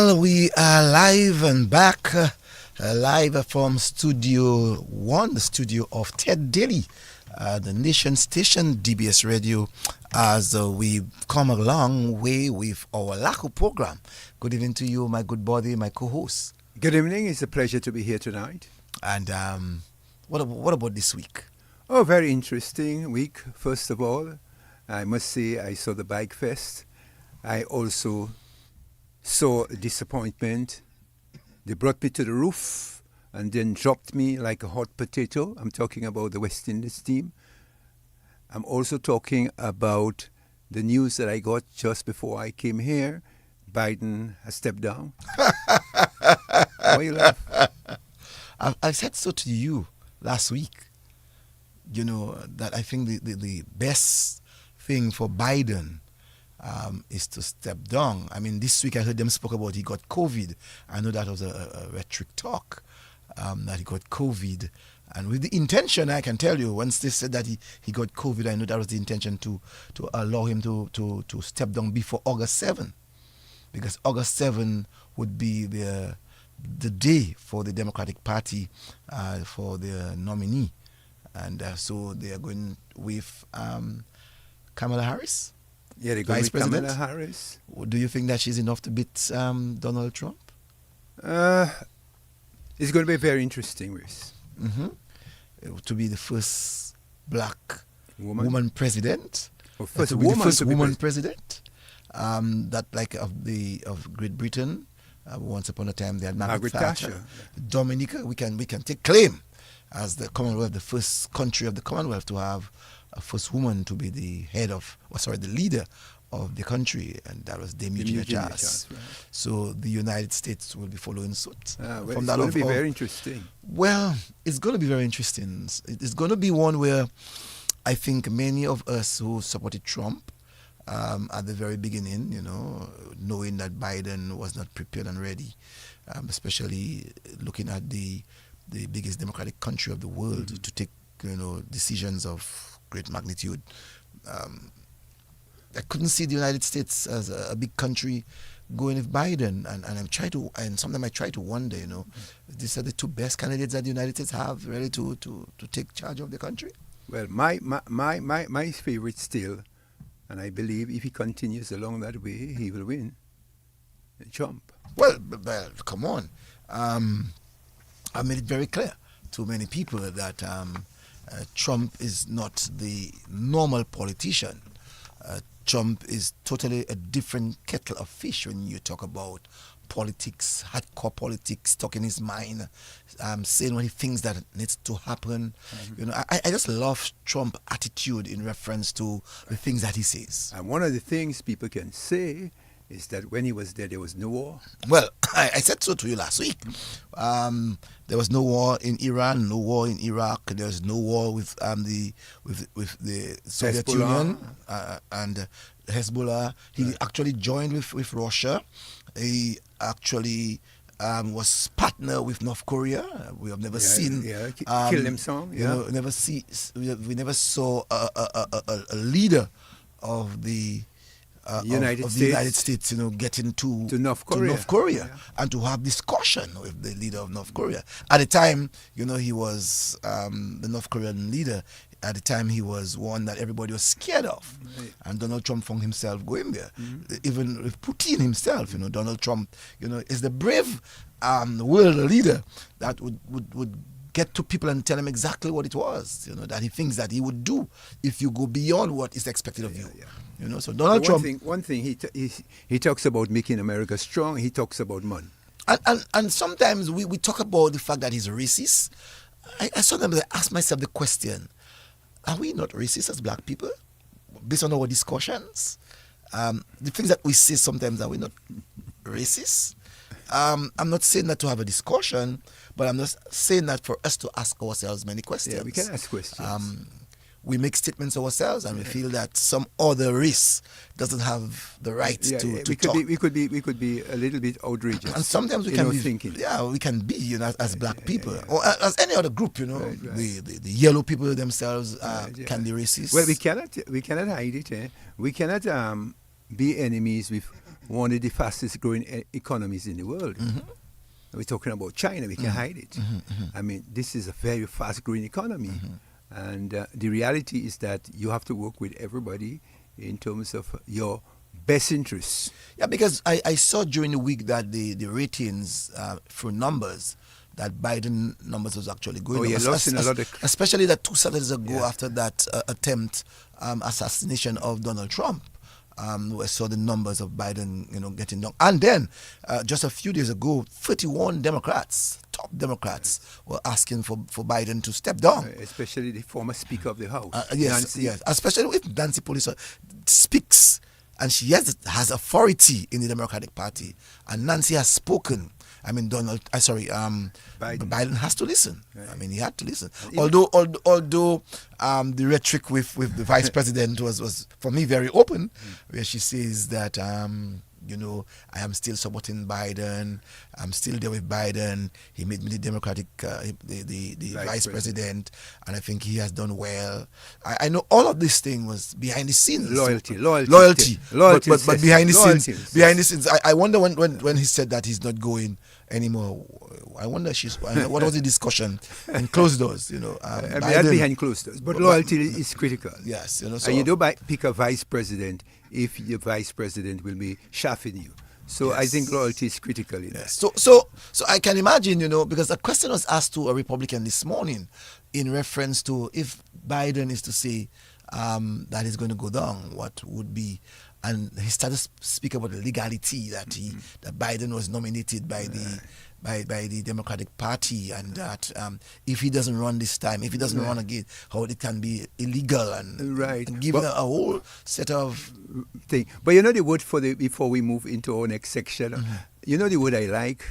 Well, we are live and back, live from Studio 1, the studio of Ted Daly, the nation station, DBS Radio, as we come a long way with our Lakou program. Good evening to you, my good body, my co-host. Good evening. It's a pleasure to be here tonight. And what about this week? Oh, very interesting week. First of all, I must say I saw the Bike Fest. I also saw disappointment. They brought me to the roof and then dropped me like a hot potato. I'm talking about the West Indies team. I'm also talking about the news that I got just before I came here. Biden has stepped down. Why you laugh? I said so to you last week. You know, that I think the best thing for Biden is to step down. I mean, this week I heard them spoke about he got COVID. I know that was a rhetoric talk, that he got COVID. And with the intention, I can tell you, once they said that he got COVID, I know that was the intention to allow him to step down before August 7. Because August 7 would be the day for the Democratic Party for their nominee. And so they are going with Kamala Harris. Yeah, they're going Vice with President. Kamala Harris. Do you think that she's enough to beat Donald Trump? It's going to be a very interesting race. Mm-hmm. To be the first black woman president. Or first to be woman the first to be woman president. That like of Great Britain. Once upon a time they had Margaret Thatcher. Dominica, we can take claim as the Commonwealth, the first country of the Commonwealth to have a first woman to be the leader of the country, and that was Dame Eugenia Charles. Right. So the United States will be following suit. Well, it's going to be very interesting. Well, it's going to be very interesting. It's going to be one where I think many of us who supported Trump at the very beginning, you know, knowing that Biden was not prepared and ready, especially looking at the biggest democratic country of the world to take, you know, decisions of great magnitude. I couldn't see the United States as a big country going with Biden, and sometimes I try to wonder, you know, these are the two best candidates that the United States have really to take charge of the country. Well, my favorite still, and I believe if he continues along that way, he will win. Trump. Well, come on. I made it very clear to many people that Trump is not the normal politician. Trump is totally a different kettle of fish when you talk about politics, hardcore politics, talking his mind, saying what he thinks that needs to happen. Mm-hmm. You know, I just love Trump's attitude in reference to the things that he says. And one of the things people can say is that when he was there was no war. Well, I said so to you last week. There was no war in Iran, no war in Iraq. There was no war with the Soviet Union and Hezbollah. He actually joined with Russia. He actually was partner with North Korea. We have never seen kill them some. You know, we never saw a leader of the United States, you know, getting to North Korea and to have discussion with the leader of North Korea. At the time, you know, he was the North Korean leader. At the time, he was one that everybody was scared of. Right. And Donald Trump found himself going there. Mm-hmm. Even with Putin himself, you know, Donald Trump, you know, is the brave world leader that would get to people and tell them exactly what it was, you know, that he thinks that he would do if you go beyond what is expected of you. Yeah. You know, so Donald Trump. One thing he talks about making America strong. He talks about money. And sometimes we talk about the fact that he's racist. I sometimes ask myself the question: are we not racist as black people, based on our discussions? The things that we say sometimes, are we not racist? I'm not saying that to have a discussion, but I'm just saying that for us to ask ourselves many questions. Yeah, we can ask questions. We make statements ourselves, and we feel that some other race doesn't have the right to talk. We could be a little bit outrageous. And sometimes we can be thinking. Yeah, we can be, you know, as black people, or as any other group, you know. Right. The yellow people themselves can be racist. Well, we cannot hide it. We cannot be enemies with one of the fastest growing economies in the world. We're talking about China. We can hide it. I mean, this is a very fast growing economy. And the reality is that you have to work with everybody in terms of your best interests. Yeah, because I saw during the week that the ratings through numbers, that Biden numbers was actually going up. Lost in a lot of... Especially that 2 Saturdays ago after that attempt assassination of Donald Trump. We saw the numbers of Biden, getting down. And then, just a few days ago, 31 Democrats, top Democrats, were asking for Biden to step down. Especially the former Speaker of the House, yes, especially if Nancy Pelosi speaks, and she has authority in the Democratic Party, and Nancy has spoken. I mean, Biden has to listen. Right. I mean, he had to listen. Although the rhetoric with the vice president was for me very open, where she says that I am still supporting Biden. I'm still there with Biden. He made me the Democratic the vice president, and I think he has done well. I know all of this thing was behind the scenes. Loyalty. But behind the scenes, I wonder when he said that he's not going anymore. I wonder what was the discussion in closed doors. Biden, behind closed doors, but loyalty is critical. Yes, so, and you don't pick a vice president if your vice president will be chaffing you. So yes. I think loyalty is critical in that. So I can imagine, because a question was asked to a Republican this morning in reference to if Biden is to say that he's going to go down, what would be, and he started to speak about the legality that that Biden was nominated by the Democratic Party, and that if he doesn't run this time, if he doesn't run again, how it can be illegal and give a whole set of thing. But the word before we move into our next section, the word I like,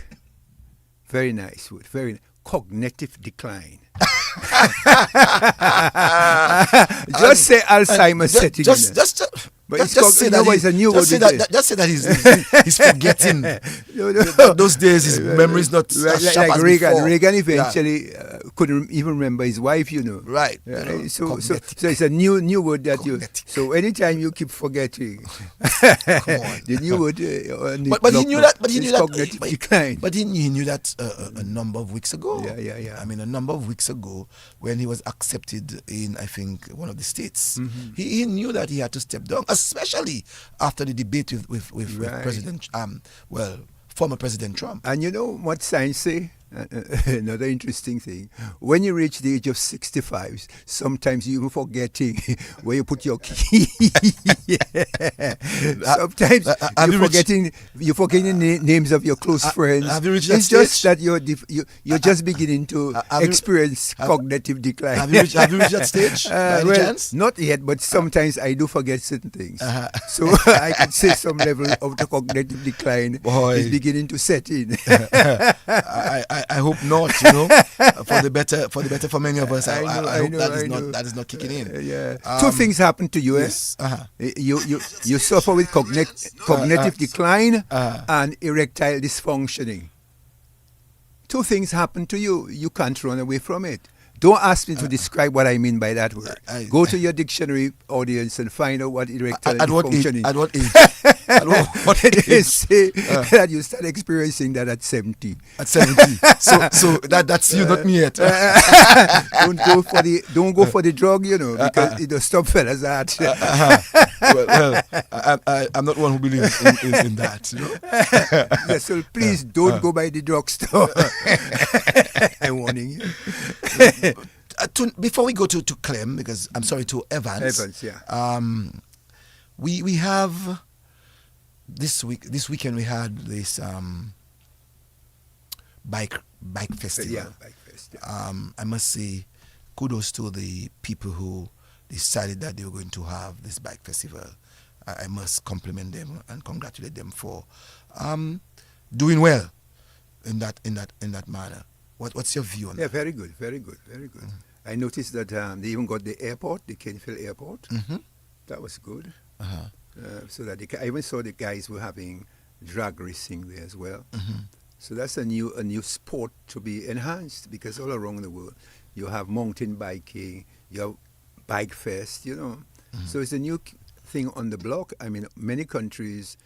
very nice word, very cognitive decline. Just say Alzheimer's setting. Just say that he's forgetting. Those days his memory is not as sharp as Reagan. Before. Reagan eventually couldn't even remember his wife. Right. So it's a new word that So anytime you keep forgetting, the new word. But he knew that. Cognitive decline. But he knew that a number of weeks ago. Yeah. I mean, a number of weeks ago, when he was accepted in, I think, one of the states, he knew that he had to step down, especially after the debate with President, former President Trump. And you know what science say? Another interesting thing. When you reach the age of 65, sometimes you're forgetting where you put your key. Sometimes you're forgetting the names of your close friends. Have you reached that it's stage? Just that you're just beginning to experience cognitive decline. Have you reached that stage? By any chance? Not yet, but sometimes I do forget certain things. So I could say some level of the cognitive decline is beginning to set in. I hope not, for the better for many of us. I hope that is not kicking in. Two things happen to you. Yes. You suffer with cognitive decline and erectile dysfunctioning. Two things happen to you. You can't run away from it. Don't ask me to describe what I mean by that word. Go to your dictionary, audience, and find out what erectile dysfunction is. At what age? What age? They say that you start experiencing that at 70. At 70. So that's you, not me yet. Don't go for the drug, because it'll stop fellas' heart. I'm not one who believes in that. Yes, so please don't go by the drugstore. I'm warning you. Before we go to Clem, because I'm sorry, to Evans. We have this weekend we had this bike festival. Yeah, bike festival. I must say, kudos to the people who decided that they were going to have this bike festival. I must compliment them and congratulate them for doing well in that manner. What's your view on that? Yeah, very good. I noticed that they even got the airport, the Kenfield Airport. That was good. So that I even saw the guys were having drag racing there as well. So that's a new sport to be enhanced, because all around the world you have mountain biking, you have bike fest, So it's a new thing on the block. I mean, many countries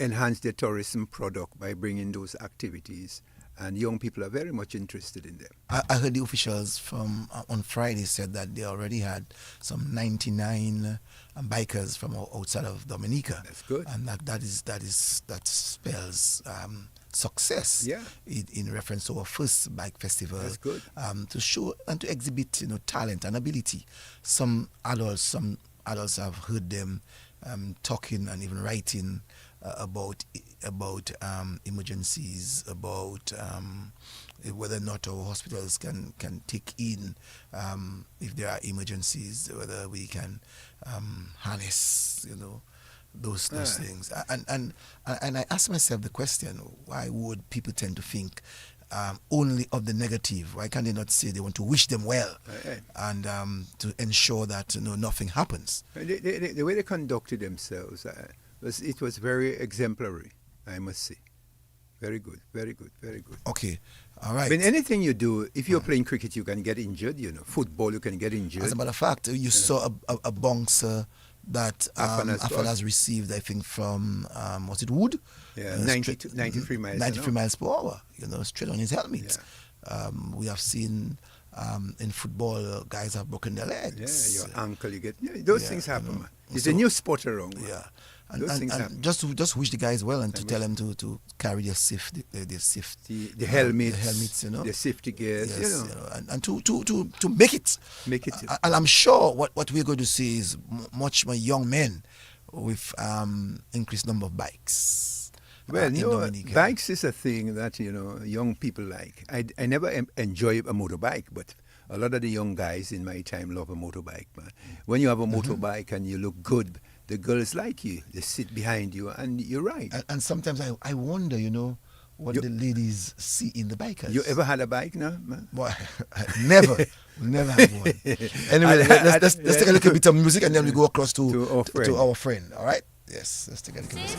enhance their tourism product by bringing those activities. And young people are very much interested in them. I heard the officials from on Friday said that they already had some 99 bikers from outside of Dominica. That's good. And that spells success. Yeah. In reference to our first bike festival. That's good. To show and to exhibit talent and ability. Some adults have heard them talking and even writing about emergencies, about whether or not our hospitals can take in if there are emergencies, whether we can harness those things. And I ask myself the question: why would people tend to think only of the negative? Why can't they not say they want to wish them well and to ensure that nothing happens? The way they conducted themselves, it was very exemplary, I must say. Very good, very good, very good. Okay, all right. I mean, anything you do, if you're playing cricket, you can get injured. Football, you can get injured. As a matter of fact, you saw a bouncer that Afanas received, I think, from was it Wood? Yeah, 93 miles. 93 miles per hour. Straight on his helmet. Yeah. We have seen in football, guys have broken their legs. Yeah, your ankle, you get those things happen. Man. It's a new sport around. Man. Yeah. And just wish the guys well and to tell them to carry their safety, the helmets, the safety gears, and to make it. And I'm sure what we're going to see is much more young men with increased number of bikes. Well, bikes is a thing that young people like. I never enjoy a motorbike, but a lot of the young guys in my time love a motorbike, man. When you have a motorbike and you look good, the girls like you. They sit behind you, and you're right. And sometimes I wonder, what the ladies see in the bikers. You ever had a bike now, man? Boy, never. Never had one. Anyway, let's take a little bit of music, and then we go across to our friend. All right? Yes, let's take a little music.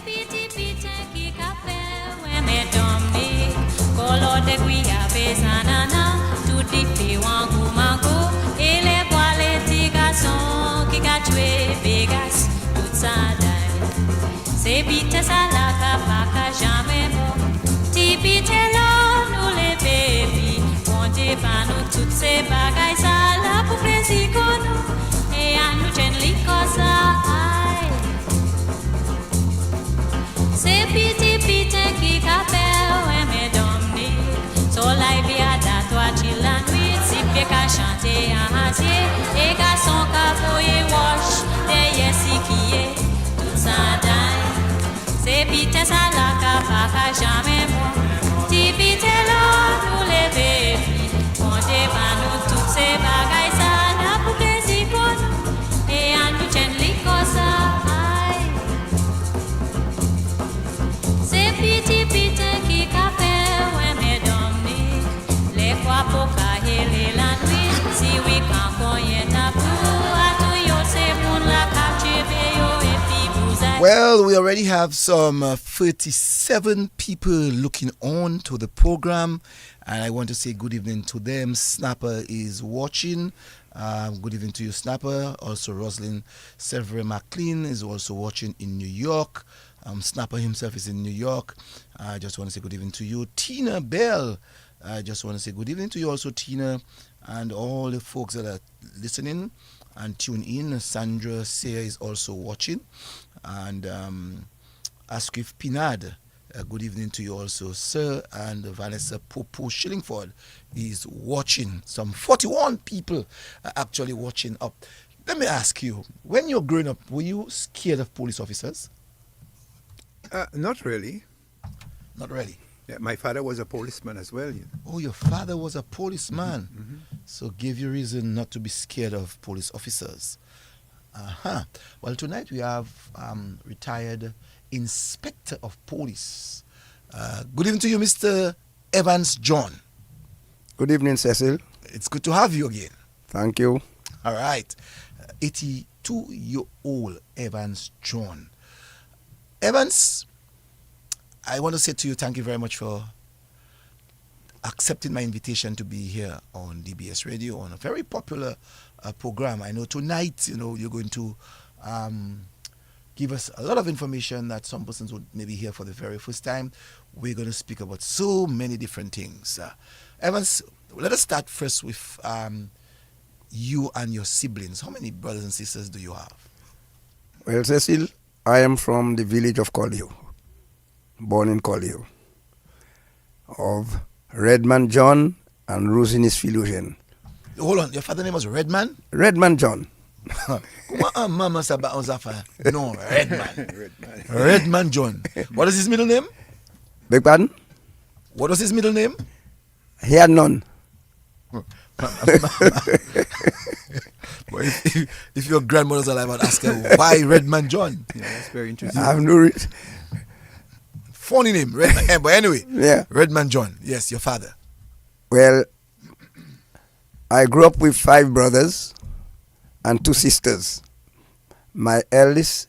Se bite sa la kapaka jamais bon. Ti bite lo nous les baby. On dit pas nous toutes ces bagailles ça là pour plaisir qu'on nous. Et à nous chen li cosa ai. Se bite qui capelle ouais me domni. So la via da toi ci la nuit si pe ka chanter en asier. Et garçon ka foyer wash derrière si qui est tout ça dai. Se pite sa la kapaka jamais moi. Ti pite là nous les baby. On débat nous toutes ces bagailles ça n'a pour plaisir qu'on nous. Et à nous chen li cosa ai. Se pite qui capelle ouais me domni. Les quoi poka hele la nuit. Si oui quand koye tabou. A tout yo se moun la captive yo et puis vous a. Well, we already have some 37 people looking on to the program, and I want to say good evening to them. Snapper is watching. Good evening to you, Snapper. Also, Rosalind Severin McLean is also watching in New York. Snapper himself is in New York. I just want to say good evening to you. Tina Bell, I just want to say good evening to you also, Tina, and all the folks that are listening and tune in. Sandra Sear is also watching. And Asquith Pinard, good evening to you also, sir. And Vanessa Popo Shillingford is watching. Some 41 people are actually watching up. Let me ask you, when you're growing up, were you scared of police officers? Not really. Not really? Yeah, my father was a policeman as well. Oh, your father was a policeman. Mm-hmm. So gave you reason not to be scared of police officers. Well, tonight we have retired Inspector of Police. Good evening to you, Mr. Evans John. Good evening, Cecil. It's good to have you again. Thank you. All right. 82-year-old Evans John. Evans, I want to say to you thank you very much for accepting my invitation to be here on DBS Radio on a very popular program. I know tonight, you're going to give us a lot of information that some persons would maybe hear for the very first time. We're going to speak about so many different things. Evans, let us start first with you and your siblings. How many brothers and sisters do you have? Well, Cecil, I am from the village of Collier, born in Collier, of Redman John and Rosinis Philogene. Hold on, your father's name was Redman? Redman John. Mama no, Redman. Redman John. What is his middle name? Beg pardon? What was his middle name? He had none. But if your grandmother's alive, I'd ask her, why Redman John? Yeah, that's very interesting. I have no reason. Funny name, Redman. But anyway, Yeah. Redman John. Yes, your father. Well, I grew up with 5 brothers and 2 sisters. My eldest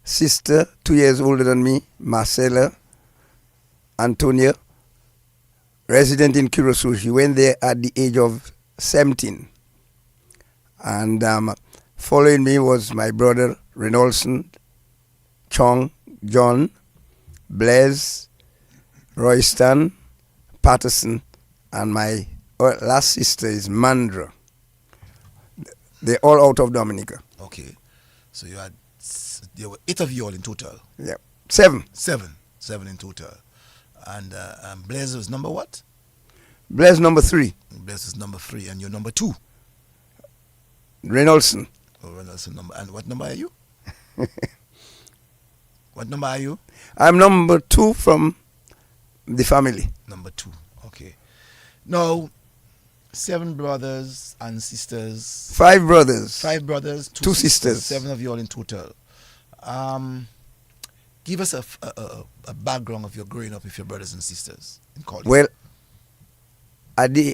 sister, 2 years older than me, Marcella Antonia, resident in Curacao. She went there at the age of 17. And following me was my brother Reynolson, Chong, John, Blaise, Royston, Patterson, and my last sister is Mandra. They're all out of Dominica. Okay. So there were 8 of you all in total. Yeah, 7. 7 in total. And Blaise was number what? Blaise number 3. Blaise is number 3, and you're number 2. Reynolson. Oh, Reynolds number. And what number are you? What number are you? I'm number 2 from the family. Number 2. Okay. Now, 7 brothers and sisters. 5 brothers. 5 brothers, 2 sisters. 7 of you all in total. Give us a background of your growing up with your brothers and sisters in college. Well,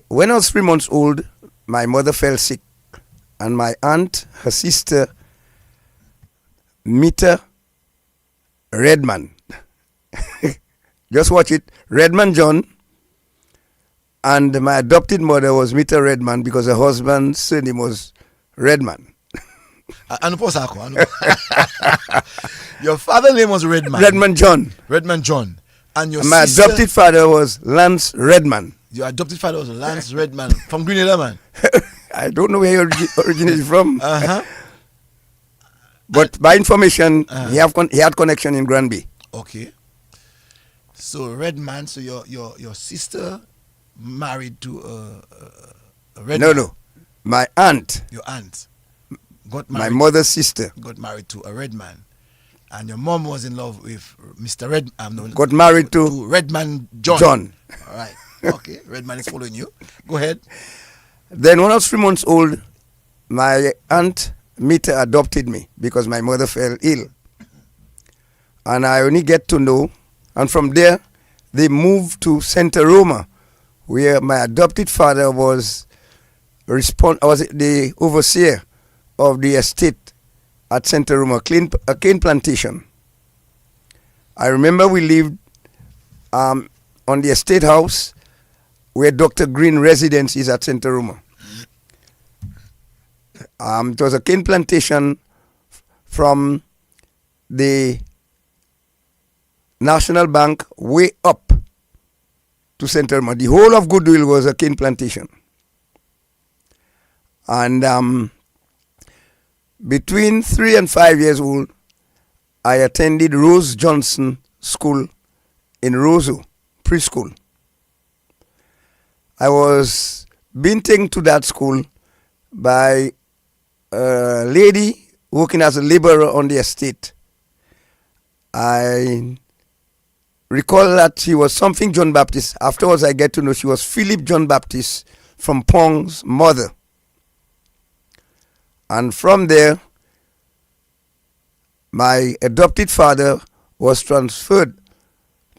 when I was 3 months old, my mother fell sick. And my aunt, her sister, Mita Redman. Just watch it. Redman John. And my adopted mother was Mita Redman because her husband's surname was Redman. Your father's name was Redman. Redman John. Redman John. And your My sister, adopted father was Lance Redman. Your adopted father was Lance Redman from Grenada, man. I don't know where he originated from. Uh-huh. But by information, he had connection in Granby. Okay. So Redman, so your sister married to a Redman. No. My aunt, Your aunt got my married. mother's sister, Got married to a Redman, and your mom was in love with Mr. got married to Redman John. John. All right. Okay. Redman is following you. Go ahead. Then when I was 3 months old, my aunt Mita adopted me because my mother fell ill. And I only get to know, and from there, they moved to Santa Roma, where my adopted father was the overseer of the estate at Santa Roma, a cane plantation. I remember we lived on the estate house where Dr. Green residence is at Santa Roma. It was a cane plantation from the National Bank way up to Santa Roma. The whole of Goodwill was a cane plantation. And between 3 and 5 years old, I attended Rose Johnson School in Roseau, preschool. I was being taken to that school by a lady working as a laborer on the estate. I recall that she was something John Baptist. Afterwards, I get to know she was Philip John Baptist from Pong's mother. And from there, my adopted father was transferred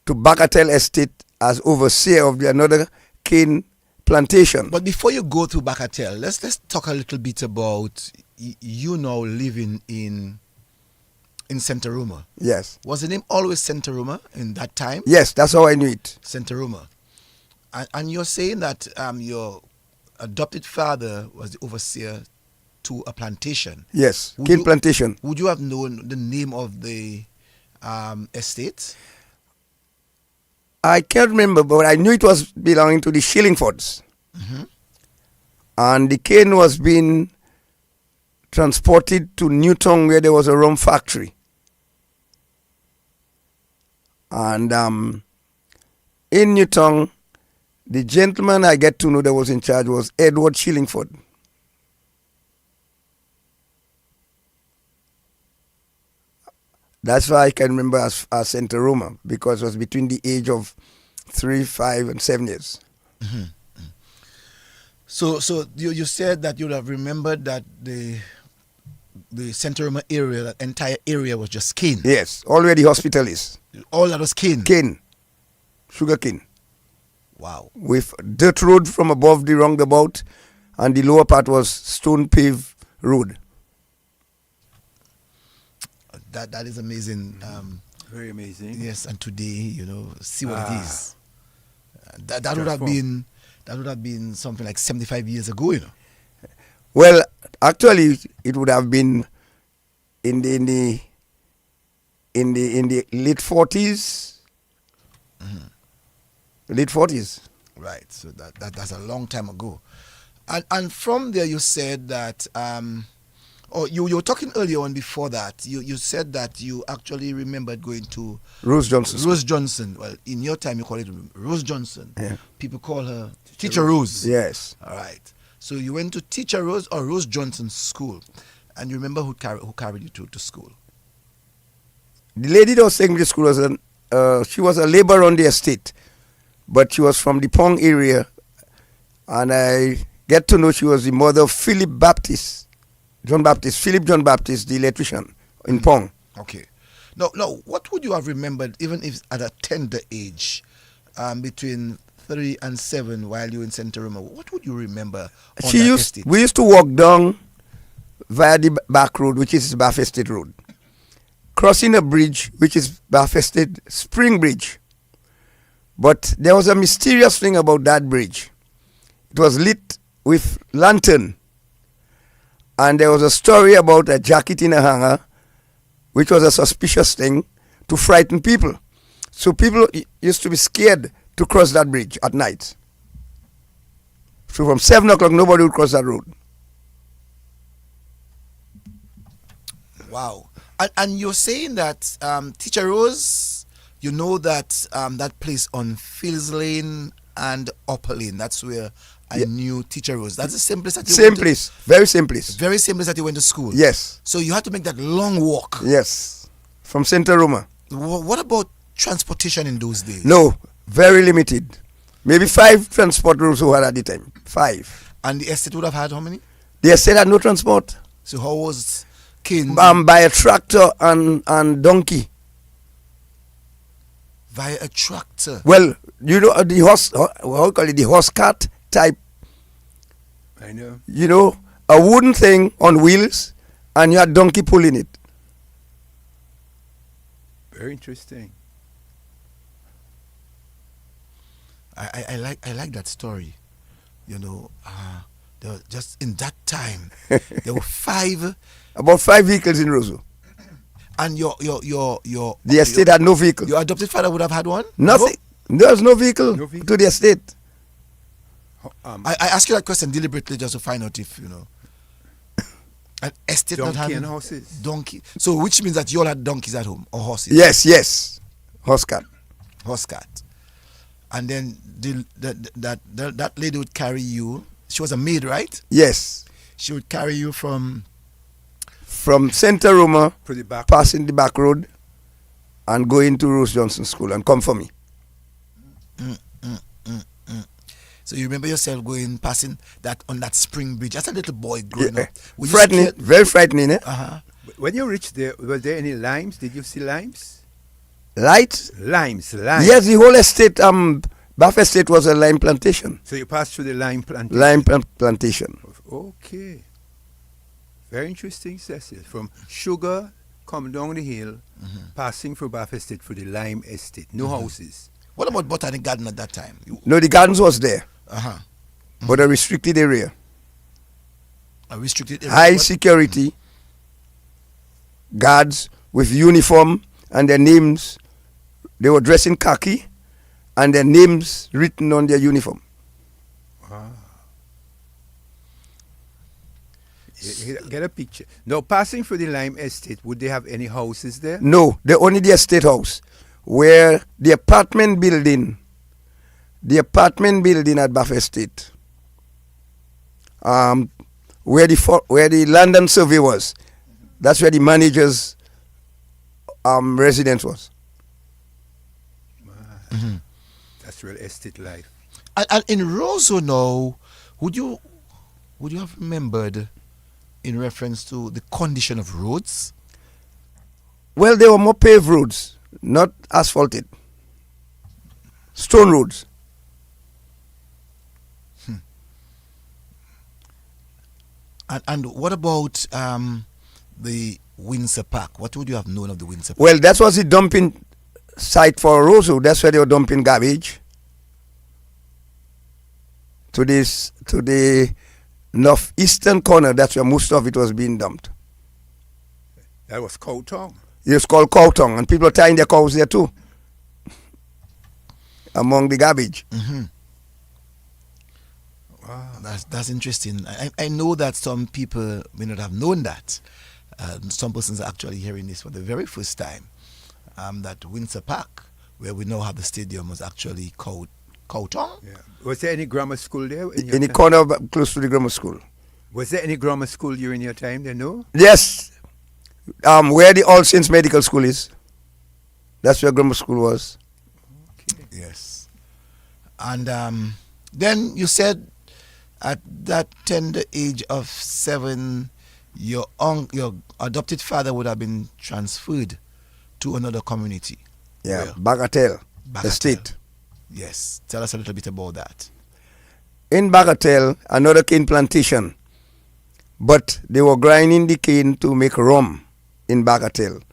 to Bacatel Estate as overseer of another cane plantation. But before you go to Bacatel, let's talk a little bit about you now living in Santa Roma. Yes. Was the name always Santa Roma in that time? Yes, that's how I knew it. Santa Roma. And you're saying that your adopted father was the overseer to a plantation. Yes, Would cane you- plantation. Would you have known the name of the estate? I can't remember, but I knew it was belonging to the Shillingfords. And the cane was being transported to Newtown, where there was a rum factory. And in Newtown, the gentleman I get to know that was in charge was Edward Shillingford. That's why I can remember as Santa Roma, because it was between the age of 3, 5, and 7 years. So you said that you would have remembered that the Santa Roma area, that entire area was just cane. Yes, all where the hospital is. All that was cane. Cane, sugar cane, Wow. with dirt road from above the roundabout, and the lower part was stone paved road. That is amazing. Very amazing. Yes, and today, see what it is. That would have Transform. been something like 75 years ago. Well, actually, it would have been in the late 40s. Late 40s. Right. So that's a long time ago. And from there, you said that. You were talking earlier on before that. You said that you actually remembered going to Rose Johnson. Rose Johnson. Well, in your time, you call it Rose Johnson. Yeah. People call her Teacher Rose. Yes. All right. So you went to Teacher Rose or Rose Johnson School, and you remember who carried you to school? The lady that was taking me to school was she was a laborer on the estate, but she was from the Pong area, and I get to know she was the mother of Philip John Baptist, the electrician in Pong. Okay. Now, what would you have remembered, even if at a tender age, between 3 and 7, while you were in Santa Roma? What would you remember on that estate? We used to walk down via the back road, which is Bath Estate Road, crossing a bridge, which is Bath Estate Spring Bridge. But there was a mysterious thing about that bridge. It was lit with lantern. And there was a story about a jacket in a hanger, which was a suspicious thing to frighten people. So people used to be scared to cross that bridge at night. So from 7 o'clock, nobody would cross that road. Wow. And you're saying that Teacher Rose, you know that that place on Fields Lane and Upper Lane, that's where I knew Teacher Rose. That's the same place that you Same went place, very same place. to? Very same place that you went to school? Yes, So you had to make that long walk. yes, from Santa Roma. What about transportation in those days? No, very limited. Maybe 5 transport routes we had at the time. 5. And the estate would have had how many? The estate had no transport. So how was cane By a tractor and donkey. via a tractor? Well, you know the horse, how you call it, the horse cart type. I know. You know, a wooden thing on wheels, and you had donkey pulling it. Very interesting. I like that story. There were just in that time there were 5, About 5 vehicles in Roseau. and your The estate had no vehicle. your adopted father would have had one? Nothing. There was no vehicle, No vehicle. to the estate. I ask you that question deliberately just to find out if an estate not Donkey having and horses. donkey. So which means that you all had donkeys at home or horses? Yes. Horse cart. Horse cart. And then that lady would carry you. She was a maid, right? Yes. She would carry you from From Santa Roma, To the back. passing the back road, and go into Rose Johnson School and come for me. So you remember yourself passing that on that spring bridge as a little boy growing up. Were you Frightening, scared? very frightening, eh? Uh-huh. When you reached there, were there any limes? Did you see limes? Light? Limes. Yes, the whole estate, Bath Estate was a lime plantation. So you passed through the lime plantation. Plantation. Okay. Very interesting, Cecil. From sugar, come down the hill, passing through Bath Estate for the lime estate. No houses. What about Botanic Garden at that time? No, the gardens was there, Uh-huh. but a restricted area. A restricted area. High security guards with uniform and their names. They were dressed in khaki and their names written on their uniform. Get a picture. Now, passing through the Lime Estate, would they have any houses there? No, they only the estate house, where the apartment building at Bath Estate, where the London survey was, that's where the manager's residence was. Mhm. That's real estate life. And in Roseau now, would you have remembered in reference to the condition of roads? Well, there were more paved roads, not asphalted. Stone roads. And what about the Windsor Park? What would you have known of the Windsor Park? Well, that was the dumping site for Roseau. That's where they were dumping garbage to the northeastern corner. That's where most of it was being dumped. That was Cow Town. It's called Cow Town, and people are tying their cows there too, among the garbage. Mm-hmm. Wow. That's interesting. I know that some people may not have known that. Some persons are actually hearing this for the very first time. That Windsor Park, where we now have the stadium, was actually Cow Town. Yeah. Was there any grammar school there? In the corner close to the grammar school. Was there any grammar school during your time? They know? Yes. Where the All Saints Medical School is. That's where grammar school was. Okay. Yes. And then you said at that tender age of 7, your adopted father would have been transferred to another community. Yeah, Where? Bagatelle Bagatelle. Estate. Yes. Tell us a little bit about that. In Bagatelle, another cane plantation. But they were grinding the cane to make rum in Bagatelle.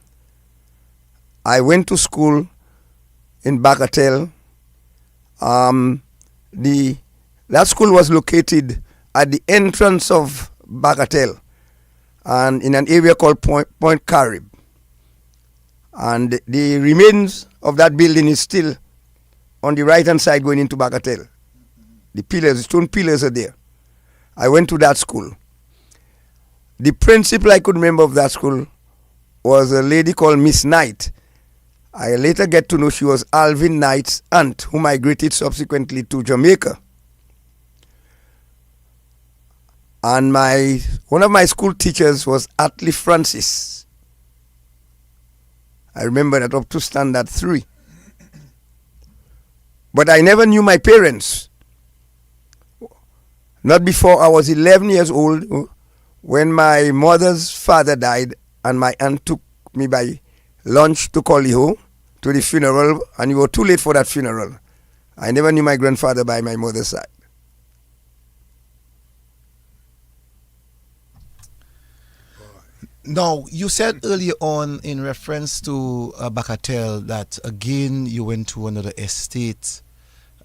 I went to school in Bagatelle. That school was located at the entrance of Bagatelle and in an area called Point Carib. And the remains of that building is still on the right-hand side going into Bagatelle. The pillars, the stone pillars are there. I went to that school. The principal I could remember of that school was a lady called Miss Knight. I later get to know she was Alvin Knight's aunt, who migrated subsequently to Jamaica. And one of my school teachers was Atlee Francis. I remember that up to standard 3. But I never knew my parents. Not before I was 11 years old, when my mother's father died and my aunt took me by lunch to Coliho to the funeral, and we were too late for that funeral. I never knew my grandfather by my mother's side. Now, you said earlier on in reference to Bagatelle that again you went to another estate,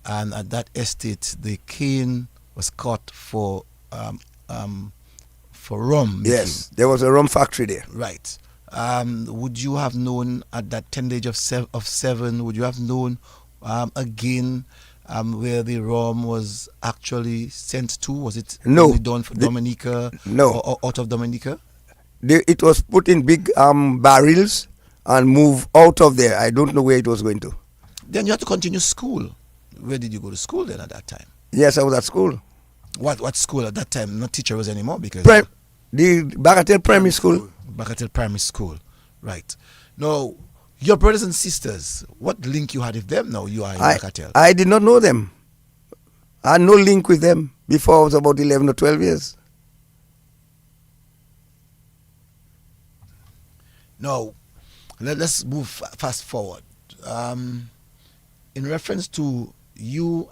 and at that estate the cane was cut for rum making. Yes, there was a rum factory there. Right. Would you have known at that tender age of 7? Would you have known again where the rum was actually sent to? Was it only done for Dominica? No. Or out of Dominica? It was put in big barrels and moved out of there. I don't know where it was going to. Then you had to continue school. Where did you go to school then at that time? Yes, I was at school. What school at that time? Not teachers anymore because the Bagatelle Primary School. Bagatelle Primary School, right? Now, your brothers and sisters, what link you had with them? Now you are in Bagatelle. I did not know them. I had no link with them before I was about 11 or 12 years. Now, let's move fast forward. In reference to you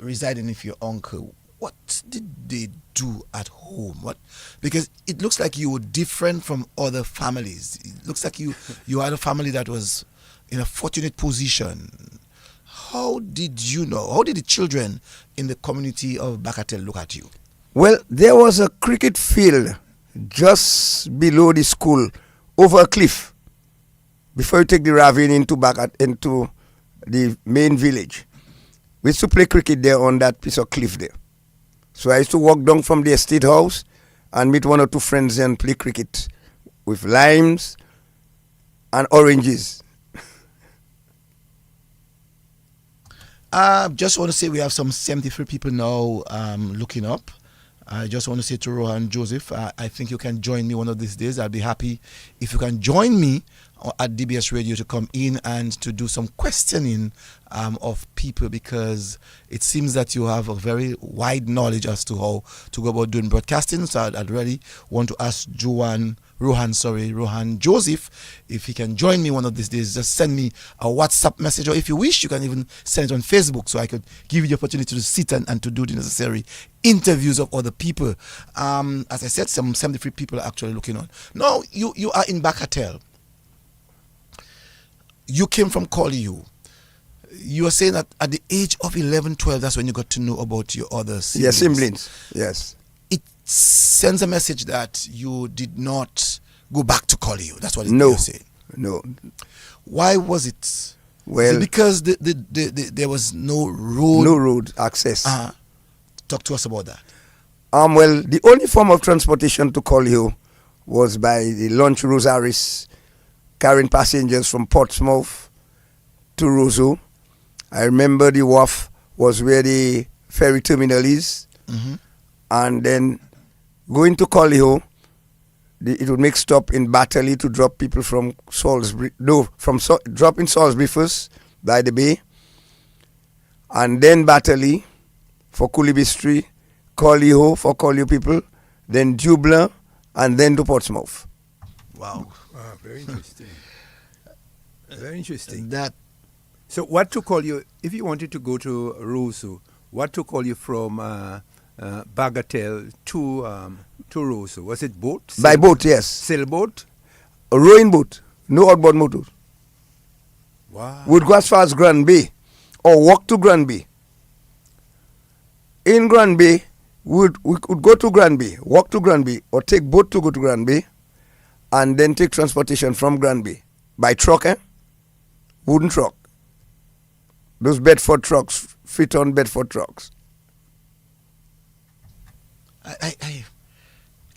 residing with your uncle, what did they do at home? Because it looks like you were different from other families. It looks like you had a family that was in a fortunate position. How did the children in the community of Bagatelle look at you? Well, there was a cricket field just below the school, over a cliff, before you take the ravine into the main village. We used to play cricket there on that piece of cliff there. So I used to walk down from the estate house and meet one or two friends and play cricket with limes and oranges. Just want to say we have some 73 people now looking up. I just want to say to Rohan Joseph, I think you can join me one of these days. I'll be happy if you can join me at DBS Radio to come in and to do some questioning of people, because it seems that you have a very wide knowledge as to how to go about doing broadcasting. So I'd really want to ask Rohan Joseph, if he can join me one of these days. Just send me a WhatsApp message, or if you wish, you can even send it on Facebook, so I could give you the opportunity to sit and to do the necessary interviews of other people. As I said, some 73 people are actually looking on. Now, you are in Bakatel. You came from Collioure. You are saying that at the age of 11, 12, that's when you got to know about your other siblings. Yes, siblings. Yes. It sends a message that you did not go back to Collioure. That's what No. you're saying. No. Why was it? Well, Is it because there was no road? no road access. Talk to us about that. Well, the only form of transportation to Collioure was by the launch Rosaris, carrying passengers from Portsmouth to Roseau. I remember the wharf was where the ferry terminal is. Mm-hmm. And then going to Collioure, it would make stop in Batterley to drop people from Salisbury. No, drop in Salisbury first, by the bay. And then Batterley for Coolibistry, Collioure for Collioure people, then Dublin, and then to Portsmouth. Wow. Wow, very interesting. Very interesting. That So what to call you, if you wanted to go to Roseau, what to call you from Bagatelle to Roseau? Was it boat? By boat, yes. Sailboat? A rowing boat, no outboard motor. Wow. Would go as far as Grand Bay or walk to Grand Bay. In Grand Bay, we could go to Grand Bay, walk to Grand Bay, or take boat to go to Grand Bay, and then take transportation from Grand Bay. By truck, wooden truck. Those Bedford trucks, fit on Bedford trucks.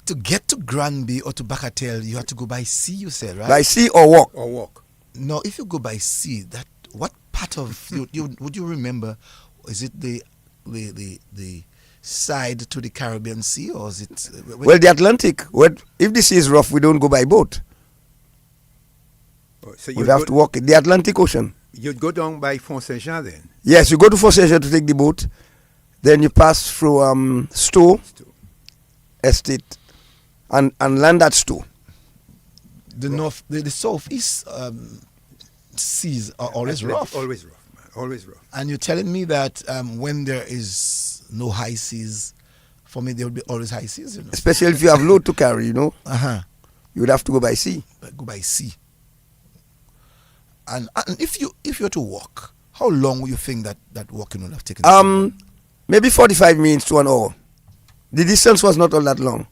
To get to Granby or to Bacatel, you have to go by sea, you said, right? By sea or walk. Or walk. No, if you go by sea, what part of would you remember? Is it the side to the Caribbean Sea, or is it? Well, the Atlantic. If the sea is rough, we don't go by boat. Oh, so We'd have to walk the Atlantic Ocean. You'd go down by Font Saint-Jean then? Yes, you go to Fort Saint-Jean to take the boat. Then you pass through Stowe Estate and land at Stowe. The southeast seas are always rough. Always rough, man. Always rough. And you're telling me that when there is no high seas, for me there will be always high seas, you know. Especially if you have load to carry, you know. You would have to go by sea. Go by sea. And if you were to walk, how long would you think that walking would have taken? Maybe 45 minutes to an hour. The distance was not all that long.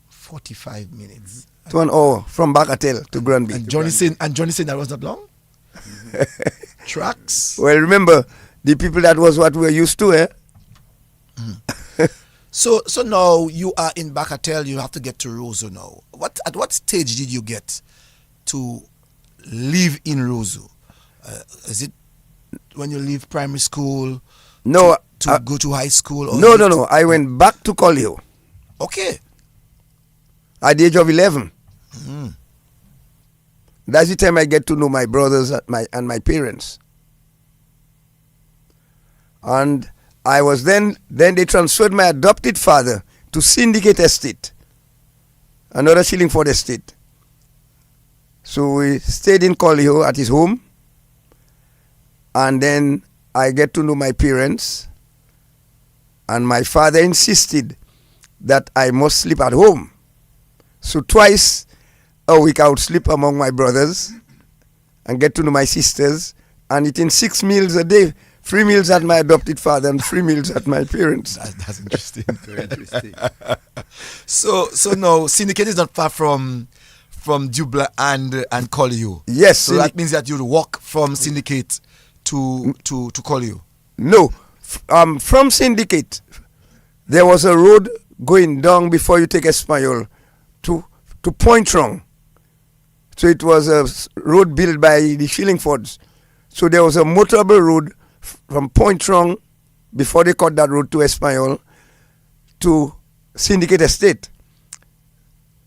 45 minutes. To an hour from Bacatel to Granby. And Johnny saying that was not long? Tracks? Well, remember, the people, that was what we were used to, eh? So now you are in Bacatel, you have to get to Roseau now. At what stage did you get to live in Roseau? Is it when you leave primary school? No. To go to high school? Or No. I went back to Collioure. Okay. At the age of 11. That's the time I get to know my brothers and my parents. And I was then they transferred my adopted father to Syndicate Estate, another Shillingford estate. So we stayed in Collioure at his home, and then I get to know my parents, and my father insisted that I must sleep at home. So twice a week I would sleep among my brothers and get to know my sisters, and eating 6 meals a day free meals at my adopted father and free meals at my parents. That's interesting. Very interesting. So now Syndicate is not far from Dubla and Collioure. Yes. So that means that you walk from Syndicate to Collioure. No. From Syndicate, there was a road going down before you take Espanyol to Pointron. So it was a road built by the Shillingfords. So there was a motorable road from Pointron before they cut that road to Espanyol to Syndicate Estate.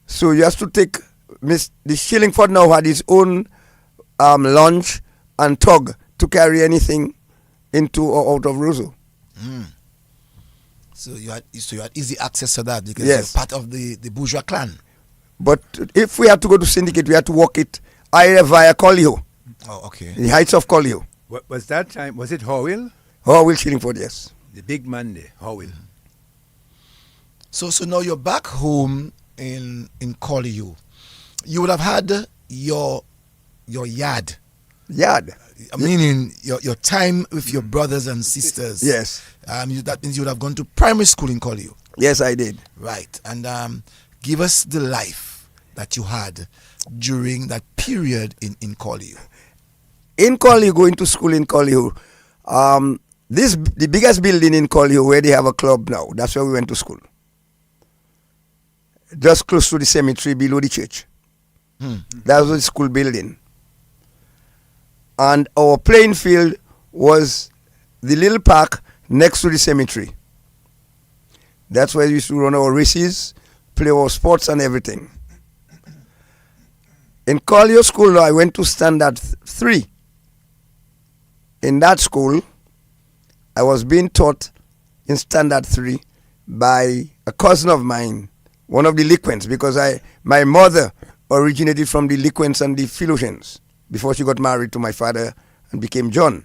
So you have to take the Shillingford now had his own launch and tug to carry anything into or out of Roseau. So you had easy access to that because Yes. you're part of the bourgeois clan. But if we had to go to Syndicate, we had to walk it either via Collioure, Oh, okay. the heights of Collioure. What was that time? Was it Howell? Oh, Will Shillingford, yes. The big man there, Howell. So now you're back home in Collioure. You would have had your yard, Yard. meaning your time with your brothers and sisters. Yes. That means you would have gone to primary school in Collioure. Yes, I did. Right. And give us the life that you had during that period in Collioure. In Collioure, going to school in Collioure, the biggest building in Collioure where they have a club now, that's where we went to school. Just close to the cemetery below the church. That was the school building. And our playing field was the little park next to the cemetery. That's where we used to run our races, play our sports and everything. In Collioure School, I went to standard 3. In that school, I was being taught in standard 3 by a cousin of mine, one of the Liquens, because my mother originated from the Liquens and the Philogens before she got married to my father and became John.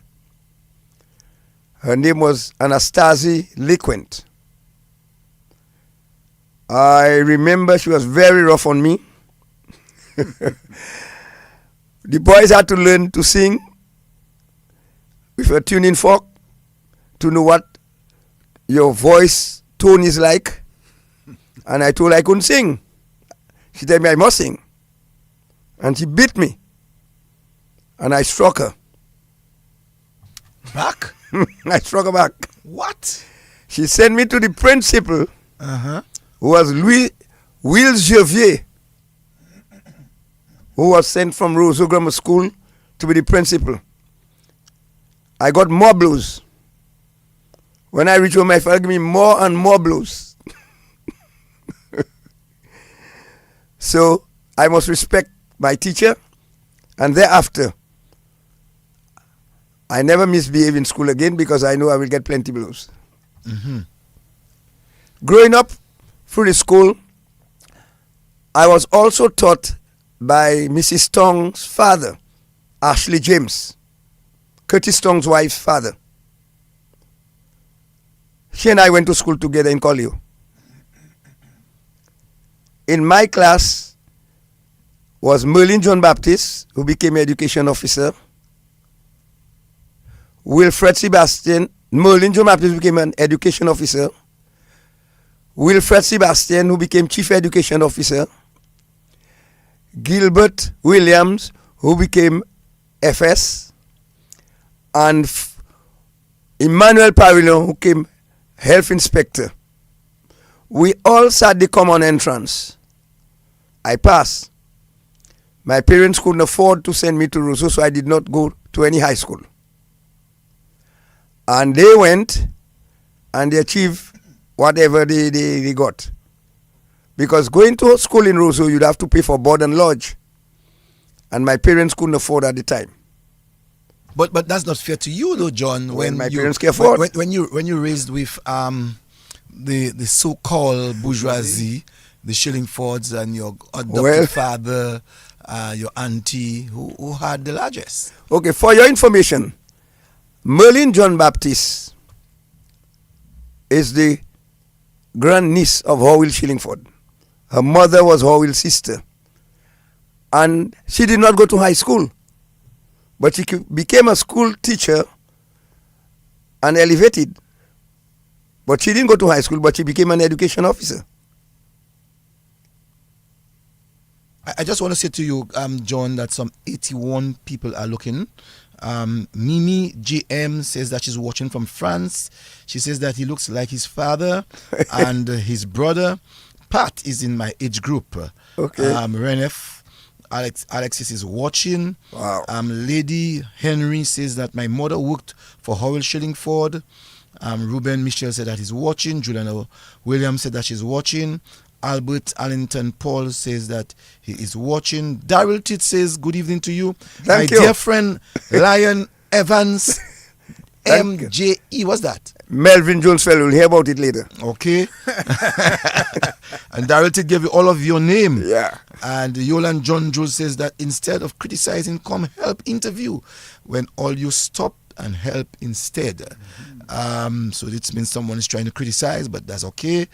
Her name was Anastasia Liquent. I remember she was very rough on me. The boys had to learn to sing with a tuning fork to know what your voice tone is like. And I told her I couldn't sing. She told me I must sing. And she beat me. And I struck her. Back? I struck her back. What? She sent me to the principal, Uh-huh. who was Will Gervier, who was sent from Roseau Grammar School to be the principal. I got more blows. When I reached home, my father gave me more and more blows. So I must respect my teacher, and thereafter, I never misbehave in school again because I know I will get plenty blows. Growing up through the school, I was also taught by Mrs. Tong's father, Ashley James, Curtis Tong's wife's father. She and I went to school together in Collioure. In my class was Merlin John Baptist, who became education officer. Wilfred Sebastian, Merlin John Baptist became an education officer. Wilfred Sebastian, who became chief education officer. Gilbert Williams, who became FS. And Emmanuel Pavillon, who became health inspector. We all sat the common entrance. I passed. My parents couldn't afford to send me to Roseau, so I did not go to any high school. And they went and they achieved whatever they got. Because going to school in Roseau, you'd have to pay for board and lodge. And my parents couldn't afford at the time. But that's not fair to you though, John. When my parents can afford. When you raised with the so-called bourgeoisie, the Shillingfords and your adopted father, your auntie, who had the largest. Okay, for your information, Merlin John Baptist is the grandniece of Howell Shillingford. Her mother was Howell's sister. And she did not go to high school. But she became a school teacher and elevated. But she didn't go to high school, but she became an education officer. I just want to say to you, John, that some 81 people are looking. Mimi GM says that she's watching from France. She says that he looks like his father and his brother. Pat is in my age group. Okay. Renef, Alexis is watching. Wow. Lady Henry says that my mother worked for Howell Shillingford. Ruben Michel said that he's watching. Juliana Williams said that she's watching. Albert Allington Paul says that he is watching. Daryl Tit says good evening to you. Thank my you. dear friend Lion Evans MJE. What's that? Melvin Jones fellow, we'll hear about it later. Okay. And Daryl Tit gave you all of your name. Yeah. And Yolan John Jules says that instead of criticizing, come help interview when all you stop and help instead. So this means someone is trying to criticize, but that's okay.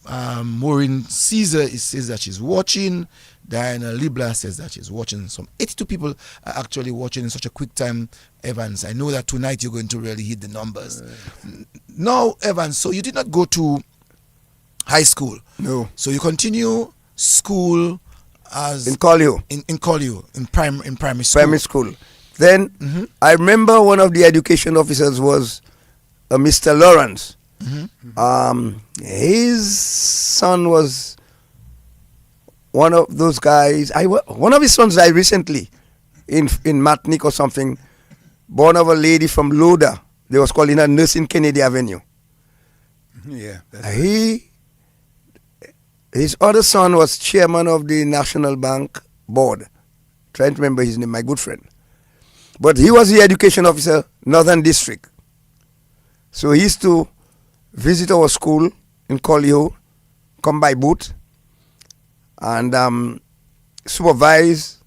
Maureen Caesar says that she's watching. Diana Libla says that she's watching. Some 82 people are actually watching in such a quick time. Evans, I know that tonight you're going to really hit the numbers. Now, Evans, so you did not go to high school. No. So you continue school as In Collio. in Collio, in primary school. Primary school. Then I remember one of the education officers was Mr. Lawrence. His son was one of those guys. One of his sons died recently in Martinique or something. Born of a lady from Loda. They was calling her Nursing Kennedy Avenue. Yeah. His other son was chairman of the National Bank Board. Trying to remember his name, my good friend. But he was the education officer, Northern District. So he used to visit our school in Collio, come by boat, and supervise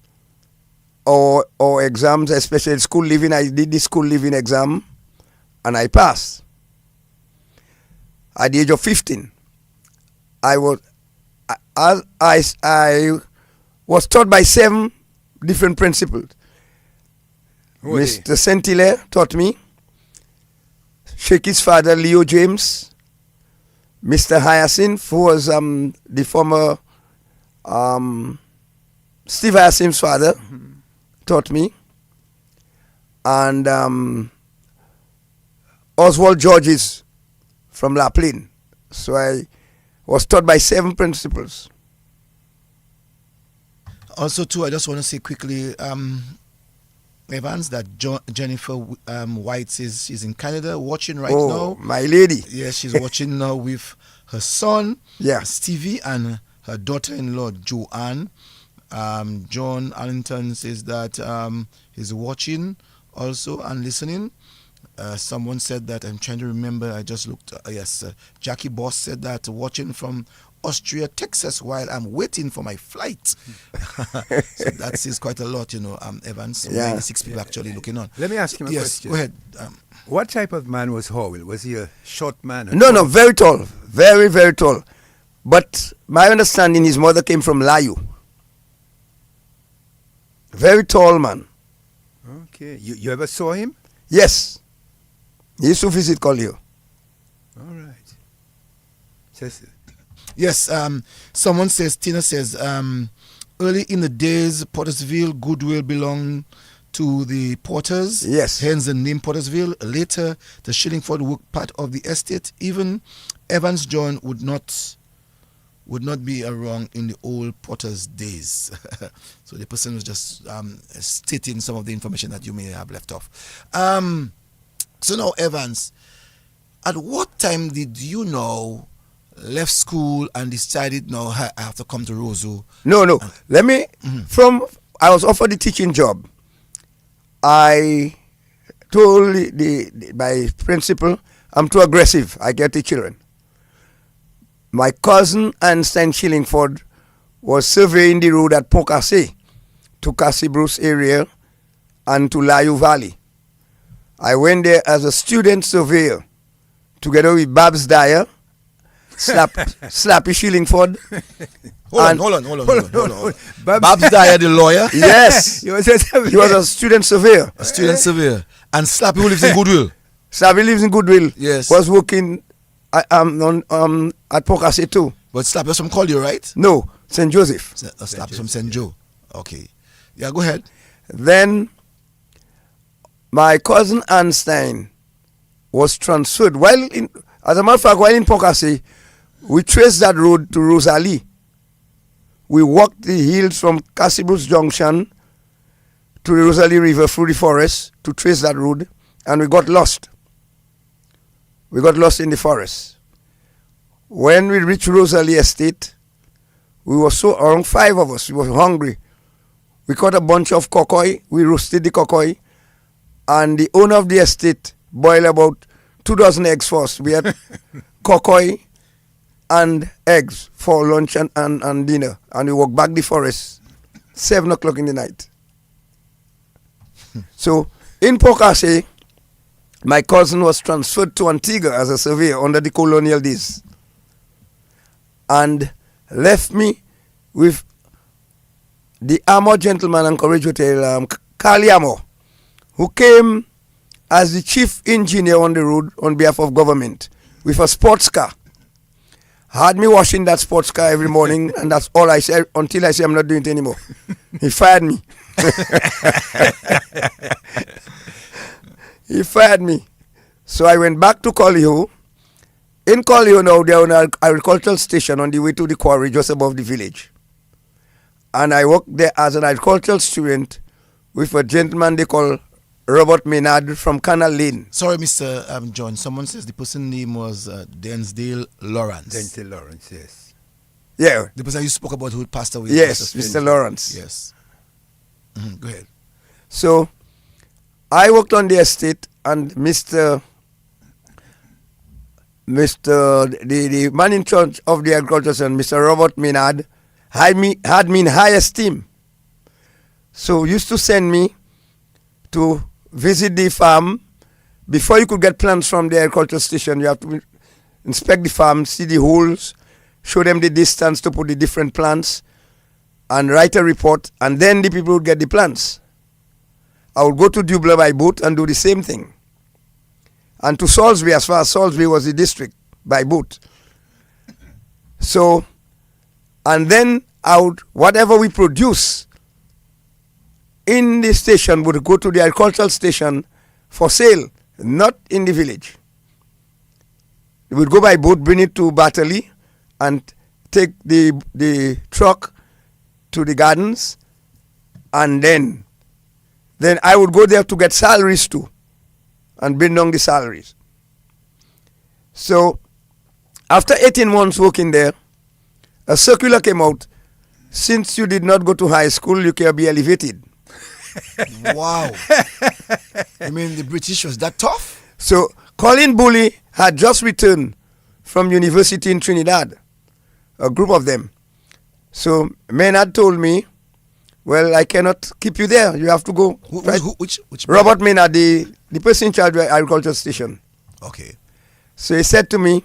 our exams, especially school living. I did the school living exam, and I passed. At the age of 15, I was taught by 7 different principals. Mr. Saint-Hilaire taught me. Shakey's father, Leo James. Mr. Hyacinth, who was the former Steve Hyacinth's father, taught me. And Oswald Georges from La Plaine. So I was taught by 7 principals. Also, too, I just want to say quickly, Evans, that Jennifer White says she's in Canada watching right now. My lady. Yes, she's watching now with her son, Yeah. Stevie, and her daughter-in-law, Joanne. John Allington says that he's watching also and listening. Someone said that, I'm trying to remember, I just looked, yes, Jackie Boss said that, watching from Austria, Texas, while I'm waiting for my flight. So that says quite a lot, Evans. So 96 people actually looking on. Let me ask him a Yes, question. go ahead. What type of man was Howell? Was he a short man? No, very tall. Very, very tall. But my understanding, his mother came from Lakou. Very tall man. Okay. You ever saw him? Yes. He used to visit Collio. All right. Yes, someone says, Tina says, early in the days, Pottersville, Goodwill belonged to the Potters. Yes. Hence the name Pottersville. Later, the Shillingford were part of the estate. Even Evans John would not be wrong in the old Potters days. So the person was just stating some of the information that you may have left off. So now, Evans, at what time did you know left school and decided, no, I have to come to Roseau? No. Let me, I was offered the teaching job. I told my principal, I'm too aggressive. I get the children. My cousin Einstein Shillingford was surveying the road at Pont-Cassé to Cassie Bruce area and to Lakou Valley. I went there as a student surveyor together with Babs Dyer, Slappy Shillingford. Hold on. Babs Dyer, the lawyer. Yes. He was a student surveyor. A student surveyor. And Slappy who lives in Goodwill. Slappy lives in Goodwill. Yes. Was working at Pokase too. But Slappy was from Collier, right? No, St. Joseph. Slappy from St. Joe. Okay. Yeah, go ahead. Then my cousin Einstein was transferred. As a matter of fact, while in Pokase, we traced that road to Rosalie. We walked the hills from Cassibus Junction to the Rosalie River through the forest to trace that road, and we got lost. We got lost in the forest. When we reached Rosalie Estate, we were around 5 of us. We were hungry. We caught a bunch of cocoy. We roasted the cocoy, and the owner of the estate boiled about 2 dozen eggs for us. We had cocoy and eggs for lunch and dinner, and we walked back the forest 7 o'clock in the night. So in Pokase, my cousin was transferred to Antigua as a surveyor under the colonial days, and left me with the armored gentleman and courage hotel, Kaliamo, who came as the chief engineer on the road on behalf of government with a sports car. Had me washing that sports car every morning, and that's all I said until I said I'm not doing it anymore. He fired me. He fired me. So I went back to Collier. In Collier now, there was an agricultural station on the way to the quarry just above the village. And I worked there as an agricultural student with a gentleman they call Robert Maynard from Canal Lane. Sorry, Mr. John. Someone says the person's name was Densdale Lawrence. Densdale Lawrence, yes. Yeah. The person you spoke about who passed away. Yes, Mr. Lawrence. Yes. Go ahead. So I worked on the estate, and the man in charge of the agriculture, Mr. Robert Maynard, had me in high esteem. So used to send me to visit the farm. Before you could get plants from the agriculture station, you have to inspect the farm, see the holes, show them the distance to put the different plants, and write a report, and then the people would get the plants. I would go to Dubla by boat and do the same thing. And to Salisbury, as far as Salisbury was the district, by boat. So, and then whatever we produce in the station would go to the agricultural station for sale, not in the village. We would go by boat, bring it to Batterley, and take the truck to the gardens, and then I would go there to get salaries too, and bring down the salaries. So after 18 months working there, a circular came out. Since you did not go to high school, you can be elevated. Wow. I mean, the British was that tough? So Colin Bully had just returned from university in Trinidad, a group of them. So Maynard told me, well, I cannot keep you there. You have to go. Which Robert Maynard, the person in charge of the agriculture station. Okay. So he said to me,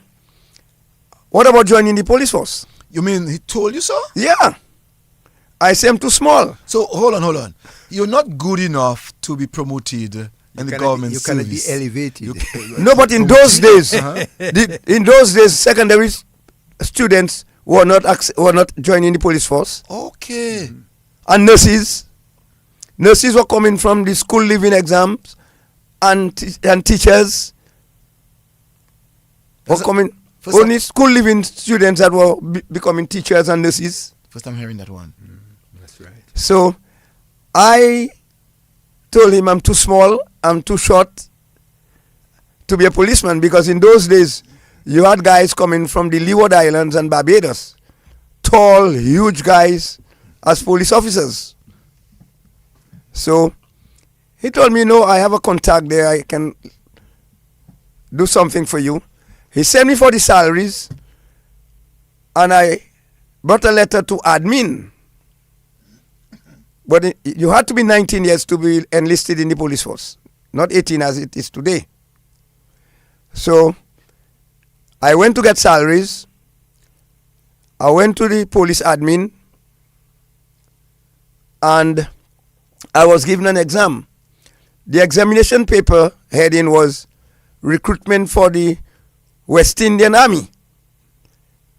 what about joining the police force? You mean he told you so? Yeah. I say I'm too small. So hold on. You're not good enough to be promoted in the government service. You cannot be elevated. No, but in those days, in those days, secondary students were not joining the police force. Okay. And nurses were coming from the school living exams, and teachers were coming. Only school living students that were becoming teachers and nurses. First time hearing that one. That's right. So I told him I'm too small, I'm too short to be a policeman, because in those days you had guys coming from the Leeward Islands and Barbados, tall, huge guys as police officers. So he told me, no, I have a contact there, I can do something for you. He sent me for the salaries, and I brought a letter to admin. But you had to be 19 years to be enlisted in the police force, not 18 as it is today. So I went to get salaries. I went to the police admin, and I was given an exam. The examination paper heading was recruitment for the West Indian Army.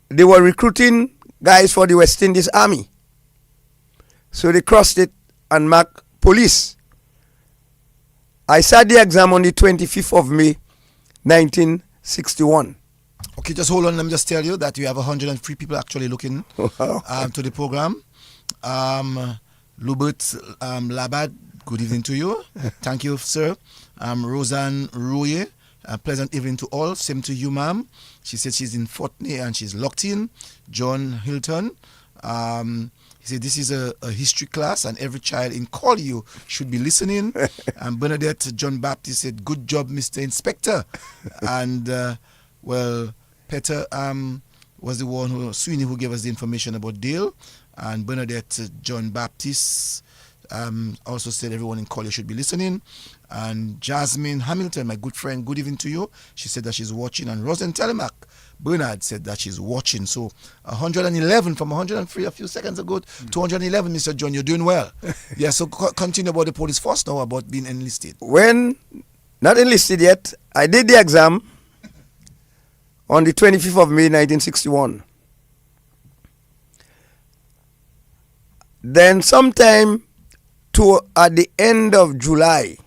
They were recruiting guys for the West Indies Army. So they crossed it and marked police. I sat the exam on the 25th of May, 1961. Okay, just hold on. Let me just tell you that we have 103 people actually looking to the program. Lubert Labad, good evening to you. Thank you, sir. Roseanne Roye, pleasant evening to all. Same to you, ma'am. She said she's in Fortney and she's locked in. John Hilton. He said this is a history class and every child in Collier should be listening. And Bernadette John Baptist said, good job, Mr. Inspector. And, Peter was the one Sweeney who gave us the information about Dale. And Bernadette John Baptist also said everyone in Collier should be listening. And Jasmine Hamilton, my good friend, good evening to you. She said that she's watching. And Rosen Telemac Bernard said that she's watching. So 111 from 103 a few seconds ago to 111, Mr. John, you're doing well. Yeah, so continue about the police force now, about being enlisted. When not enlisted yet, I did the exam on the 25th of May, 1961. Then sometime at the end of July,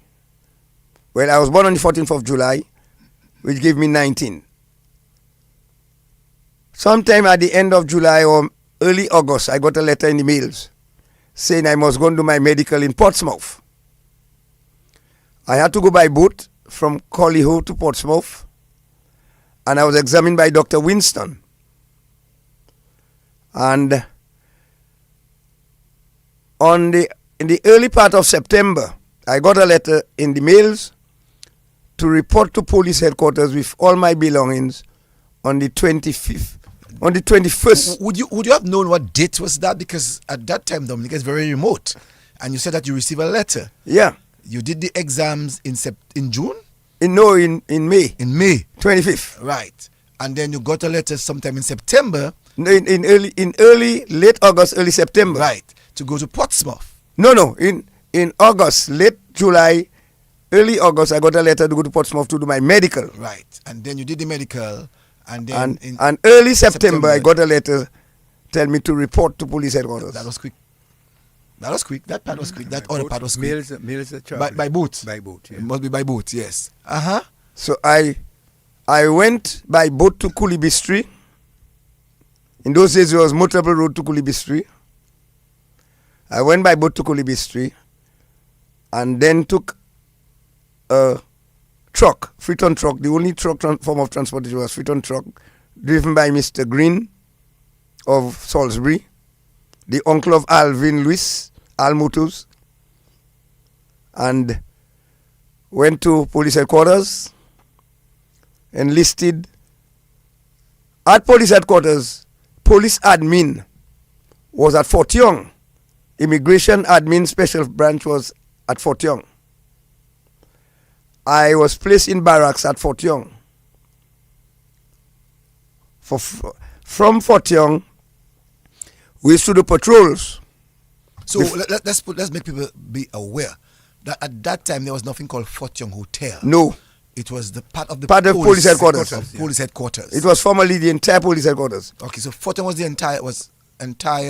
well, I was born on the 14th of July, which gave me 19. Sometime at the end of July or early August, I got a letter in the mails saying I must go and do my medical in Portsmouth. I had to go by boat from Collier to Portsmouth, and I was examined by Dr. Winston. And in the early part of September, I got a letter in the mails to report to police headquarters with all my belongings on the 25th. On the 21st. Would you have known what date was that? Because at that time, Dominica is very remote. And you said that you received a letter. Yeah. You did the exams in June? In May. In May. 25th. Right. And then you got a letter sometime in September. No, late August, early September. Right. To go to Portsmouth. No. In August, late July, early August, I got a letter to go to Portsmouth to do my medical. Right. And then you did the medical. And then and early September, I got a letter tell me to report to police headquarters. That was quick. That part was quick. That other part was quick. Mails by boat. By boat, yeah. It must be by boat, yes. So I went by boat to Coolibistry. In those days, it was motorable road to Coolibistry. I went by boat to Coolibistry and then took a truck, Freeton truck. The only truck form of transportation was Freeton truck, driven by Mr. Green of Salisbury, the uncle of Alvin Lewis, Al Motors, and went to police headquarters, enlisted. At police headquarters, police admin was at Fort Young. Immigration admin special branch was at Fort Young. I was placed in barracks at Fort Young. From Fort Young, we used to do patrols. So let's make people be aware that at that time there was nothing called Fort Young Hotel. No. It was the part of police headquarters. Police headquarters. It was formerly the entire police headquarters. Okay, so Fort Young was the entire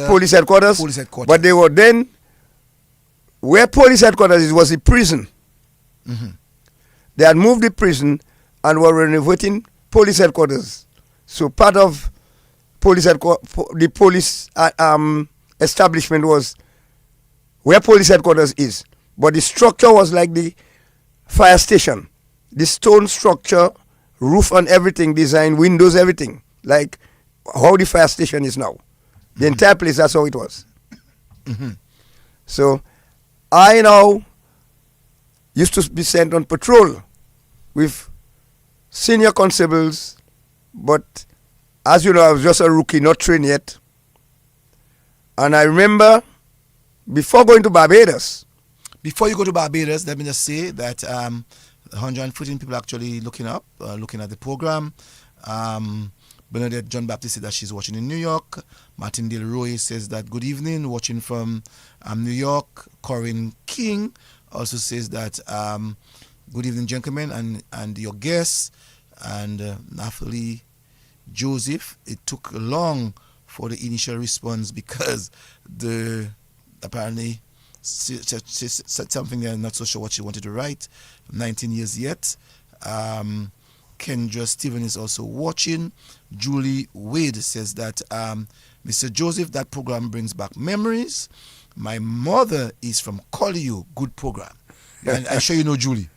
police headquarters. Police headquarters. But they were then where police headquarters is was the prison. Mm-hmm. They had moved the prison and were renovating police headquarters. So part of the police establishment was where police headquarters is. But the structure was like the fire station. The stone structure, roof and everything, design, windows, everything. Like how the fire station is now. The entire place, that's how it was. Mm-hmm. So I now used to be sent on patrol with senior constables, but as you know, I was just a rookie, not trained yet. And I remember before going to Barbados. Before you go to Barbados, let me just say that 114 people actually looking at the program. Bernadette John Baptist said that she's watching in New York. Martindale Roy says that good evening, watching from New York. Corinne King also says that good evening, gentlemen, and your guests, and Nathalie Joseph. It took long for the initial response because the apparently she said something that I'm not so sure what she wanted to write. 19 years yet. Kendra Stephen is also watching. Julie Wade says that Mr. Joseph, that program brings back memories. My mother is from Collio. Good program. And I'm sure you know Julie.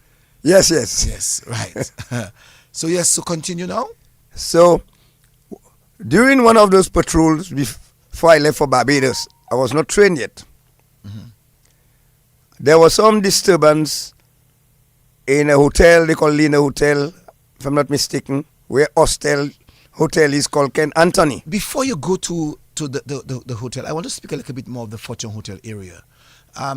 Yes. Yes, right. So continue now. So, during one of those patrols before I left for Barbados, I was not trained yet. There was some disturbance in a hotel, they call Lena Hotel, if I'm not mistaken, where Hostel Hotel is called Ken Anthony. Before you go to the hotel, I want to speak a little bit more of the Fortune Hotel area.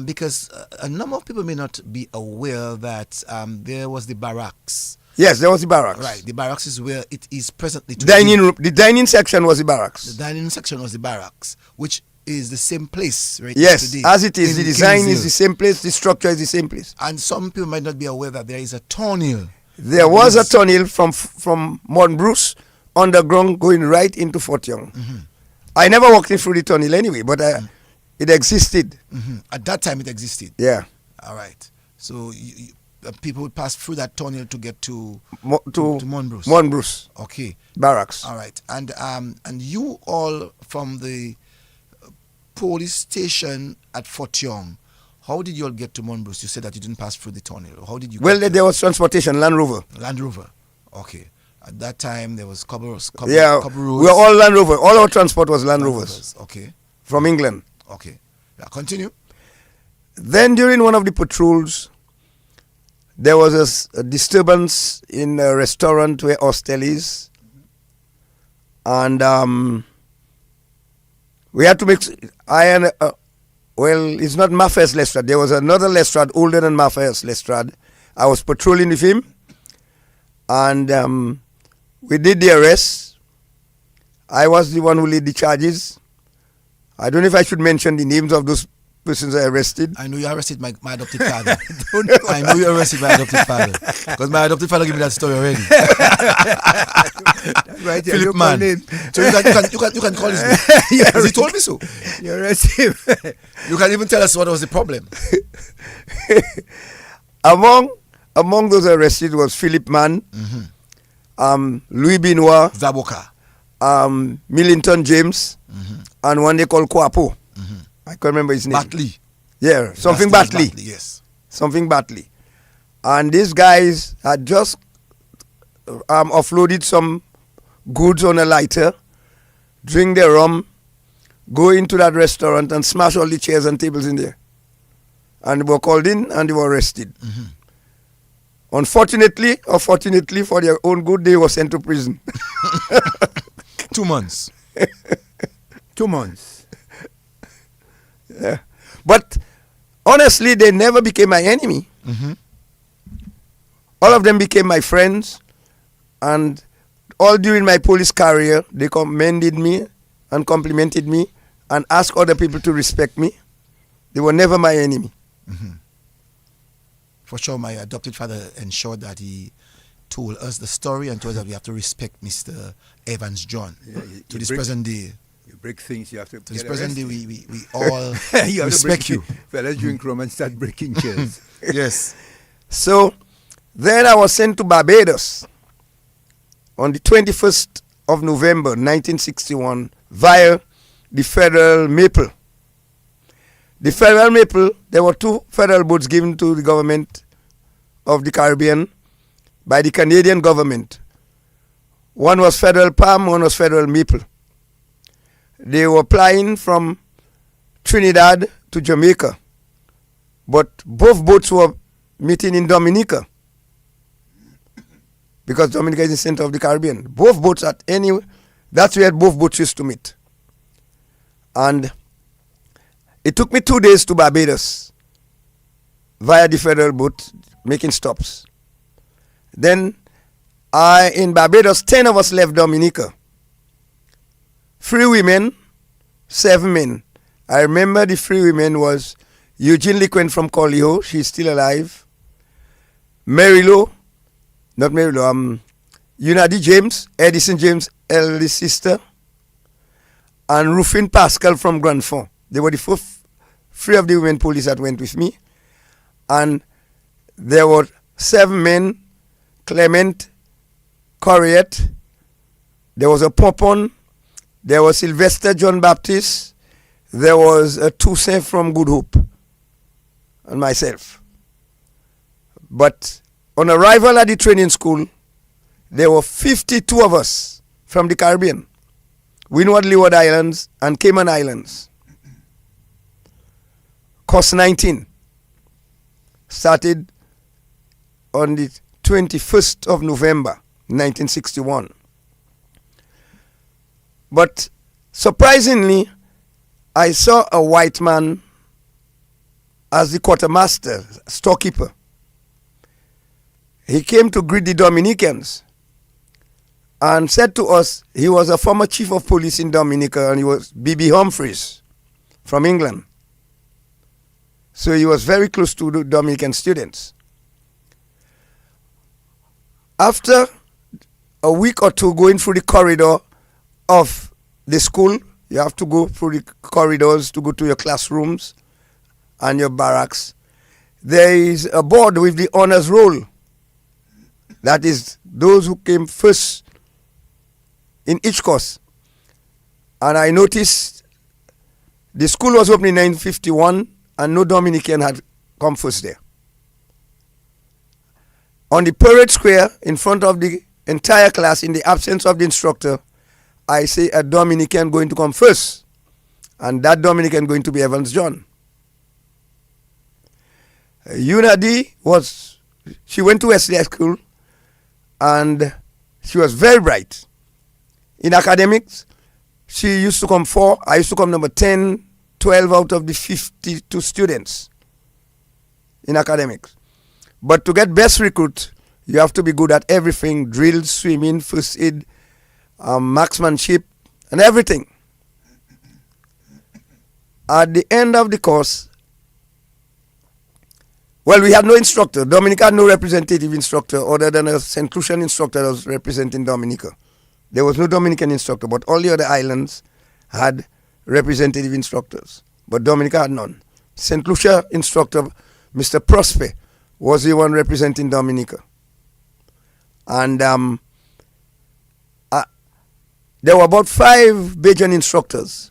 Because a number of people may not be aware that there was the barracks. Yes, there was the barracks. Right, the barracks is where it is presently today. The dining section was the barracks. The dining section was the barracks, which is the same place, right? Yes, today, as it is. The design Kingsville. is the same place, the structure is the same place. And some people might not be aware that there is a tunnel. There was a tunnel from Mont Bruce underground going right into Fort Young. I never walked in through the tunnel anyway, but it existed. At that time, it existed. Yeah. All right. So people would pass through that tunnel to get to Mont Bruce. Mont Bruce. Okay. Barracks. All right. And you all from the police station at Fort Young, how did you all get to Mont Bruce? You said that you didn't pass through the tunnel. How did you? Well, there was transportation, Land Rover. Land Rover. Okay. At that time, there was couple roads. We were all Land Rover. All our transport was Land Rovers. Okay. From England. Okay. Yeah, continue. Then during one of the patrols, there was a disturbance in a restaurant where Hostel is. And we had to make... well, it's not Maffes Lestrade. There was another Lestrade older than Maffes Lestrade. I was patrolling with him. And we did the arrest. I was the one who led the charges. I don't know if I should mention the names of those persons I arrested. I know you arrested my adopted father. I know you arrested my adopted father. Because my adopted father gave me that story already. Right, Philip Mann. So you can call his name. He told me so. You arrest him. You can even tell us what was the problem. Among those arrested was Philip Mann, Louis Benoit, Zaboka, Millington James, and one they call Kwapo. I can't remember his name. Batley. Yeah, something Batley. Yes. Something Batley. And these guys had just offloaded some goods on a lighter, drink their rum, go into that restaurant and smash all the chairs and tables in there. And they were called in and they were arrested. Unfortunately or fortunately for their own good, they were sent to prison. 2 months. 2 months. Yeah. But honestly, they never became my enemy. All of them became my friends. And all during my police career, they commended me and complimented me and asked other people to respect me. They were never my enemy. For sure, my adopted father ensured that he told us the story and told us that we have to respect Mr. Evans John. To this present day. You break things, you have to. To this present day, we all you respect you. Fellas drink rum and start breaking chairs. Yes. So then I was sent to Barbados on the 21st of November 1961 via the Federal Maple. The Federal Maple, there were 2 federal boats given to the government of the Caribbean by the Canadian government. One was Federal Palm, one was Federal Maple. They were flying from Trinidad to Jamaica, but both boats were meeting in Dominica because Dominica is the center of the Caribbean. Both boats that's where both boats used to meet. And it took me 2 days to Barbados via the federal boat, making stops. Then in Barbados, 10 of us left Dominica. 3 women, 7 men. I remember the 3 women was Eugene Liquin from Colliho, she's still alive. Unadi James, Edison James' eldest sister, and Rufin Pascal from Grand Fond. They were the three of the women police that went with me. And there were 7 men: Clement, Corriette, there was a Pompon, there was Sylvester John Baptiste, there was a Toussaint from Good Hope, and myself. But on arrival at the training school, there were 52 of us from the Caribbean, Windward Leeward Islands and Cayman Islands. Course 19 started on the 21st of November 1961. But surprisingly, I saw a white man as the quartermaster, storekeeper. He came to greet the Dominicans and said to us he was a former chief of police in Dominica, and he was B.B. Humphreys from England. So he was very close to the Dominican students. After a week or two going through the corridor of the school, you have to go through the corridors to go to your classrooms and your barracks. There is a board with the honors roll. That is those who came first in each course. And I noticed the school was opened in 1951 and no Dominican had come first there. On the parade square in front of the entire class, in the absence of the instructor, I say a Dominican going to come first, and that Dominican going to be Evans John. Unadi she went to Wesley High School, and she was very bright. In academics, she used to come 4. I used to come number 10, 12 out of the 52 students in academics. But to get best recruit, you have to be good at everything: drill, swimming, first aid, marksmanship, and everything. At the end of the course, well, we had no instructor. Dominica had no representative instructor other than a St. Lucian instructor that was representing Dominica. There was no Dominican instructor, but all the other islands had representative instructors. But Dominica had none. St. Lucia instructor, Mr. Prosper, was the one representing Dominica. And there were about 5 Bajan instructors.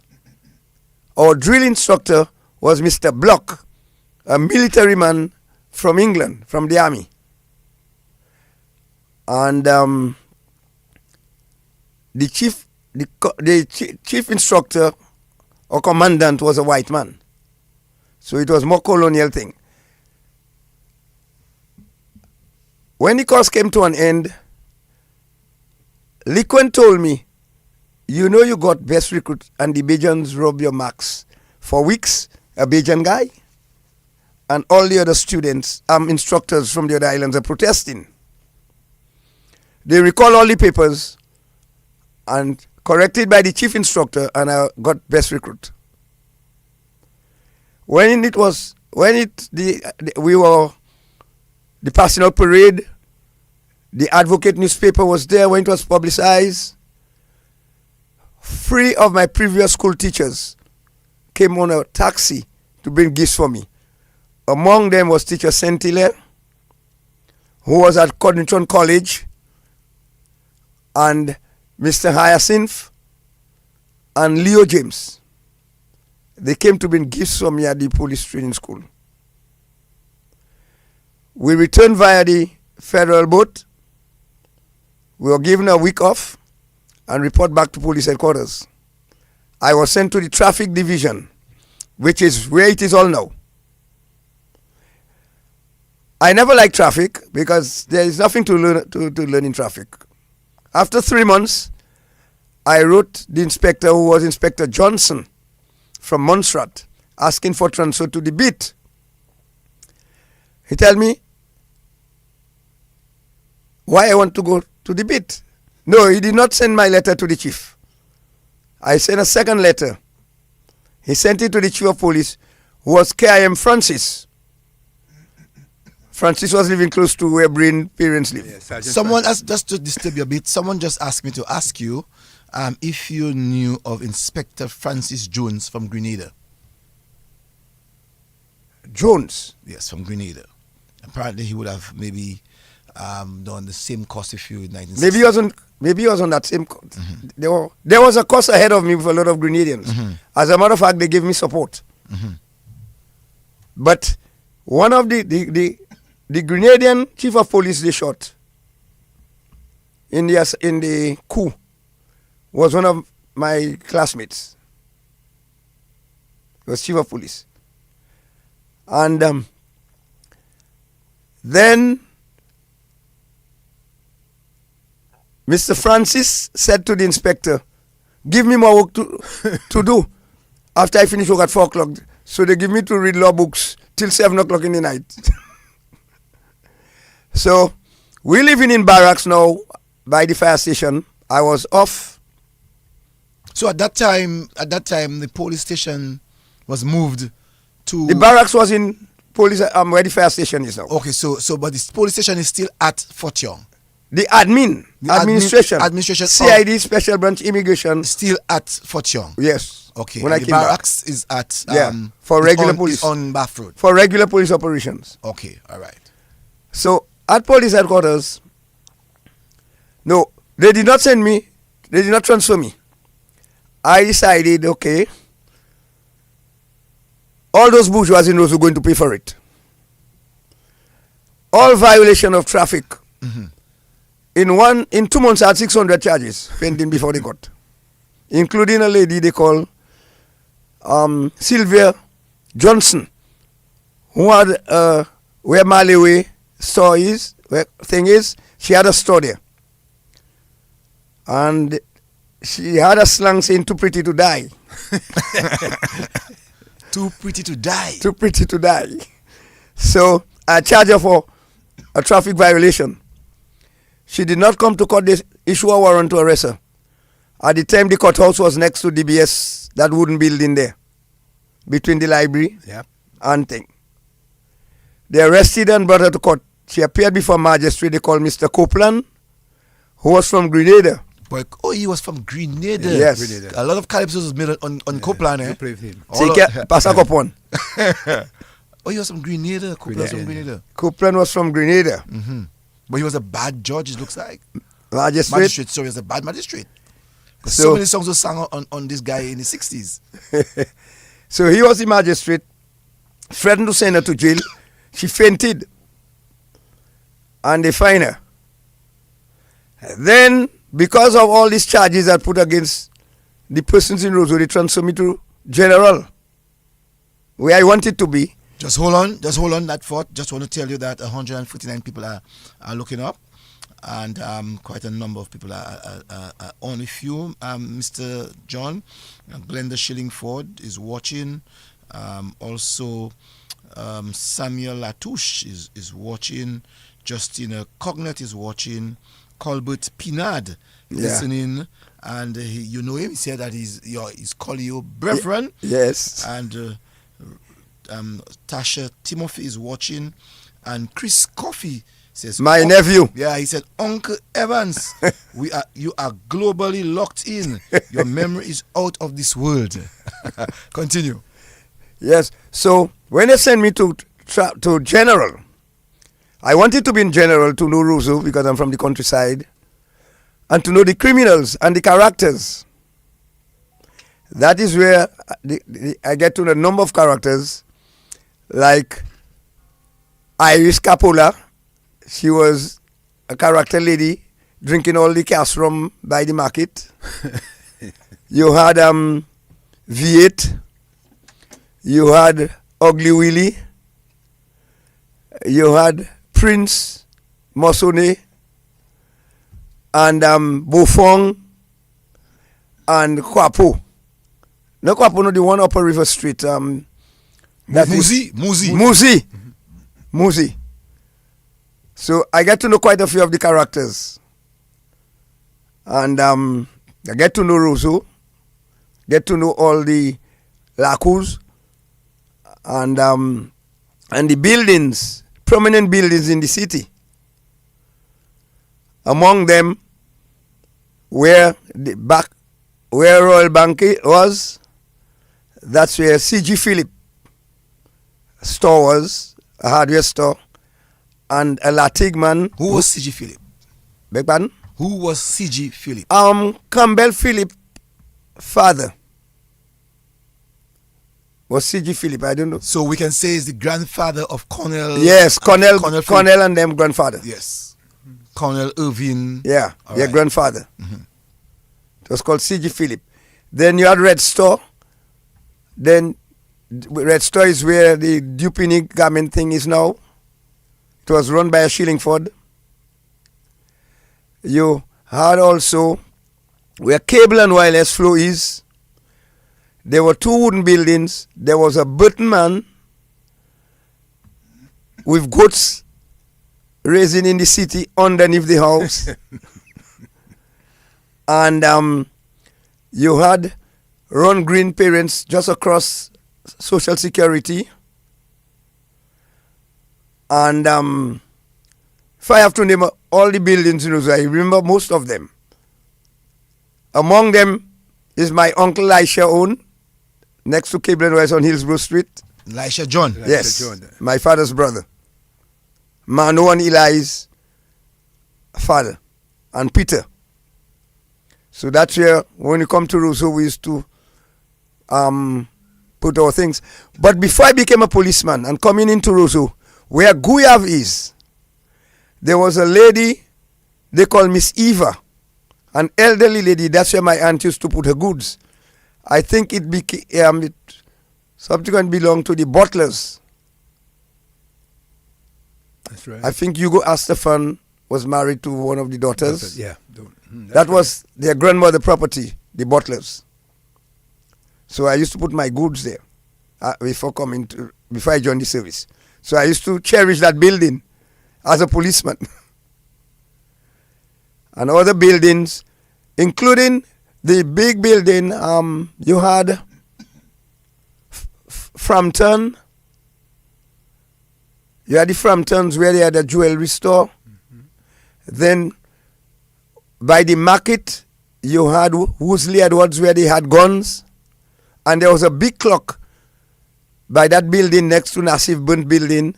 Our drill instructor was Mr. Block, a military man from England, from the army. And the chief instructor or commandant was a white man. So it was more colonial thing. When the course came to an end, Liquin told me, "You know you got best recruit and the Bajans rob your marks." For weeks, a Bajan guy and all the other students, instructors from the other islands are protesting. They recall all the papers and corrected by the chief instructor, and I got best recruit. We were the passing out parade, the Advocate newspaper was there when it was publicized. 3 of my previous school teachers came on a taxi to bring gifts for me. Among them was teacher Saint-Hilaire, who was at Codrington College, and Mr. Hyacinth and Leo James. They came to bring gifts for me at the police training school. We returned via the federal boat. We were given a week off and report back to police headquarters. I was sent to the traffic division, which is where it is all now. I never liked traffic because there is nothing to learn in traffic. After 3 months, I wrote the inspector, who was Inspector Johnson from Montserrat, asking for transfer to the beat. He told me why I want to go to the beat. No, he did not send my letter to the chief. I sent a second letter. He sent it to the chief of police, was KIM Francis. Francis was living close to where Brain parents live. Yes, Someone asked, just to disturb you a bit, someone just asked me to ask you if you knew of Inspector Francis Jones from Grenada. Jones. Yes, from Grenada. Apparently he would have maybe done the same course with you in 1960. Maybe he was on that same course. There was a course ahead of me with a lot of Grenadians. As a matter of fact, they gave me support. But one of the Grenadian chief of police they shot in the coup was one of my classmates. He was chief of police. And then Mr. Francis said to the inspector, give me more work to do after I finish work at 4 o'clock. So they give me to read law books till 7 o'clock in the night. So we living in barracks now by the fire station. I was off. So at that time, the police station was moved to... The barracks was in police, where the fire station is now. Okay, so but the police station is still at Fort Young. The administration, CID, Special Branch Immigration, still at Fort Young. Yes. Okay. When I the came back. barracks is at for regular police on Bath Road. For regular police operations. Okay, all right. So at police headquarters, no, they did not send me. They did not transfer me. I decided, okay, all those bourgeois in those who are going to pay for it. All violation of traffic. In 2 months, I had 600 charges pending before they got, including a lady they call Sylvia Johnson, who had where Malaway store is. Where thing is, she had a store there, and she had a slang saying "too pretty to die." Too pretty to die. Too pretty to die. So I charged her for a traffic violation. She did not come to court. They issue a warrant to arrest her. At the time, the courthouse was next to DBS, that wooden building there, between the library and thing. They arrested her and brought her to court. She appeared before magistrate. They called Mr. Copeland, who was from Grenada. But, he was from Grenada. Yes. Grenada. A lot of calypsos was made on Copeland, eh? Play with him. Pass a coupon. He was from Grenada. Copeland was from Grenada. Copeland was from Grenada. But he was a bad judge, it looks like. Magistrate. So he was a bad magistrate. So many songs were sung on this guy in the 60s. So he was the magistrate, threatened to send her to jail. She fainted. And they fined her. Then, because of all these charges that put against the persons in Roseau, they transferred me to General, where I wanted to be. Just hold on that thought. Just want to tell you that 149 people are looking up, and quite a number of people are on with you. Mr. John, Glenda Shillingford is watching. Also, Samuel Latouche is watching. Justina Cognat is watching. Colbert Pinard listening. And you know him. He said that he's calling you brethren. Yes. And Tasha Timothy is watching, and Chris Coffey says, my nephew. Yeah, he said, Uncle Evans, you are globally locked in. Your memory is out of this world. Continue. Yes. So when they sent me to General, I wanted to be in General to know Roseau because I'm from the countryside, and to know the criminals and the characters. That is where I get to know a number of characters, like Iris Capola. She was a character lady drinking all the cash rum by the market. You had V8. You had Ugly Willie. You had Prince Mossone and Bofong and Kwapo. No, Kwapo, no, the one Upper River Street. Muzi. So I get to know quite a few of the characters. And I get to know Roseau, get to know all the Lakous, and the buildings, prominent buildings in the city. Among them, where Royal Bank was, that's where C.G. Philip store was, a hardware store, and a Latig man. Who was C.G. Philip? Beg pardon? Who was C.G. Philip? Campbell Philip father was C.G. Philip. I don't know. So we can say is the grandfather of Cornell. Yes, Cornell Philip. and them grandfather. Yes, Cornell Irving. Yeah, All their right. grandfather. It was called C.G. Philip. Then you had Red Store. Then Red Store is where the Dupini garment thing is now. It was run by a Shillingford. You had also where Cable and Wireless Flow is. There were two wooden buildings. There was a Burton man with goats raising in the city underneath the house. And you had Ron Green parents just across Social Security. And if I have to name all the buildings, I remember most of them. Among them is my uncle Elisha own, next to Cable and West on Hillsborough Street. Elisha John. Yes, John. my father's brother. Mano and Eli's father, and Peter. So that's where, when you come to Roseau, we used to put our things. But before I became a policeman and coming into Roseau, where Guyav is, there was a lady they call Miss Eva, an elderly lady. That's where my aunt used to put her goods. I think it became, it subsequently belonged to the Butlers. That's right. I think Hugo Astafan was married to one of the daughters. Yeah. That was their grandmother property, the Butlers. So I used to put my goods there before I joined the service. So I used to cherish that building as a policeman. And other buildings, including the big building, you had Frampton. You had the Framptons where they had a jewelry store. Then by the market, you had Woosley Edwards where they had guns. And there was a big clock by that building next to Nassif Bunt building.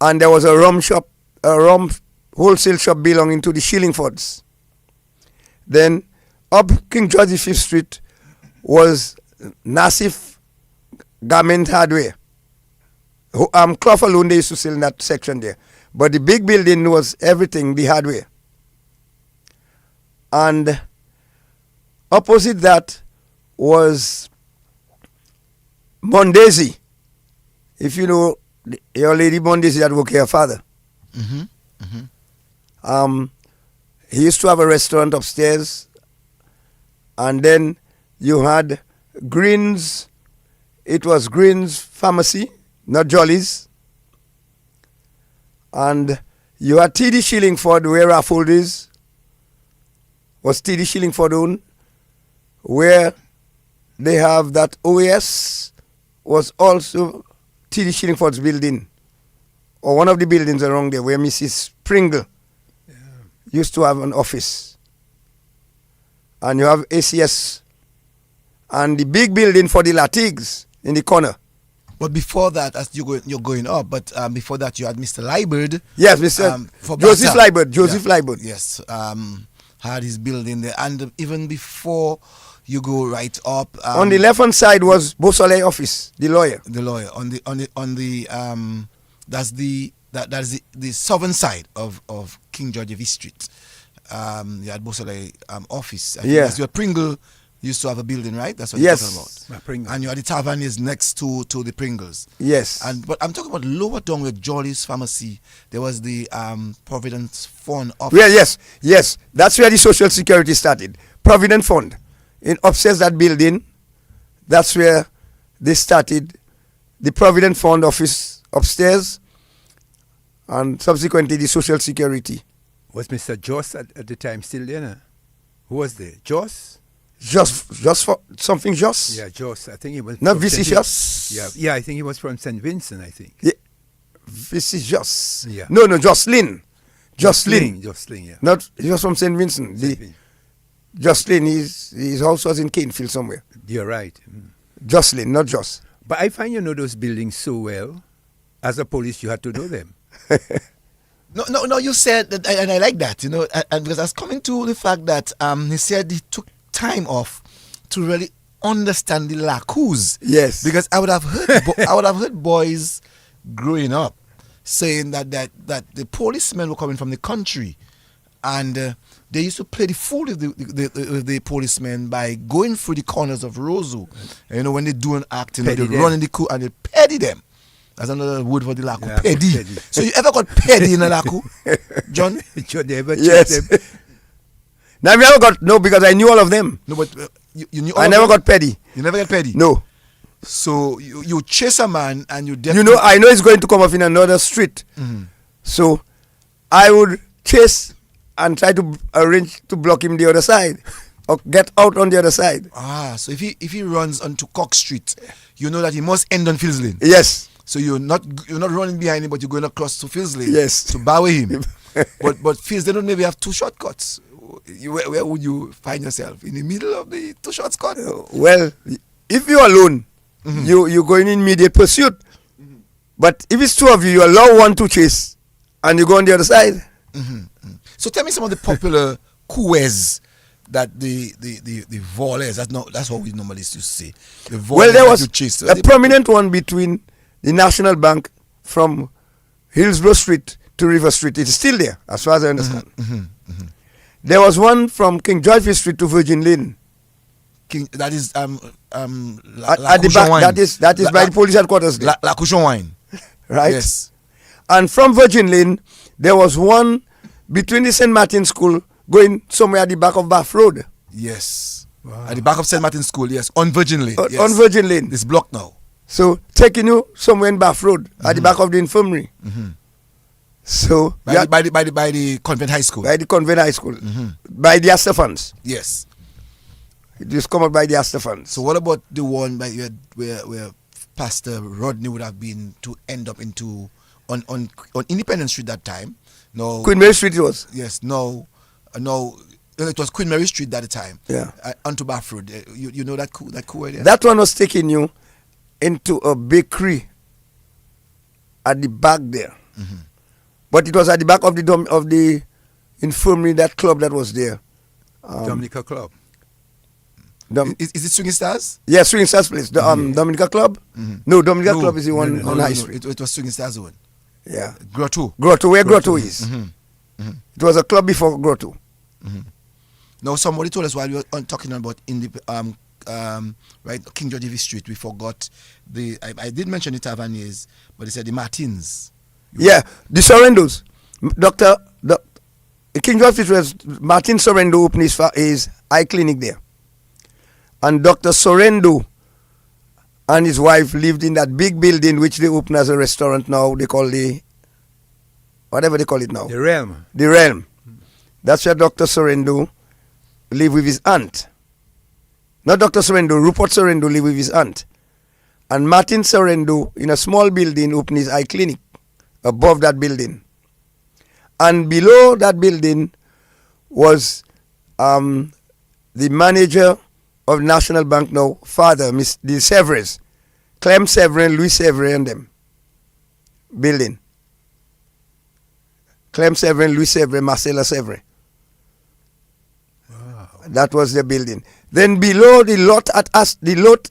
And there was a rum wholesale shop belonging to the Shillingfords. Then up King George V Street was Nassif Garment Hardware. Clough alone they used to sell in that section there. But the big building was everything, the hardware. And opposite that was Mondesi. If you know your lady Mondesi that worked here, father. He used to have a restaurant upstairs. And then you had Green's. It was Green's Pharmacy, not Jolly's. And you had T.D. Shillingford, where Raffold is. Was T.D. Shillingford owned. Where they have that OAS was also T.D. Shillingford's building. Or one of the buildings around there where Mrs. Pringle used to have an office. And you have ACS and the big building for the Latigs in the corner. But before that, as you're going up, but before that you had Mr. Liebert. Yes, Mr. For Joseph Bata. Liebert. Joseph Liebert. Yes, had his building there. And even before you go right up. On the left hand side was Beausoleil office, the lawyer. The lawyer. That's the southern side of King George V Street. You had Beausoleil office. I think that's your Pringle used to have a building, right? That's what you're talking about. Pringle. And you had the tavern is next to the Pringles. Yes. But I'm talking about lower down with Jolly's Pharmacy. There was the Providence Fund office. Yeah, yes. That's where the Social Security started. Provident Fund. Upstairs that building, that's where they started the Provident Fund office upstairs, and subsequently the Social Security. Was Mr. Joss at the time still there? No? Who was there? Joss? Just for something just. Yeah, Joss. I think he was Not from Saint vicious. Yeah, I think he was from St. Vincent, I think. Yeah. Vicious. Yeah. No, Jocelyn. Jocelyn. Jocelyn, yeah. Not he was from St. Vincent. Jocelyn he's also in Canefield somewhere. You're right. Jocelyn, not Joss. But I find you know those buildings so well. As a police, you had to know them. No, you said that, and I like that, and because I was coming to the fact that he said he took time off to really understand the Lakous. Yes. Because I would have heard boys growing up saying that the policemen were coming from the country, and they used to play the fool with the policemen by going through the corners of Roseau. When they do an act, they run in the coup and they petty them. That's another word for the Lakou. Yeah, petty. petty. So you ever got petty in a Lakou, John? You never Yes. check them. Now I never got because I knew all of them. No, but you knew. All I of never them? got petty. You never get petty. No. So you chase a man and you I know he's going to come off in another street. Mhm. So I would chase and try to arrange to block him the other side or get out on the other side. So if he runs onto Cock Street, you know that he must end on Fields Lane. Yes. So you're not running behind him, but you're going across to Fields Lane. Yes. To bow him. but Fields, they don't maybe have two shortcuts. Where would you find yourself? In the middle of the two shortcuts? Well, if you're alone, you're going in immediate pursuit. But if it's two of you, you allow one to chase and you go on the other side. So tell me some of the popular coups that the volleys. That's what we normally used to say. The Well, there was you chase. a prominent one between the National Bank from Hillsborough Street to River Street. It's still there, as far as I understand. There was one from King George Street to Virgin Lane. That is At the back, that is by the police headquarters there. La Cushion Wine. Right? Yes. And from Virgin Lane, there was one between the St. Martin School going somewhere at the back of Bath Road. Yes. Wow. At the back of St. Martin's School, yes. On Virgin Lane. Yes. On Virgin Lane. It's blocked now. So taking you somewhere in Bath Road at the back of the infirmary. So by the Convent High School. By the Convent High School. By the Astor funds. Yes. It just come up by the Astor funds. So what about the one by where Pastor Rodney would have been to end up into on Independence Street that time? No. Queen Mary Street it was. Yes. No. It was Queen Mary Street at the time. Yeah. Onto Bath Road. You know that coup area? That one was taking you into a bakery at the back there. But it was at the back of the infirmary, that club that was there. Dominica Club. Is it Swinging Stars? Yes, Swinging Stars place. The Dominica Club? No, Dominica Club is the one on High Street. It was Swinging Stars one. Yeah. Grotto, where Grotto is. It was a club before Grotto. Now, somebody told us while we were talking about King George Street, we forgot I did mention the Taverniers, but they said the Martins. Yeah, the Sorrendos. King George Street was Martin Sorrendo opened his eye clinic there. And Dr. Sorrendo and his wife lived in that big building which they opened as a restaurant now. They call whatever they call it now. The Realm. The Realm. That's where Dr. Sorrendo lived with his aunt. Not Dr. Sorrendo, Rupert Sorrendo lived with his aunt. And Martin Sorrendo, in a small building, opened his eye clinic above that building. And below that building was the manager of National Bank now, father, the Severes, Clem Severin, Louis Severin, and them. Building. Clem Severin, Louis Severin, Marcella Severin. Wow. That was the building. Then below the lot at us, the lot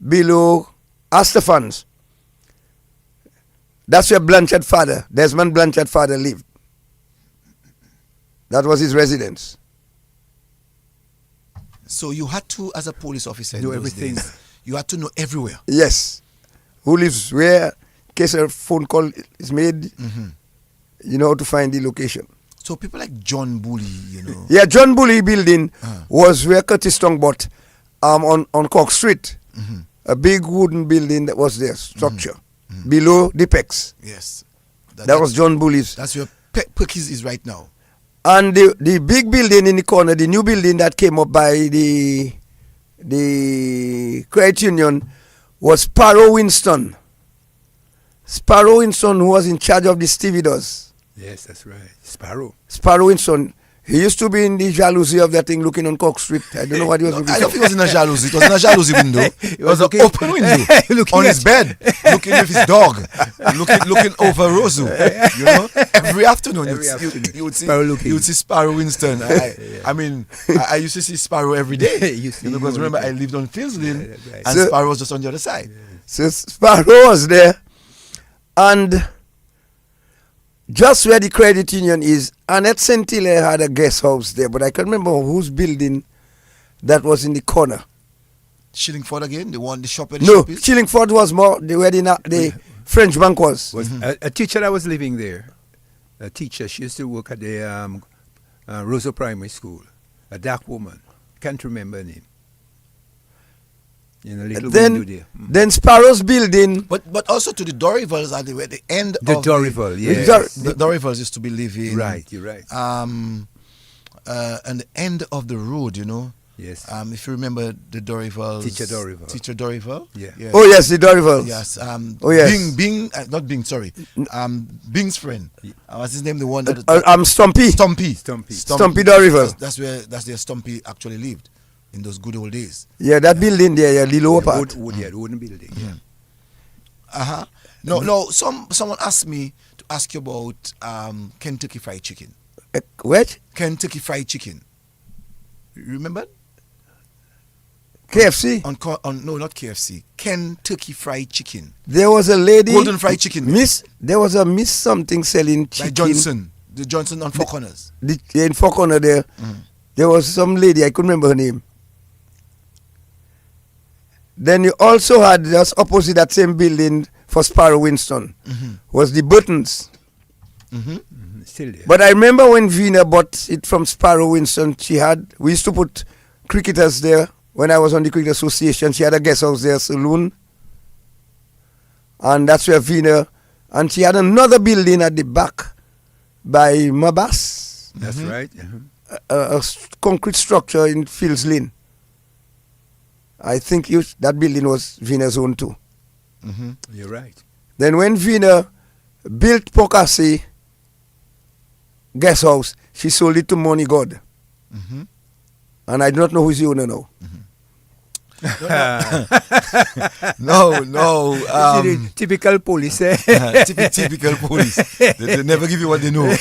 below Astafans. That's where Blanchard father, Desmond Blanchard father lived. That was his residence. So you had to, as a police officer, do everything. You had to know everywhere. Yes. Who lives where, in case a phone call is made, you know how to find the location. So people like John Bully, Yeah, John Bully building was where Curtis Tong bought on Cork Street. A big wooden building that was there, structure. Below the Pex. Yes. That was John Bully's. That's where Perkins is right now. And the big building in the corner, the new building that came up by the credit union, was Sparrow Winston. Sparrow Winston, who was in charge of the stevedores. Yes, that's right. Sparrow. Sparrow Winston. He used to be in the jalousie of that thing looking on Cork Street. I don't know what he was looking I for. don't think it was in a jalousie. It was in a jalousie window. It was an open window on his bed, looking with his dog, looking over Rosu. You know, every afternoon, you would see Sparrow Winston. I used to see Sparrow every day. Because remember, I lived on Fields Lane, and Sparrow was just on the other side. So Sparrow was there, and just where the credit union is, Annette St. Hilaire had a guest house there, but I can't remember whose building that was in the corner. Shillingford again, the shop where the No, shop is? Shillingford was more where the French bank was. A teacher that was living there, a teacher, she used to work at the Rosa Primary School, a dark woman. Can't remember her name. In a little window there. Then Sparrow's building. But also to the Dorivals at the end The of Dorival, yes. the Dorivals used to be living. Right, you're right. And the end of the road, you know. Yes. If you remember the Dorivals. Teacher Dorival. Teacher Dorival. Yeah. Oh yes, the Dorivals. Yes. Yes. Not Bing. Sorry. Bing's friend. What's his name? The one that. Stumpy. Stumpy Dorival. That's where Stumpy actually lived in those good old days. Yeah, that building there, yeah, the lower part. The wooden building. Yeah. No. Someone asked me to ask you about Kentucky Fried Chicken. What? Kentucky Fried Chicken. You remember? KFC? No, not KFC. Kentucky Fried Chicken. There was a lady. Golden Fried Chicken. There was a Miss something selling chicken. By Johnson. The Johnson on Four Corners. In Four Corners there. There was some lady, I couldn't remember her name. Then you also had just opposite that same building for Sparrow Winston was the Buttons. Still there. But I remember when Vina bought it from Sparrow Winston, we used to put cricketers there. When I was on the Cricket Association, she had a guest house there, saloon. And that's where Vina, and she had another building at the back by Mabas. That's right. A concrete structure in Fields Lane. I think that building was Vina's own too. You're right. Then when Vina built Pocassi guest house, she sold it to Money God. And I do not know who's the owner now. No. Typical police. Typical police. They never give you what they know.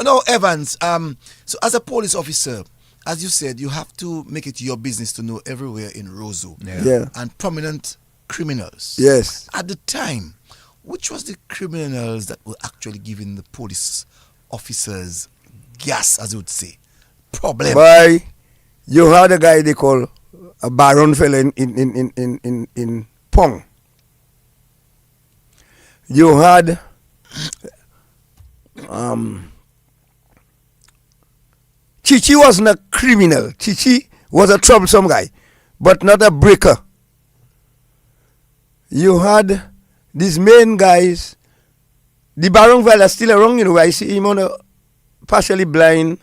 No, Evans. So as a police officer, as you said, you have to make it your business to know everywhere in Roseau. Yeah. And prominent criminals. Yes. At the time, which was the criminals that were actually giving the police officers gas, as you would say? Problem. Why, you had a guy they call a Baron fella in Pong. You had Chichi wasn't a criminal. Chichi was a troublesome guy, but not a breaker. You had these main guys. The Baron fella is still around, you know. I see him on a partially blind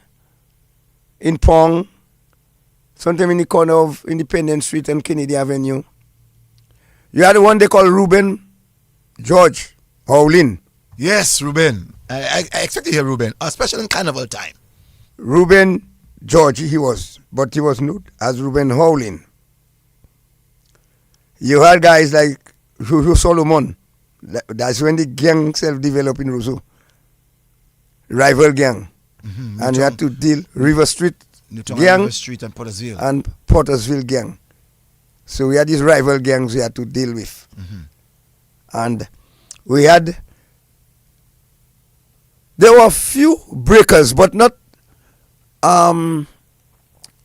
in Pong, sometime in the corner of Independence Street and Kennedy Avenue. You had the one they call Ruben George Howlin. Yes, Ruben. I expect to hear Ruben, especially in carnival time. Ruben George, but he was known as Ruben Howlin. You had guys like Russo Solomon. That's when the gang self-developed in Roseau. Rival gang. And you had to deal River Street gang River Street and Pottersville. and Pottersville gang. So we had these rival gangs we had to deal with. And we had, there were a few breakers, but not, I'm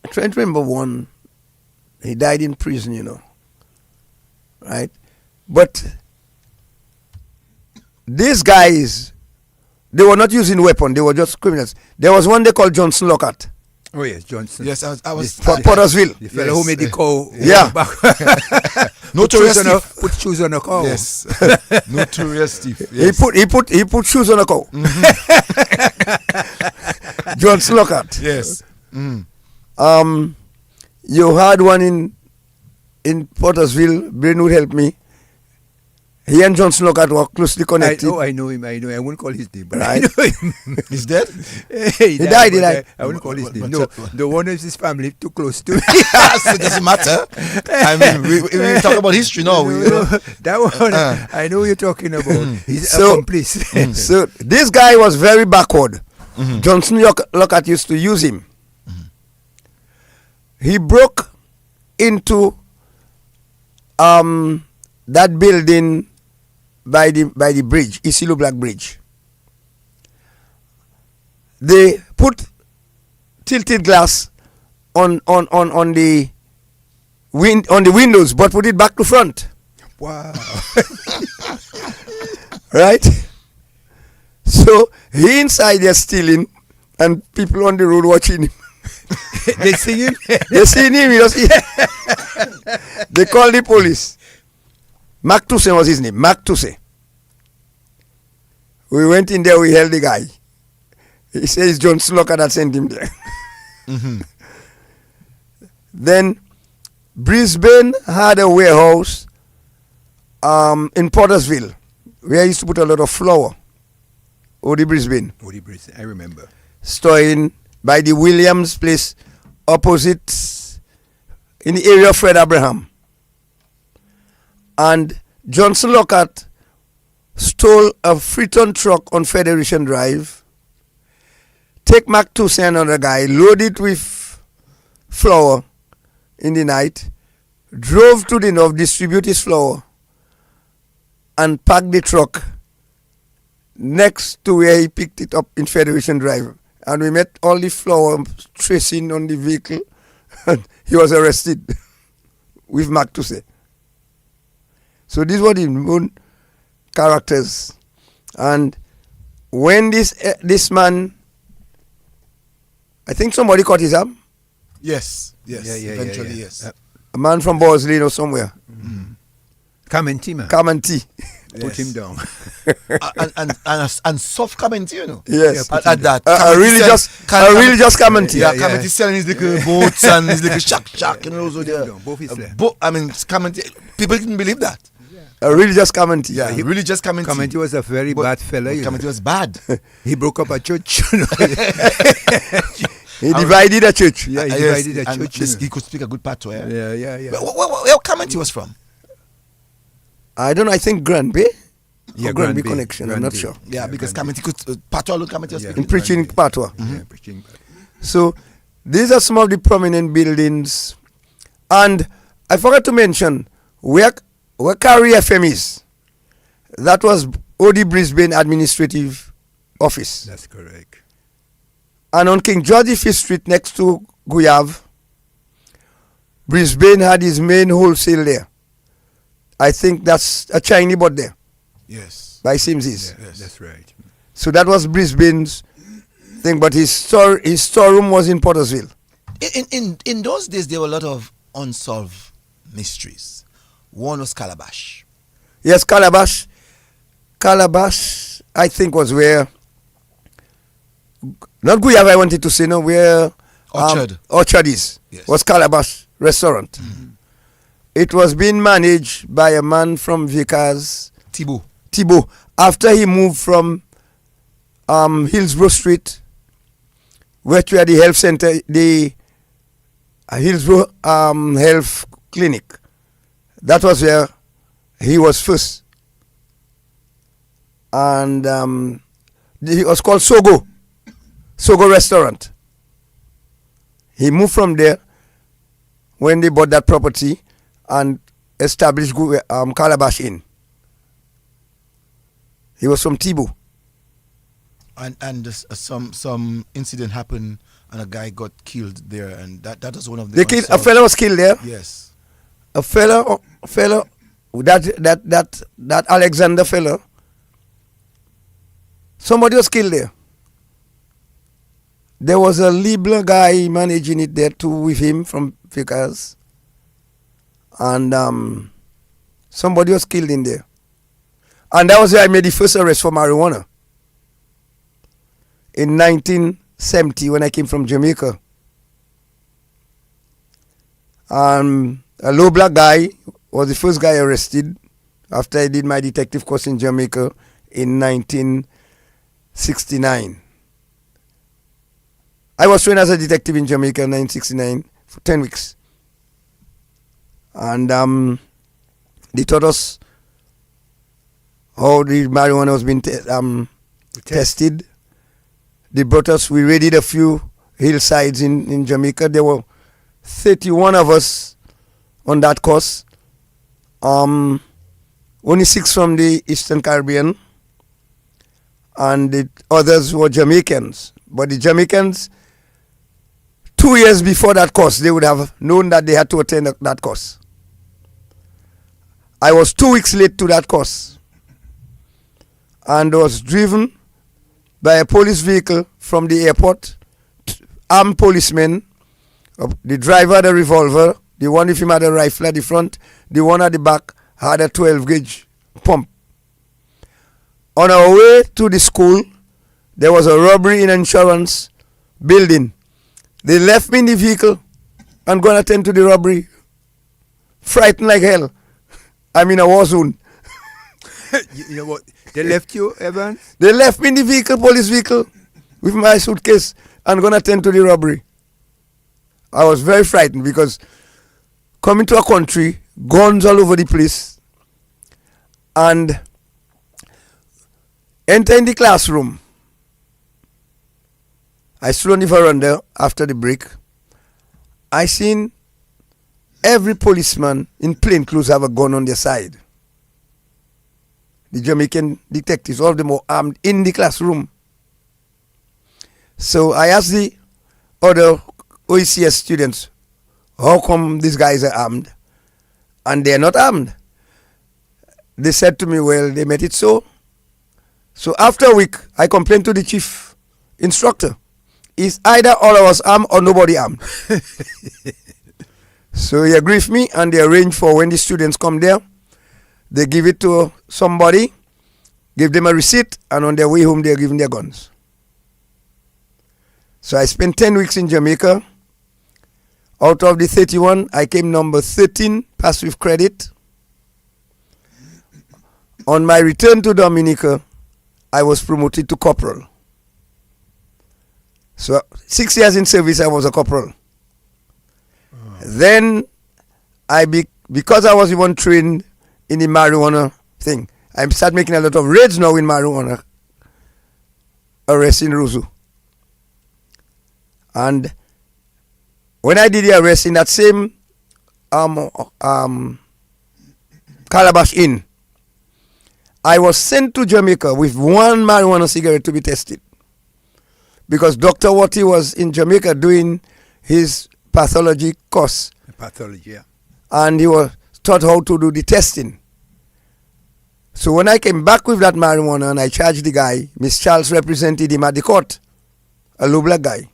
trying to remember one. He died in prison, you know. Right? But these guys, they were not using weapons, they were just criminals. There was one they called Johnson Lockhart. Oh yes, Johnson. Yes, I was Pottersville. The fellow who made the cow. Yeah. Notorious thief. Put shoes on a cow. Yes. Notorious thief. He Yes. put shoes on a cow. Johnson Lockhart. Yes. You had one in Pottersville. Brain would help me. He and Johnson Lockhart were closely connected. I know him. I won't call his name, but Right. I know him. He's dead? He died, but died. I won't call his name. What's No, that? the one is his family too close to me. So it doesn't matter. I mean, we talk about history now. That one, I know what you're talking about. He's So- accomplice. So this guy was very backward. Johnson Lockhart used to use him. He broke into that building by the bridge, Isilu Black Bridge. They put tilted glass on the windows, but put it back to front. Wow. Right? So he inside there stealing, and people on the road watching him. They see him? They seen him. They called the police. Mac Tusse was his name. Mac Tusse. We went in there. We held the guy. He says Johnson Lockhart that sent him there. Then Brisbane had a warehouse in Pottersville where I used to put a lot of flour. Odi Brisbane. I remember. Storing by the Williams place opposite in the area of Fred Abraham. And Johnson Lockhart stole a Freeton truck on Federation Drive, take Mac Tusse and another guy, load it with flour in the night, drove to the north, distribute his flour, and pack the truck next to where he picked it up in Federation Drive. And we met all the flour tracing on the vehicle, and he was arrested with Mac Tusse. So these were the known characters. And when this man, I think somebody caught his arm, Yes. Yeah. Eventually, yes. a man from Bosley or somewhere, Kamanti, man. Kamanti. Put him down. and soft comment, you know. Yes. At that. I really just Kamanti. Yeah, Kamanti selling his little boats and his little shack, you know. So Put him down. Both his left. Kamanti, people didn't believe that. Really just Kamanti. Yeah, he really just Kamanti. Kamanti was a very bad fella. You know. Kamanti was bad. He broke up a church. You know. He divided a church. Yeah, he Yes, divided a and church. You know. he could speak a good patois. Yeah. Where Kamanti was from? I don't know, I think Granby. Yeah, Granby Granby, connection, I'm not Granby. sure. Yeah, because Granby. Kamanti could patois. Look, Kamanti was Yeah. speaking. In preaching patois. Yeah, preaching. So these are some of the prominent buildings. And I forgot to mention where Carry FM is. That was OD Brisbane Administrative Office. That's correct. And on King George V Street next to Guyav, Brisbane had his main wholesale there. I think that's a Chinese bought there Yes. by Sims's. Yeah, that's right. So that was Brisbane's thing, but his storeroom was in Pottersville. In those days, there were a lot of unsolved mysteries. One was Calabash. Yes, Calabash. Calabash, I think, was where, not Guyav, I wanted to say, no, where Orchard is, Yes. was Calabash restaurant. It was being managed by a man from Vickers, Thibault, after he moved from Hillsborough Street, where we had the health center, the Hillsborough Health Clinic. That was where he was first. And it was called Sogo Restaurant. He moved from there when they bought that property and established Calabash Inn. He was from Thibault. And some incident happened and a guy got killed there, and that was one of the They killed, a fellow was killed there. Yes. A fellow, that Alexander fellow, somebody was killed there. There was a Libler guy managing it there too with him from Vickers. And Somebody was killed in there. And that was where I made the first arrest for marijuana. In 1970 when I came from Jamaica. A low black guy was the first guy arrested after I did my detective course in Jamaica in 1969. I was trained as a detective in Jamaica in 1969 for 10 weeks. And they taught us how the marijuana was being tested. They brought us, we raided a few hillsides in Jamaica. There were 31 of us on that course. Only 6 from the Eastern Caribbean. And the others were Jamaicans. But the Jamaicans, 2 years before that course, they would have known that they had to attend that course. I was 2 weeks late to that course and was driven by a police vehicle from the airport, armed policemen, the driver had a revolver, the one with him had a rifle at the front, the one at the back had a 12-gauge pump. On our way to the school, there was a robbery in an insurance building. They left me in the vehicle and go and attend to the robbery. Frightened like hell. I'm in a war zone. You know what? They left you, Evans? They left me in the vehicle, police vehicle, with my suitcase and going to attend to the robbery. I was very frightened because coming to a country, guns all over the place, and entering the classroom. I stood on the veranda after the break. I seen every policeman in plain clothes have a gun on their side. The Jamaican detectives, all of them were armed in the classroom. So I asked the other OECS students, how come these guys are armed? And they're not armed. They said to me, well, they made it so. So after a week, I complained to the chief instructor. It's either all of us armed or nobody armed. So he agreed with me and they arranged for when the students come there, they give it to somebody, give them a receipt, and on their way home they're giving their guns. So I spent 10 weeks in Jamaica. Out of the 31, I came number 13, passed with credit. On my return to Dominica, I was promoted to corporal. So 6 years in service, I was a corporal. Then because I was the one trained in the marijuana thing, I started making a lot of raids now in marijuana, arrests in Roseau. And when I did the arrest in that same Calabash Inn, I was sent to Jamaica with one marijuana cigarette to be tested. Because Dr. Watty was in Jamaica doing his pathology course. Pathology, yeah. And he was taught how to do the testing. So when I came back with that marijuana and I charged the guy, Miss Charles represented him at the court, a low black guy.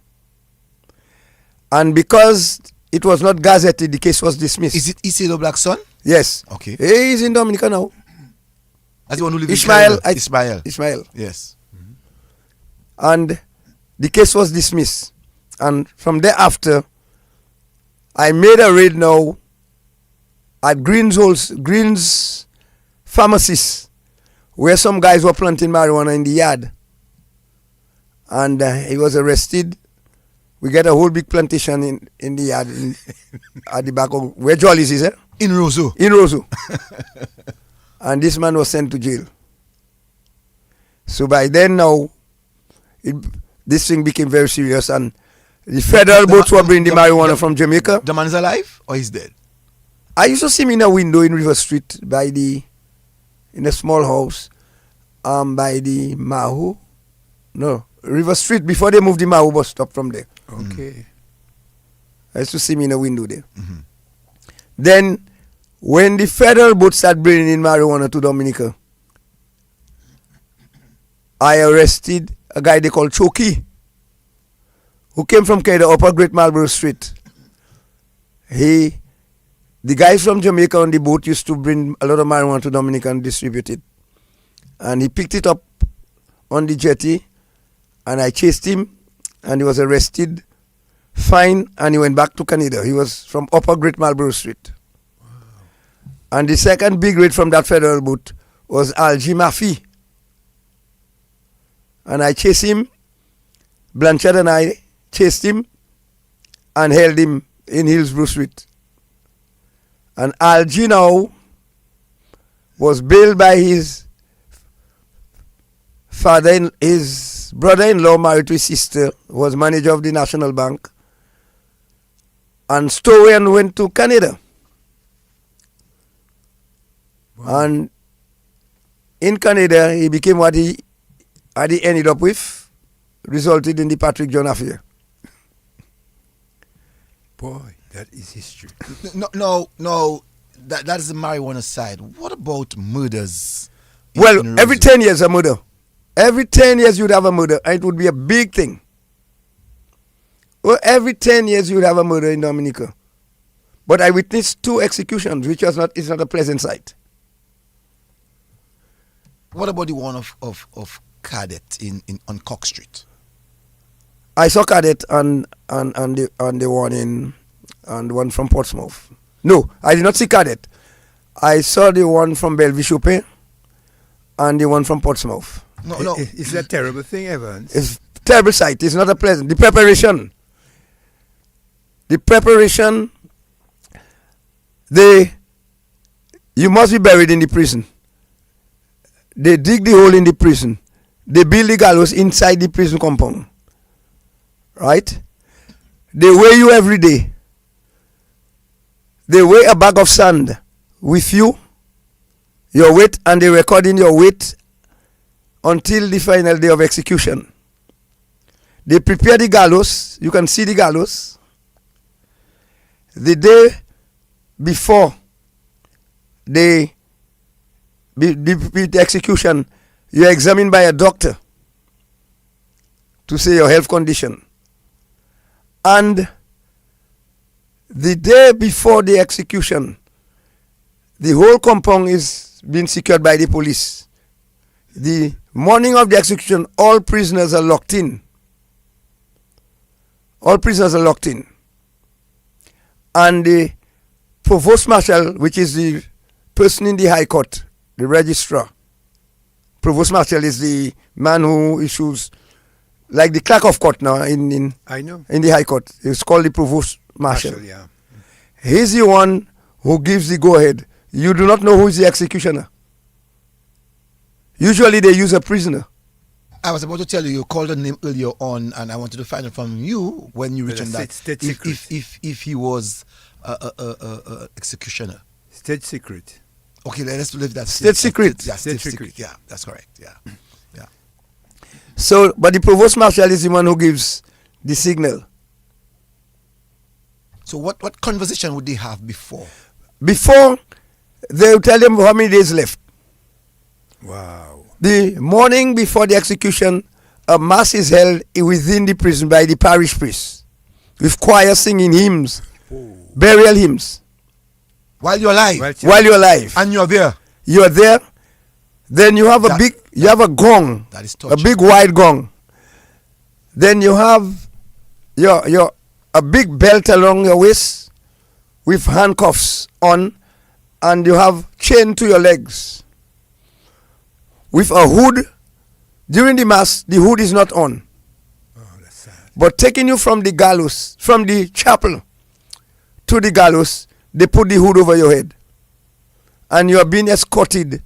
And because it was not gazetted, the case was dismissed. Is it Isidro Black's son? Yes. Okay. He's in Dominica now. As the one who lives Ismail. in Canada. Ismail. Ismail. Yes. And the case was dismissed. And from thereafter, I made a raid now at Green's Pharmacies, where some guys were planting marijuana in the yard. And he was arrested. We get a whole big plantation in the yard at the back of where Jolly's is, eh? In Roseau. In Roseau. And this man was sent to jail. So by then now, this thing became very serious, and the federal boats were bringing the marijuana from Jamaica. The man is alive or he's dead? I used to see him in a window in River Street in a small house by the Mahu. No, River Street, before they moved the Mahu bus stop from there. Okay. I used to see him in a window there. Then, when the federal boats started bringing in marijuana to Dominica, I arrested a guy they called Choki, who came from Canada, Upper Great Marlborough Street. He the guys from Jamaica on the boat used to bring a lot of marijuana to Dominica and distribute it. And he picked it up on the jetty, and I chased him, and he was arrested, fined, and he went back to Canada. He was from Upper Great Marlborough Street. Wow. And the second big raid from that federal boat was Algie Maffey. And I chased him, Blanchard and I chased him and held him in Hillsborough Street. And Algie now was bailed by his his brother-in-law married to his sister, who was manager of the National Bank, and stowed away and went to Canada. Wow. And in Canada, he became what he ended up with, resulted in the Patrick John affair. Boy, that is history. No, that is the marijuana side. What about murders? Well, every 10 years a murder. Every 10 years you'd have a murder, and it would be a big thing. Well, every 10 years you'd have a murder in Dominica. But I witnessed 2 executions, which is not a pleasant sight. What about the one of Cadet on Cock Street? I saw Cadet and the one from Portsmouth. No, I did not see Cadet. I saw the one from Bellevue Chopin and the one from Portsmouth. No. Is that a terrible thing, Evans? It's a terrible sight. It's not a pleasant. The preparation, you must be buried in the prison. They dig the hole in the prison. They build the gallows inside the prison compound. Right? They weigh you every day. They weigh a bag of sand with you, your weight, and they record in your weight until the final day of execution. They prepare the gallows. You can see the gallows. The day before the execution, you are examined by a doctor to say your health condition. And the day before the execution, the whole compound is being secured by the police. The morning of the execution, all prisoners are locked in. All prisoners are locked in. And the provost marshal, which is the person in the high court, the registrar. Provost marshal is the man who issues, like the clerk of court now in I know. In the high court. It's called the provost marshal. Yeah. He's the one who gives the go-ahead. You do not know who is the executioner. Usually they use a prisoner. I was about to tell you, you called a name earlier on, and I wanted to find out from you when you mentioned that state if he was a executioner. State secret. Okay, let's leave that. State secret. Yeah, State state secret. secret. Yeah, that's correct. Yeah. So, but the provost marshal is the one who gives the signal. So what conversation would they have before? Before, they will tell them how many days left. Wow. The morning before the execution, a mass is held within the prison by the parish priest, with choir singing hymns, burial hymns. While you're alive. While you're alive. And you're there. You're there. Then you have a gong. That is A touching. big wide gong. Then you have a big belt along your waist with handcuffs on, and you have chain to your legs with a hood. During the mass, the hood is not on. Oh, that's sad. But taking you from the gallows, from the chapel to the gallows, they put the hood over your head. And you are being escorted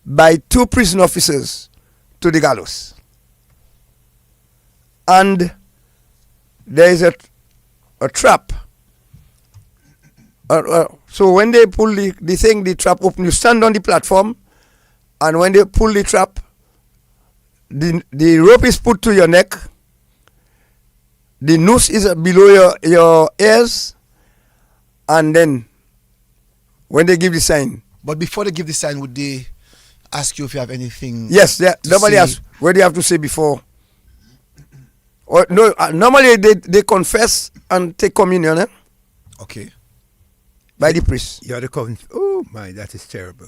by 2 prison officers to the gallows. And there is a trap. So when they pull the trap open, you stand on the platform, and when they pull the trap, the rope is put to your neck, the noose is below your ears, and then when they give the sign. But before they give the sign, would they ask you if you have anything? Yes, nobody asks. What do you have to say before? Or no, normally they confess and take communion. Okay. by the priest. You had to come. Oh my, that is terrible.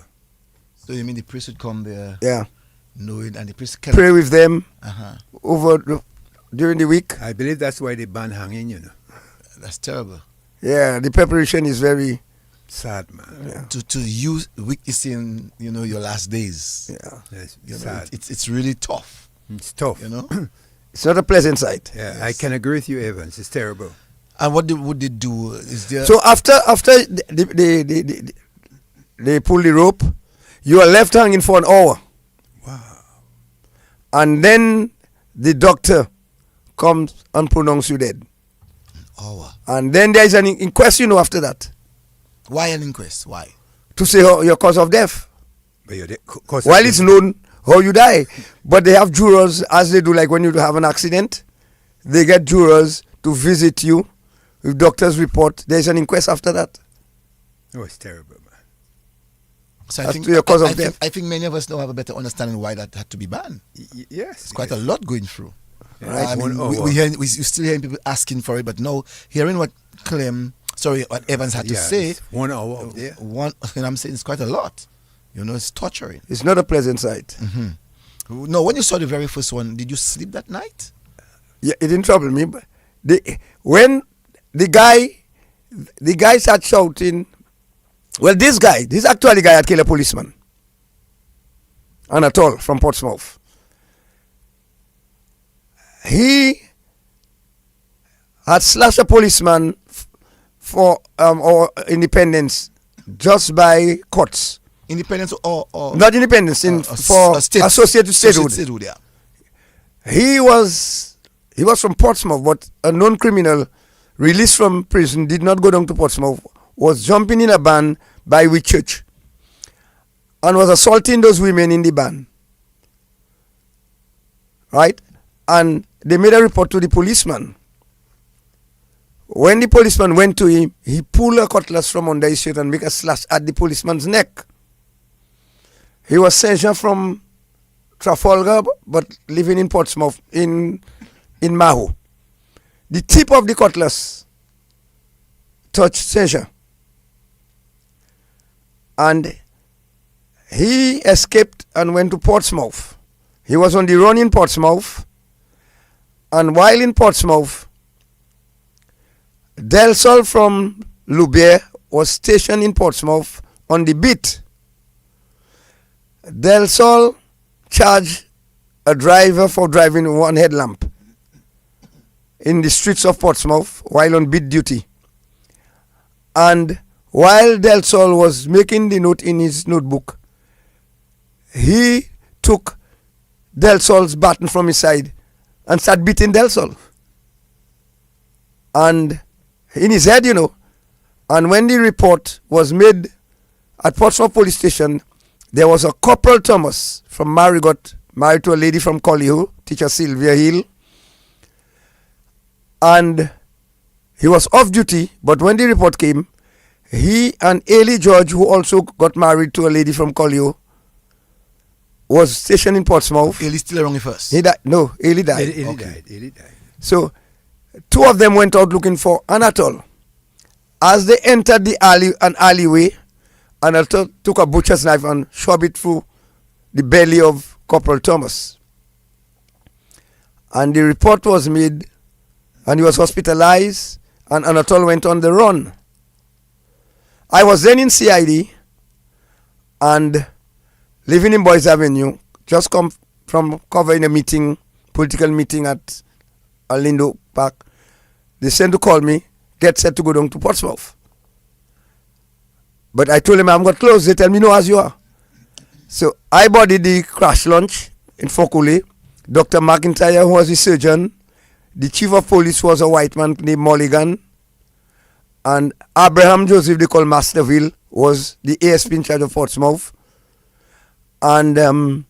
So you mean the priest would come there, Yeah. knowing, and the priest Pray with them Uh-huh. during the week. I believe that's why they ban hanging. You know, That's terrible. Yeah, the preparation is very. sad man. Yeah. To use witnessing, your last days. Yeah. Yes, You know, sad. it's really tough. It's tough. It's not a pleasant sight. Yeah, I can agree with you, Evans. It's terrible. And what would they do? Is there So after they pull the rope, you are left hanging for an hour. Wow. And then the doctor comes and pronounce you dead. hour? And then there is an inquest, after that, Why an inquest? Why? to say your cause of death. But While it's known how you die. But they have jurors, as they do, like when you have an accident, they get jurors to visit you with doctor's report. There's an inquest after that. Oh, it's terrible, man. So As to your cause of death. I think many of us now have a better understanding why that had to be banned. Yes. It's quite a lot going through. Yeah, I mean, 1 hour. we still hearing people asking for it, but now hearing what Evans had to say, it's 1 hour up there. I'm saying it's quite a lot. It's torturing. It's not a pleasant sight. No, when you saw the very first one, did you sleep that night? Yeah, it didn't trouble me. But when the guy started shouting, well, this actually guy had killed a policeman. Anatole from Portsmouth. He had slashed a policeman for or independence just by cuts. Independence or Not independence, for associated statehood. Yeah. He was from Portsmouth, but a known criminal released from prison did not go down to Portsmouth, was jumping in a van by Whitchurch and was assaulting those women in the van. Right? And they made a report to the policeman. When the policeman went to him, he pulled a cutlass from under his shirt and made a slash at the policeman's neck. He was sergeant from Trafalgar, but living in Portsmouth, in Maho. The tip of the cutlass touched sergeant. And he escaped and went to Portsmouth. He was on the run in Portsmouth. And while in Portsmouth, Del Sol from Loubier was stationed in Portsmouth on the beat. Del Sol charged a driver for driving one headlamp in the streets of Portsmouth while on beat duty. And while Del Sol was making the note in his notebook, he took Del Sol's baton from his side and started beating Del Sol. And in his head, and when the report was made at Portsmouth Police Station, there was a Corporal Thomas from Marigot, married to a lady from Collier, teacher Sylvia Hill. And he was off duty, but when the report came, he and Ailey George, who also got married to a lady from Collier, was stationed in Portsmouth. Ailey still around first. He died. No, Ailey died. He died. So, two of them went out looking for Anatole. As they entered an alleyway, Anatole took a butcher's knife and shoved it through the belly of Corporal Thomas. And the report was made, and he was hospitalized, and Anatole went on the run. I was then in CID and living in Boys Avenue, just come from covering a meeting, political meeting at Lindo Park. They sent to call me, get set to go down to Portsmouth. But I told them I'm going to close. They tell me no, as you are. So I boarded the crash launch in Fokule. Dr. McIntyre, who was the surgeon, the chief of police was a white man named Mulligan, and Abraham Joseph, they call Masterville, was the ASP in charge of Portsmouth. And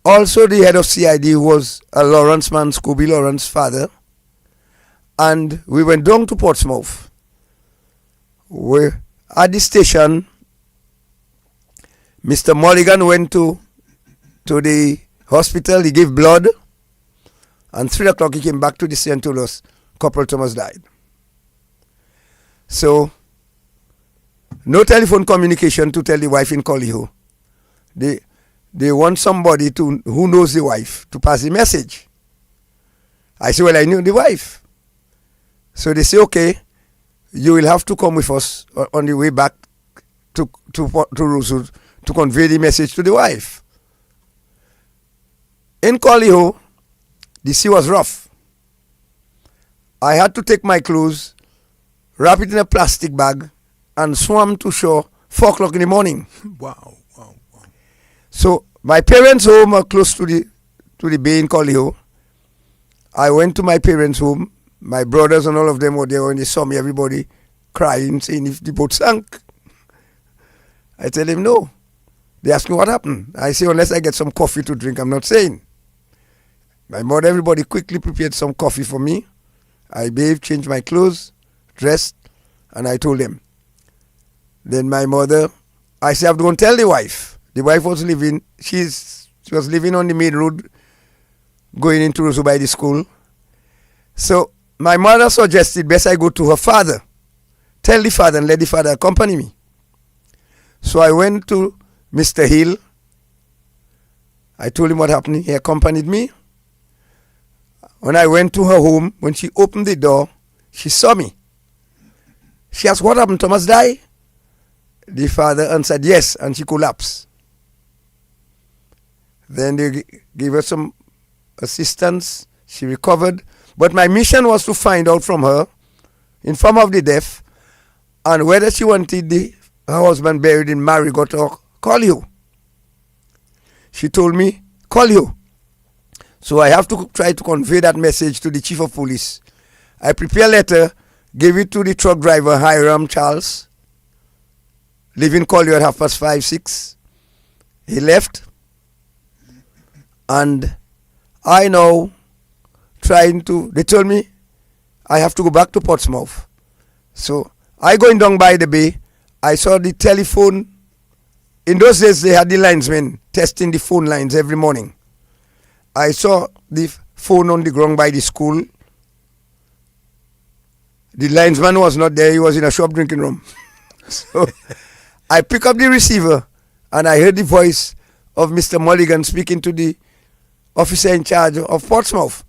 also the head of CID, who was a Lawrence man, Scooby Lawrence's father. And we went down to Portsmouth. At the station, Mr. Mulligan went to the hospital. He gave blood. And 3 o'clock he came back to the station and told us Corporal Thomas died. So No telephone communication to tell the wife in Colliho. They want somebody who knows the wife to pass the message. I say, well, I knew the wife. So they say, okay, you will have to come with us on the way back to Rosewood to convey the message to the wife. In Colliho, the sea was rough. I had to take my clothes, wrap it in a plastic bag, and swam to shore 4 o'clock in the morning. Wow. So my parents' home are close to the bay in Colliho. I went to my parents' home. My brothers and all of them were there when they saw me, everybody crying, saying if the boat sank. I tell them no. They ask me what happened. I say unless I get some coffee to drink, I'm not saying. My mother, everybody quickly prepared some coffee for me. I bathed, changed my clothes, dressed, and I told them. Then my mother, I said, I have to go and tell the wife. The wife was living, she was living on the main road, going into Roseau by the school. So my mother suggested best I go to her father. Tell the father and let the father accompany me. So I went to Mr. Hill. I told him what happened. He accompanied me. When I went to her home, when she opened the door, she saw me. She asked, what happened? Thomas died? The father answered yes, and she collapsed. Then they gave her some assistance. She recovered. But my mission was to find out from her, in form of the death, and whether she wanted her husband buried in Marigot or Colliho. She told me, Colliho. So I have to try to convey that message to the chief of police. I prepared a letter, gave it to the truck driver, Hiram Charles, living Colliho at 5:30, 6. He left. And I now they told me I have to go back to Portsmouth. So I going down by the bay, I saw the telephone. In those days they had the linesmen testing the phone lines every morning. I saw the phone on the ground by the school. The linesman was not there, he was in a shop drinking room. So I pick up the receiver and I heard the voice of Mr. Mulligan speaking to the officer in charge of Portsmouth.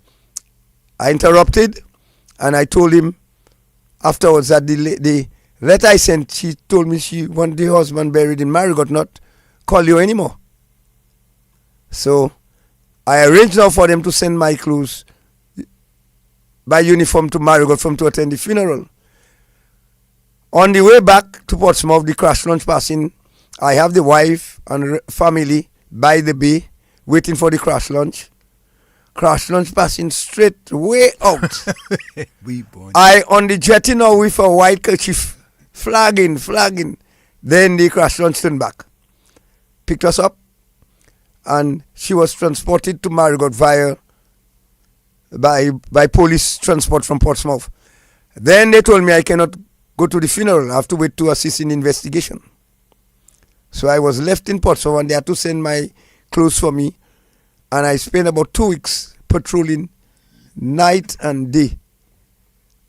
I interrupted and I told him afterwards that the letter I sent, she told me she wanted the husband buried in Marigot, not Colliho anymore. So I arranged now for them to send my clothes by uniform to Marigot to attend the funeral. On the way back to Portsmouth, the crash launch passing, I have the wife and family by the bay waiting for the crash launch. Crash launch passing straight way out. I on the jetty now with a white kerchief, flagging. Then the crash launch turned back, picked us up, and she was transported to Marigot by police transport from Portsmouth. Then they told me I cannot go to the funeral. I have to wait to assist in investigation. So I was left in Portsmouth and they had to send my clothes for me. And I spent about 2 weeks patrolling night and day.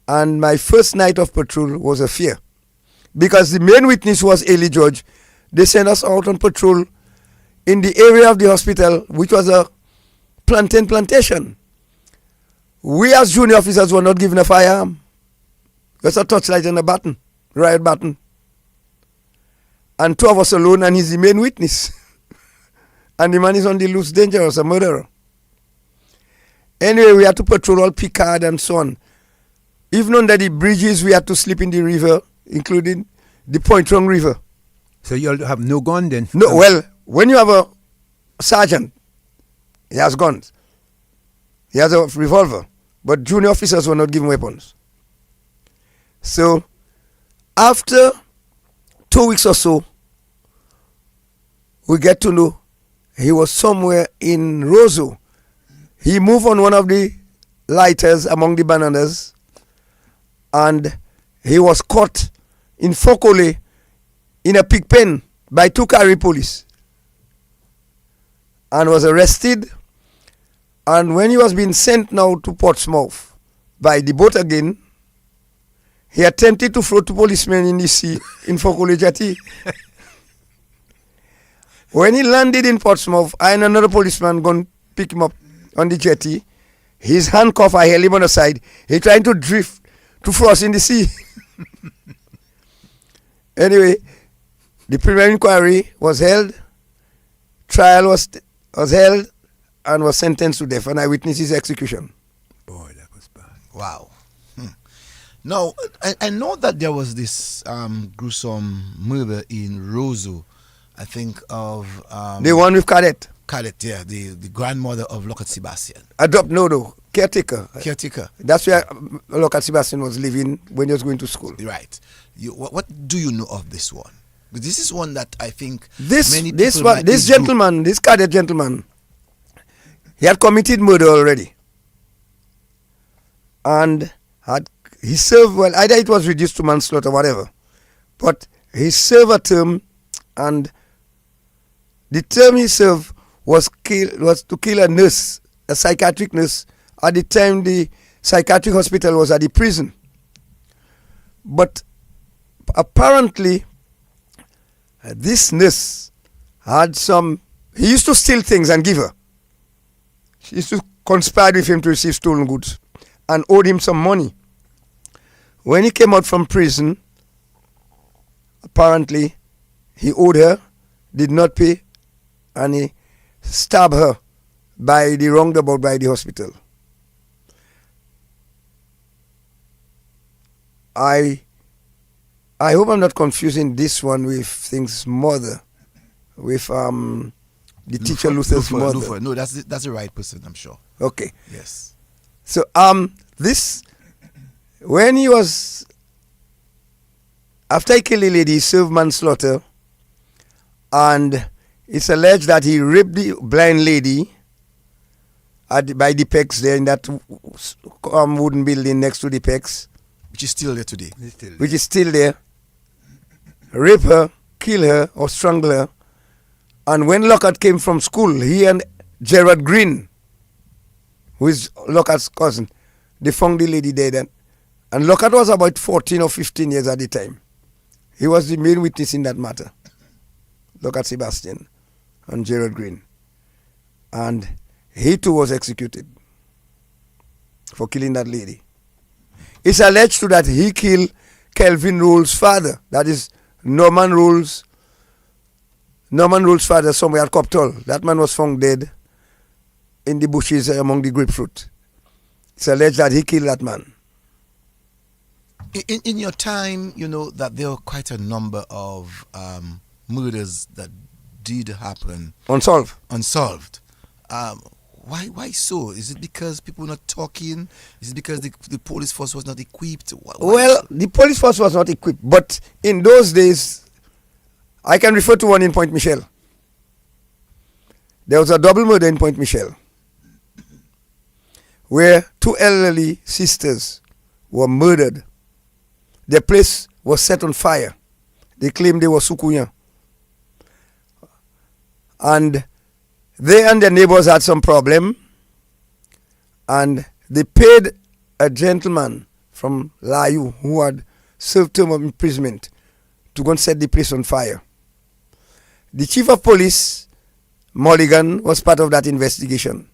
And my first night of patrol was a fear. Because the main witness was Ailey George. They sent us out on patrol in the area of the hospital, which was a plantation. We as junior officers were not given a firearm. Just a torchlight and a button, riot button. And 2 of us alone, and he's the main witness. And the man is on the loose, dangerous, a murderer. Anyway, we had to patrol all Picard and so on. Even under the bridges, we had to sleep in the river, including the Pointrong River. So you have no gun then? No, well, when you have a sergeant, he has guns. He has a revolver. But junior officers were not given weapons. So, after 2 weeks or so, we get to know he was somewhere in Roseau. He moved on one of the lighters among the bananas, and he was caught in Fokole in a pig pen by 2 Carry police and was arrested. And when he was being sent now to Portsmouth by the boat again, He attempted to throw two policemen in the sea in Fokole Jetty. When he landed in Portsmouth, I and another policeman gone pick him up on the jetty. His handcuff, I held him on the side. He trying to drift to throw us in the sea. Anyway, the preliminary inquiry was held, trial was held, and was sentenced to death, and I witnessed his execution. Boy, that was bad. Wow. Now, I know that there was this gruesome murder in Roseau, I think of... The one with Cadet. Cadet, yeah, the grandmother of Lakou Sebastian. Caretaker. Caretaker. That's where Lakou Sebastian was living when he was going to school. Right. What do you know of this one? Because this is one that I think This this Cadet gentleman, he had committed murder already. And he served, well, either it was reduced to manslaughter or whatever. But he served a term, and the term he served was to kill a nurse, a psychiatric nurse. At the time, the psychiatric hospital was at the prison. But apparently, this nurse had he used to steal things and give her. She used to conspire with him to receive stolen goods and owed him some money. When he came out from prison, apparently, he owed her, did not pay, and he stabbed her by the roundabout by the hospital. I hope I'm not confusing this one with things mother, with the teacher Luther's mother. No, that's the right person, I'm sure. Okay. Yes. So when he was, after he killed the lady, he served manslaughter, and it's alleged that he raped the blind lady by the Pex there in that wooden building next to the Pex. Which is still there today. Which is still there. Rape her, kill her, or strangle her. And when Lockhart came from school, he and Gerard Green, who is Lockhart's cousin, they found the lady dead. And Lockhart was about 14 or 15 years at the time. He was the main witness in that matter. Lakou Sebastian and Gerard Green. And he too was executed for killing that lady. It's alleged too that he killed Kelvin Roll's father. That is Norman Roll's father somewhere at Coptol. That man was found dead in the bushes among the grapefruit. It's alleged that he killed that man. In your time, you know that there were quite a number of murders that did happen. Unsolved. Why so? Is it because people were not talking? Is it because the police force was not equipped? Well, the police force was not equipped, but in those days, I can refer to one in Point Michel. There was a double murder in Point Michel, where two elderly sisters were murdered. Their place was set on fire. They claimed they were Sukuyan. And they and their neighbors had some problem, and they paid a gentleman from Lakou who had served term of imprisonment to go and set the place on fire. The chief of police, Mulligan, was part of that investigation.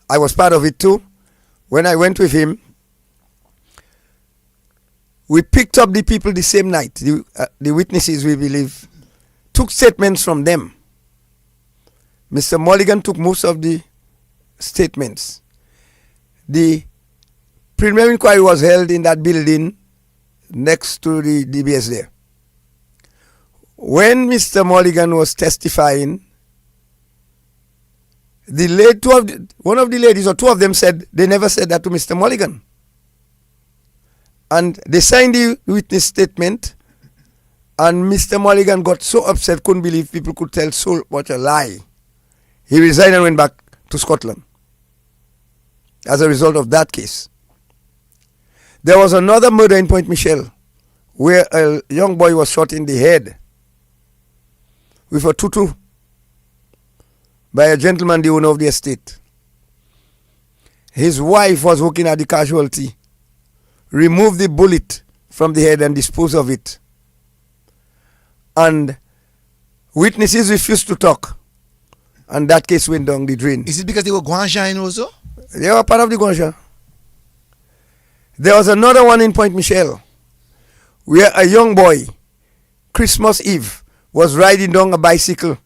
I was part of it too. When I went with him, we picked up the people the same night. The witnesses, we believe, took statements from them. Mr. Mulligan took most of the statements. The preliminary inquiry was held in that building next to the DBS there. When Mr. Mulligan was testifying, one of the ladies or two of them said they never said that to Mr. Mulligan. And they signed the witness statement, and Mr. Mulligan got so upset, couldn't believe people could tell so much a lie. He resigned and went back to Scotland as a result of that case. There was another murder in Point Michel where a young boy was shot in the head with a tutu by a gentleman, the owner of the estate. His wife was working at the casualty remove the bullet from the head and dispose of it. And witnesses refused to talk. And that case went down the drain. Is it because they were Guanjin also? They were part of the Guanja. There was another one in Point Michel where a young boy, Christmas Eve, was riding down a bicycle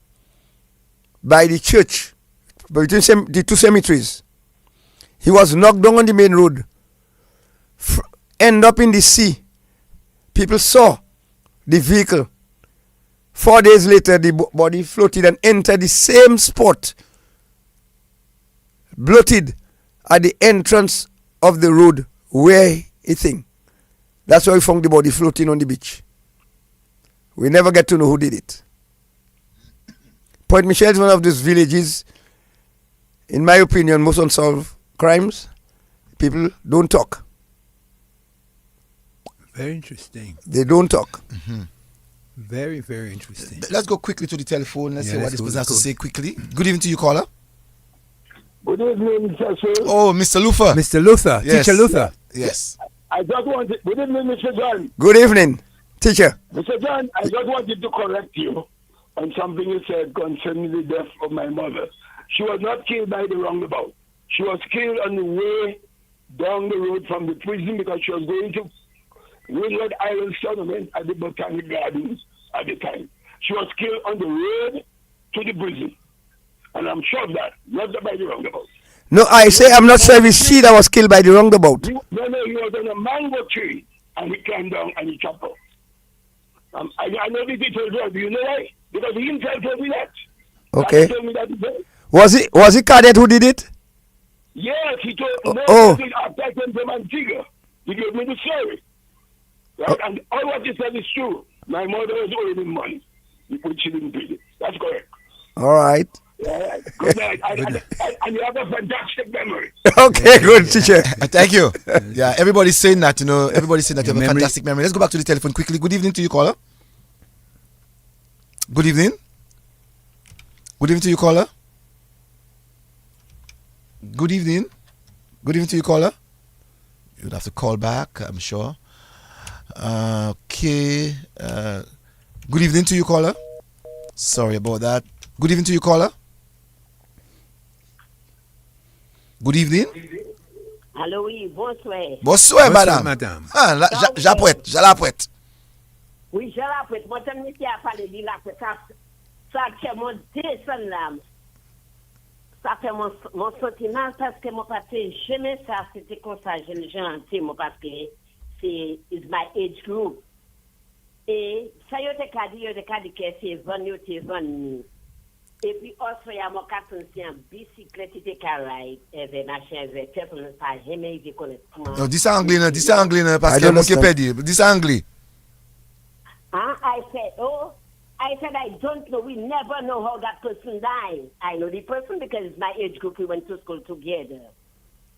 by the church, between the two cemeteries. He was knocked down on the main road, end up in the sea. People saw the vehicle. 4 days later, the body floated and entered the same spot, bloated at the entrance of the road where he think. That's why we found the body floating on the beach. We never get to know who did it. Point Michel is one of those villages, in my opinion, most unsolved crimes. People don't talk. Very interesting. They don't talk. Very, very interesting. Let's go quickly to the telephone. Let's Yeah, see what let's this go, person has let's to go. say quickly. Good evening to you, caller. Good evening, Mr. Sir. Oh, Mr. Luther. Mr. Luther, Yes. Teacher Luther. Yes. I just wanted, good evening, Mr. John. Good evening, teacher. Mr. John, I just wanted to correct you on something you said concerning the death of my mother. She was not killed by the roundabout. She was killed on the way down the road from the prison because she was going to Windward Island tournament at the Botanic Gardens at the time. She was killed on the road to the prison. And I'm sure of that, not by the roundabout. No, I say I'm not sure if it's she that was killed by the roundabout. No, he was on a mango tree and he climbed down and he chopped off. I know the details well. Do you know why? Because he himself told me that. Okay. He told me that himself. Was it Cadet who did it? Yes, he told Oh, me oh. after I came from Antigua. He gave me the story. Right? And all what he said is true. My mother was owing him money, which she didn't pay it. That's correct. All right. Yeah, good night. And you have a fantastic memory. Okay, good, teacher. Thank you. Yeah, everybody's saying that, you know. Everybody's saying that you have a memory- fantastic memory. Let's go back to the telephone quickly. Good evening to you, caller. Good evening. Good evening to you, caller. Good evening. Good evening to you, caller. You'd have to call back, I'm sure. Okay. Good evening to you, caller. Sorry about that. Good evening to you, caller. Good evening. Allô, oui, bonsoir. Bonsoir, madame. madame. Ah, j'apprête, j'apprête. Oui, je l'apprête. Moi, je me suis parlé de la ça fait mon descend là. Ça fait mon sentiment parce que mon pâté, jamais ça, c'était comme ça, je ne gentil, mon parce que c'est is my age group. Et ça, y a des cas que c'est 20. Et puis, aussi, il y a mon carton, c'est un bicyclette, c'est carré, et machin, et personne ne pas jamais vu connaître comment. Non, dis anglais, parce I que don't mon qui understand. peut dire. Dis anglais. I said, I don't know. We never know how that person died. I know the person because my age group, we went to school together.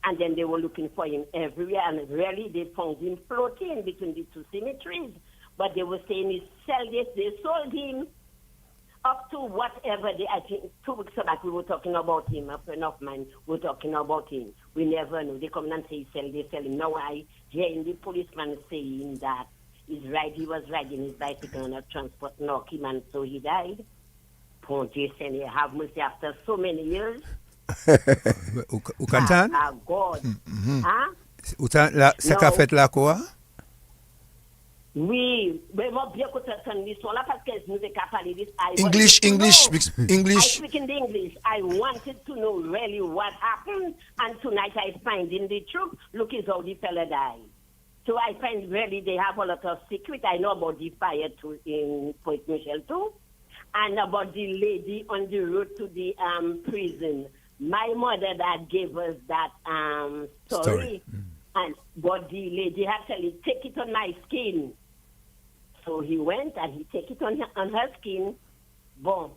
And then they were looking for him everywhere. And really, they found him floating between the two cemeteries. But they were saying they sold him up to whatever I think 2 weeks back we were talking about him. A friend of mine were talking about him. We never know. They come and say they sell him. Now I hearing the policeman saying that he was riding his bicycle on a transport knock him and so he died. Poor Jason, have mercy after so many years. Ou Katan? Ah, God. Hein? Ou ça qu'a fait Lakou? Oui, mais moi bien que tu l'histoire là parce que nous avons parlé de English. I speak in English. I wanted to know really what happened, and tonight I find in the truth. Look is how the fella died. So I find really they have a lot of secret. I know about the fire too in Point Michel too, and about the lady on the road to the prison. My mother that gave us that story. But the lady actually take it on my skin. So he went and he take it on her skin. Boom.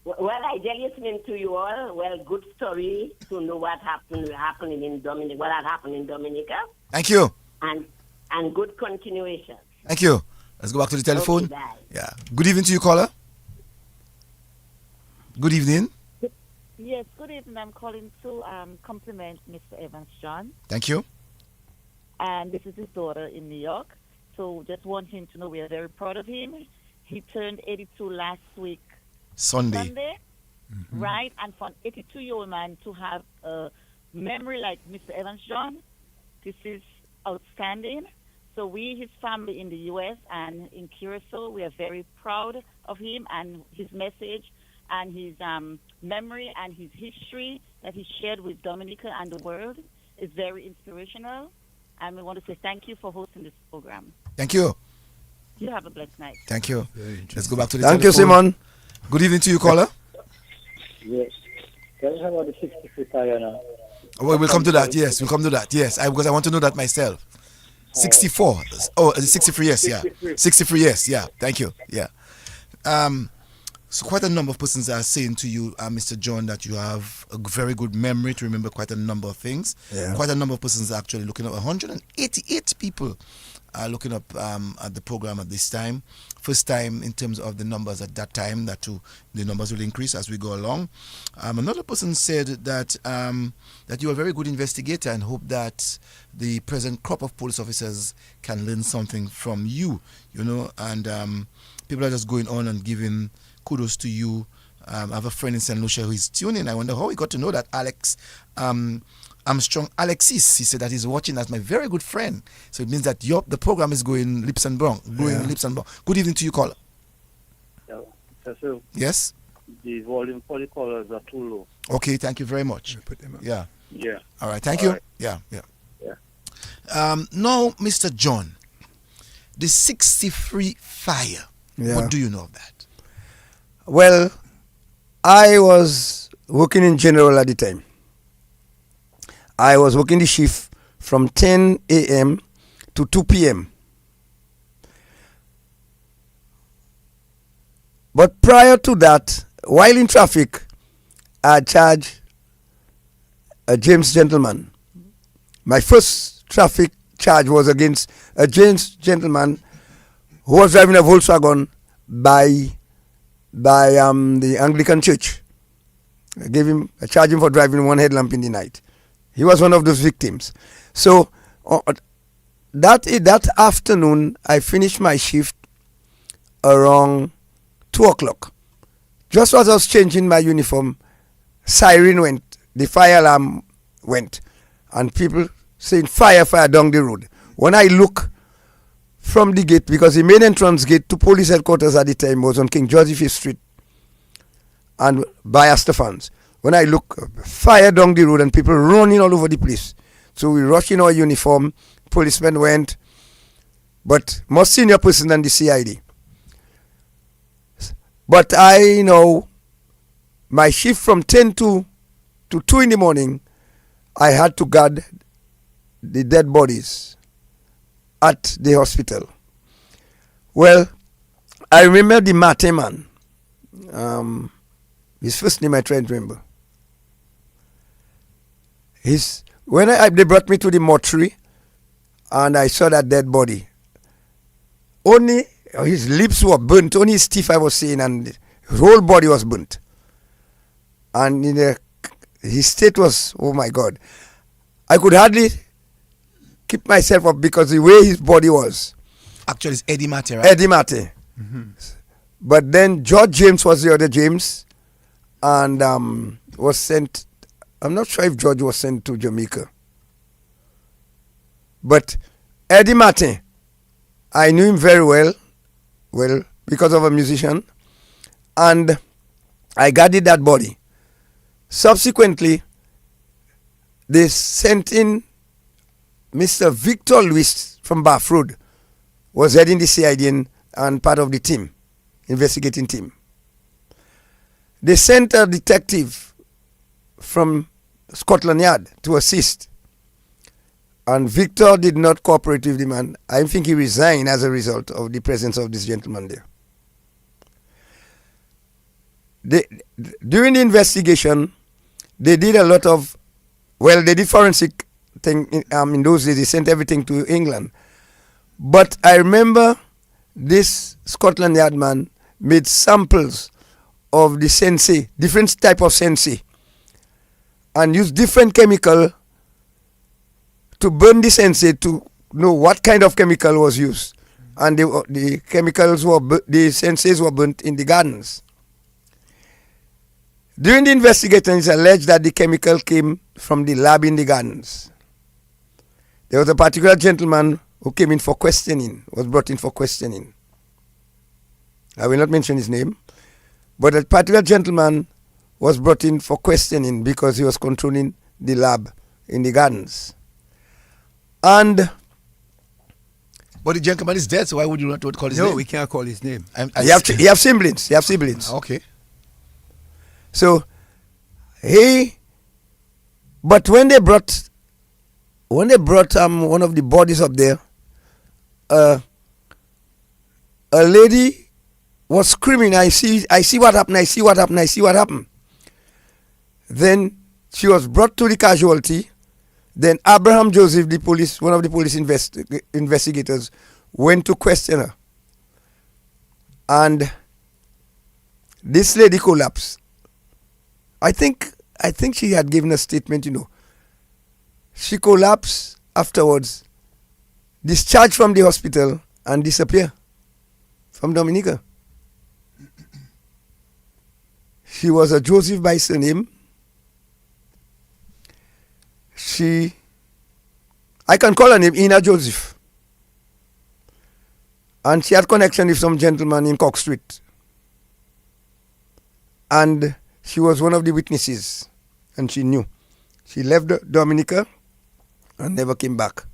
Well, I just listening to you all. Well, good story to know what happening in Dominica. What had happened in Dominica. Thank you. And good continuation. Thank you. Let's go back to the telephone. Okay, bye. Yeah. Good evening to you, caller. Good evening. Yes, good evening. I'm calling to compliment Mr. Evans John. Thank you. and this is his daughter in New York. So just want him to know we are very proud of him. He turned 82 last week, Sunday. right? And for an 82-year-old man to have a memory like Mr. Evans John, this is outstanding. So we, his family in the U.S. and in Curacao, we are very proud of him and his message and his memory and his history that he shared with Dominica and the world is very inspirational. And we want to say thank you for hosting this program. Thank you. You have a blessed night. Thank you. Let's go back to the Thank you, telephone. Simon. Good evening to you, caller. Yes. Tell us about the 60-foot tire now. Well, we'll come to that. Yes, we'll come to that. Yes, because I want to know that myself. 64. Oh, 63 yes, yeah. 63 yes, yeah. Thank you. Yeah. So quite a number of persons are saying to you, Mr. John, that you have a very good memory to remember quite a number of things. Yeah. Quite a number of persons are actually looking up. 188 people are looking up at the program at this time. First time in terms of the numbers at that time. That too, the numbers will increase as we go along. Another person said that that you are a very good investigator and hope that the present crop of police officers can learn something from you. You know, and people are just going on and giving kudos to you. I have a friend in St. Lucia who is tuning. I wonder how he got to know that Alex Armstrong Alexis. He said that he's watching as my very good friend. So it means that the program is going leaps and bounds. Good evening to you, caller. Yeah. So Yes? the volume for the callers are too low. Okay, thank you very much. Put them up. Yeah. Yeah. All right, thank All you. right. Yeah. Yeah. Now, Mr. John, the 63 fire. Yeah. What do you know of that? Well, I was working in general at the time. I was working the shift from 10 a.m. to 2 p.m. But prior to that, while in traffic, I charged a James gentleman. My first traffic charge was against a James gentleman who was driving a Volkswagen by the Anglican Church. I charged him for driving one headlamp in the night. He was one of those victims. So that afternoon, I finished my shift around 2 o'clock. Just as I was changing my uniform, siren went, the fire alarm went, and people saying fire, fire down the road. When I look from the gate, because the main entrance gate to police headquarters at the time was on King George V Street and by Astafans. When I look, fire down the road and people running all over the place. So we rushed in our uniform, policemen went, but more senior person than the CID. But I know my shift from 10 to 2 in the morning, I had to guard the dead bodies at the hospital. Well, I remember the Mate man. His first name I try to remember. When they brought me to the mortuary and I saw that dead body, only his lips were burnt, only his teeth I was seeing, and his whole body was burnt. And his state was, oh my God. I could hardly keep myself up because the way his body was. Actually, it's Eddie Mate, right? Eddie Mate. Mm-hmm. But then George James was the other James and was sent. I'm not sure if George was sent to Jamaica. But Eddie Mate, I knew him very well, because of a musician, and I guarded that body. Subsequently, they sent in Mr. Victor Luis from Bath Road, was heading the CID and part of the team, investigating team. They sent a detective from Scotland Yard to assist, and Victor did not cooperate with the man. I think he resigned as a result of the presence of this gentleman there. During the investigation, they did a lot of, they did forensic thing in those days. They sent everything to England. But I remember this Scotland Yard man made samples of the sensei, different type of sensei, and used different chemical to burn the sensei to know what kind of chemical was used. And the chemicals the senseis were burnt in the gardens. During the investigation, it's alleged that the chemical came from the lab in the gardens. There was a particular gentleman who came in for questioning, was brought in for questioning. I will not mention his name, but a particular gentleman was brought in for questioning because he was controlling the lab in the gardens. And but the gentleman is dead, so why would you not call his name? No, we can't call his name. he have siblings. He have siblings. Okay. So but when they brought one of the bodies up there, a lady was screaming, I see what happened, I see what happened, I see what happened. Then she was brought to the casualty. Then Abraham Joseph, one of the police investigators, went to question her. And this lady collapsed. I think she had given a statement, She collapsed afterwards, discharged from the hospital, and disappeared from Dominica. She was a Joseph by surname. I can call her name Ina Joseph. And she had connection with some gentleman in Cock Street. And she was one of the witnesses. And she knew. She left Dominica and never came back.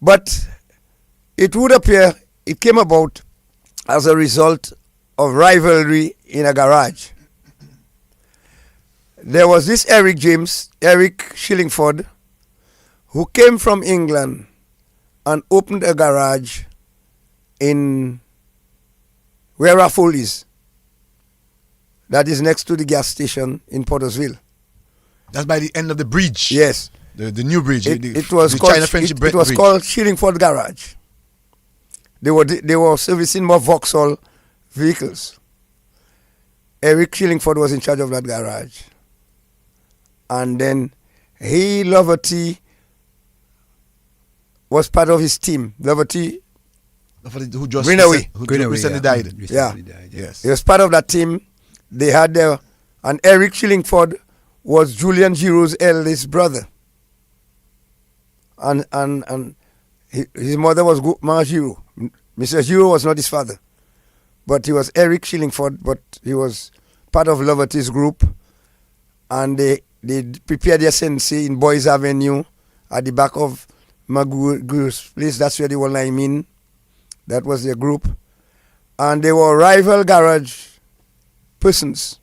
But it would appear it came about as a result of rivalry in a garage. There was this Eric Shillingford, who came from England and opened a garage in where Raffle is. That is next to the gas station in Pottersville. That's by the end of the bridge. Yes. The new bridge. It was called Shillingford Garage. They were servicing more Vauxhall vehicles. Eric Shillingford was in charge of that garage. And then Loverty was part of his team. Loverty, who just recently died. Yes. He was part of that team. They had and Eric Shillingford was Julian Giroux's eldest brother. And his mother was Ma Giroux. Mr. Giroux was not his father. But he was Eric Shillingford, but he was part of Loverty's group. And they prepared their sensei in Boys Avenue at the back of Maguire's place. That's where they were lying in. That was their group. And they were rival garage persons.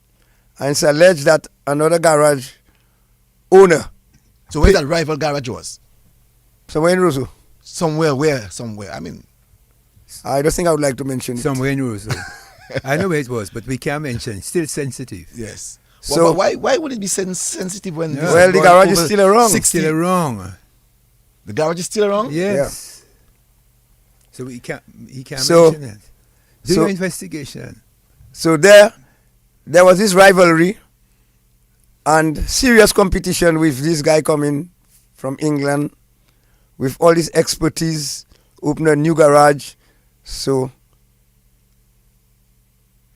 And it's alleged that another garage owner. So where that rival garage was? Somewhere in Roseau. Somewhere? I mean, I don't think I would like to mention it. Somewhere in Roseau. I know where it was, but we can't mention. It's still sensitive. Yes. So why would it be sensitive when? Well, the garage is still around. Still wrong. The garage is still around. Yes. Yeah. So he can't mention it. Do your investigation. So there was this rivalry and serious competition with this guy coming from England with all his expertise, open a new garage. So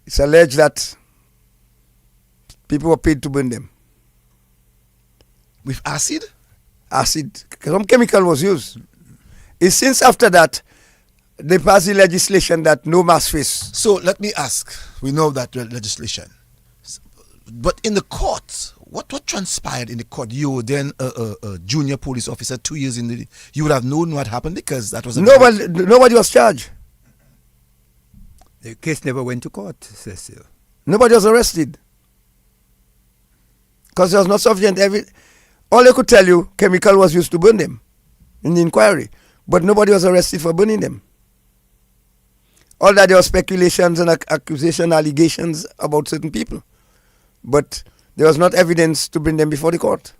it's alleged that people were paid to burn them. With acid? Acid. Some chemical was used. It's since after that, they passed the legislation that no mass face. So let me ask. We know that legislation. But in the court, what transpired in the court? You were then a junior police officer, 2 years in you would have known what happened because that was nobody was charged. The case never went to court, Cecil. Nobody was arrested. Because there was not sufficient evidence. All they could tell you, chemical was used to burn them in the inquiry. But nobody was arrested for burning them. All that there were speculations and accusation, allegations about certain people. But there was not evidence to bring them before the court.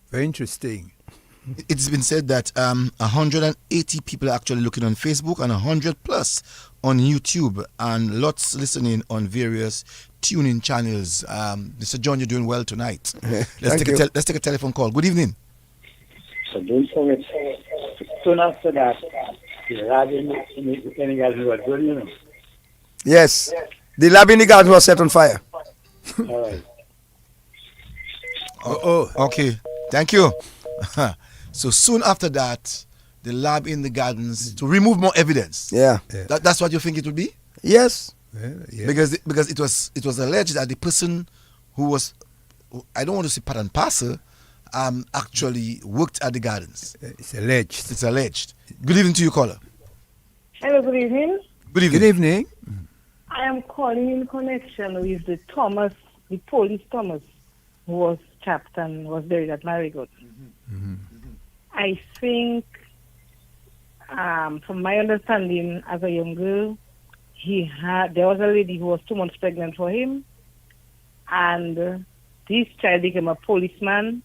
Very interesting. It's been said that 180 people are actually looking on Facebook and 100 plus on YouTube and lots listening on various tuning channels. Mr. John, you're doing well tonight. Let's take a telephone call. Good evening. So don't forget, soon after that, the lab in the garden was good, you know. Yes. The lab in the garden was set on fire. All right. Okay. Thank you. So soon after that, the lab in the gardens to remove more evidence. Yeah. That's what you think it would be? Yes. Yeah. Because it was alleged that the person who was, I don't want to say part and parcel, actually worked at the gardens. It's alleged. It's alleged. Good evening to you, caller. Hello, good evening. Good evening. Good evening. I am calling in connection with the police Thomas, who was trapped and was buried at Marigot. I think, from my understanding as a young girl, there was a lady who was 2 months pregnant for him, and this child became a policeman.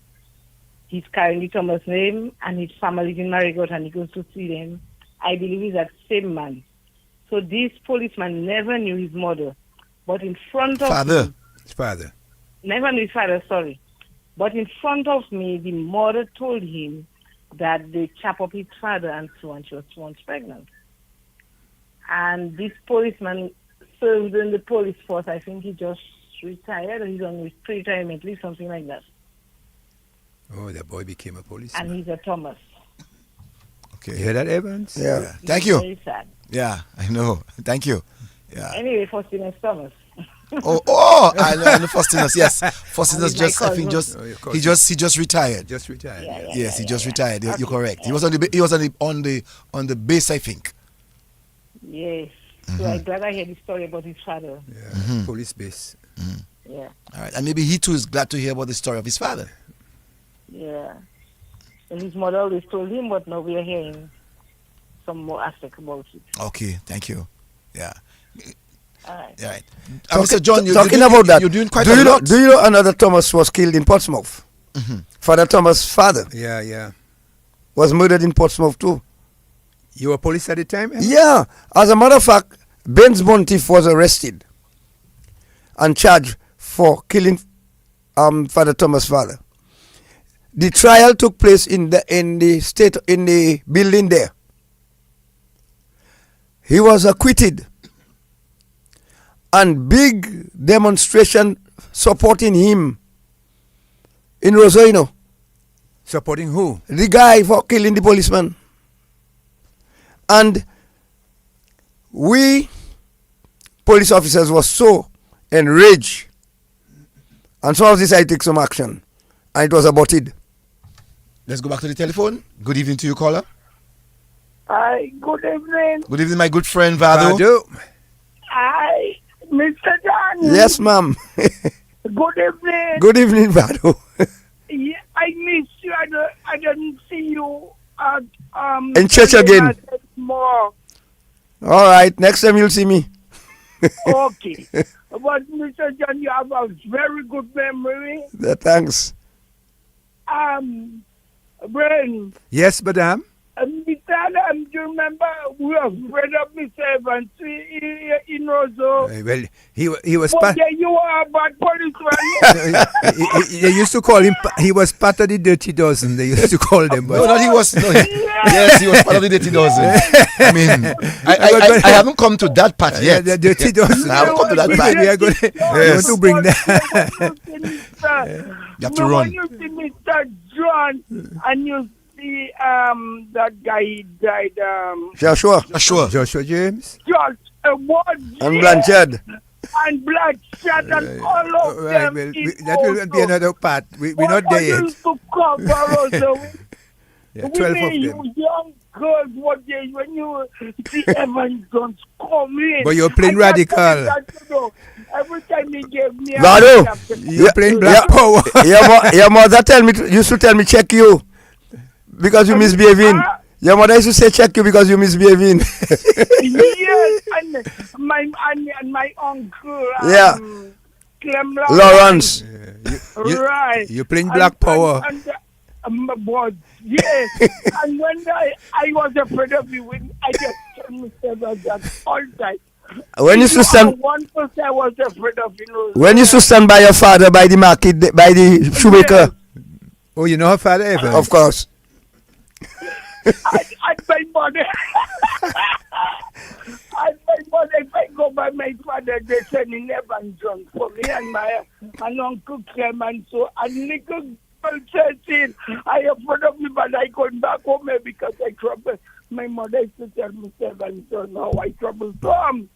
He's carrying the Thomas name, and his family is in Marigot, and he goes to see them. I believe he's that same man. So this policeman never knew his mother, but in front of me, His father. never knew his father, sorry. But in front of me, the mother told him that they chop up his father and so on. She was 2 months pregnant. And this policeman served in the police force. I think he just retired, or he's on pre-retirement leave, something like that. Oh, that boy became a policeman. And he's a Thomas. Okay. You hear that, Evans? Yeah. Thank you. Very sad. Yeah, I know. Thank you. Yeah. Anyway, Faustinus Thomas. I know Faustinus. Yes, Faustinus He's my just. I think cousin. he just retired. Just retired. Yeah. Yes, he just retired. You're correct. He was on the base, I think. Yes. So I'm glad I heard the story about his father. Yeah. Police base. Yeah. All right, and maybe he too is glad to hear about the story of his father. Yeah. And his mother always told him, but now we are hearing some more aspect about it. Okay, thank you. Yeah. All right. All right. Mr. John, talking about that, you're doing quite do a you lot. Do you know another Thomas was killed in Portsmouth? Father Thomas' father Yeah. was murdered in Portsmouth too. You were police at the time? Yeah. As a matter of fact, Ben's Bontiff was arrested and charged for killing Father Thomas' father. The trial took place in the building there. He was acquitted, and big demonstration supporting him in Rosoino. Supporting who? The guy for killing the policeman. And we police officers were so enraged, and so decided to take some action, and it was aborted. Let's go back to the telephone. Good evening to you, caller. Hi, good evening. Good evening, my good friend Vado. Hi, Mr. John. Yes, ma'am. Good evening. Good evening, Vado. Yeah, I missed you. I didn't see you at in church again. More. All right, next time you'll see me. Okay. But Mr. John, you have a very good memory. Thanks. Brain. Yes, madam. Do you remember we have read up Mr. Evans in Rosso? Well, he was But part. yeah, you are a bad policeman. They used to call him. He was part of the Dirty Dozen. They used to call them. No, he was. No, yes, he was part of the Dirty Dozen. I mean, I haven't come to that part yet. The Dirty Dozen. I haven't come to that part. We are going to bring that. You have to run. When you see Mr. John and you see that guy died, Joshua. Joshua James. George, what? And Blanchard. And Blanchard and all of Right, them. well, that will be another part. We're not there yet. Used to cover us, Yeah, 12 of you them. young girls, what day when you see Evans guns come in. But you're playing I can't radical. forget that, you know. Every time he gave me a Vado, You're playing Black Power. your mother used to tell me check you because you misbehaving. Your mother used to say check you because you misbehaving. Yes, and my uncle. Yeah. Clem Lawrence. Right. You're playing Black Power. was, yeah. And when I was afraid of you, when I just tell myself that all time. When you used to stand, One person I was afraid of, you know. when you used to stand by your father by the market, by the shoemaker. Oh, you know her father, Evan? Of course. And my mother. And my mother, if I go by my father, they send in Evan John for me and my uncle Clement. So, and little girl 13, I afraid of me, but I going back home because I trouble. My mother used to tell me, Evan John, how I trouble Tom.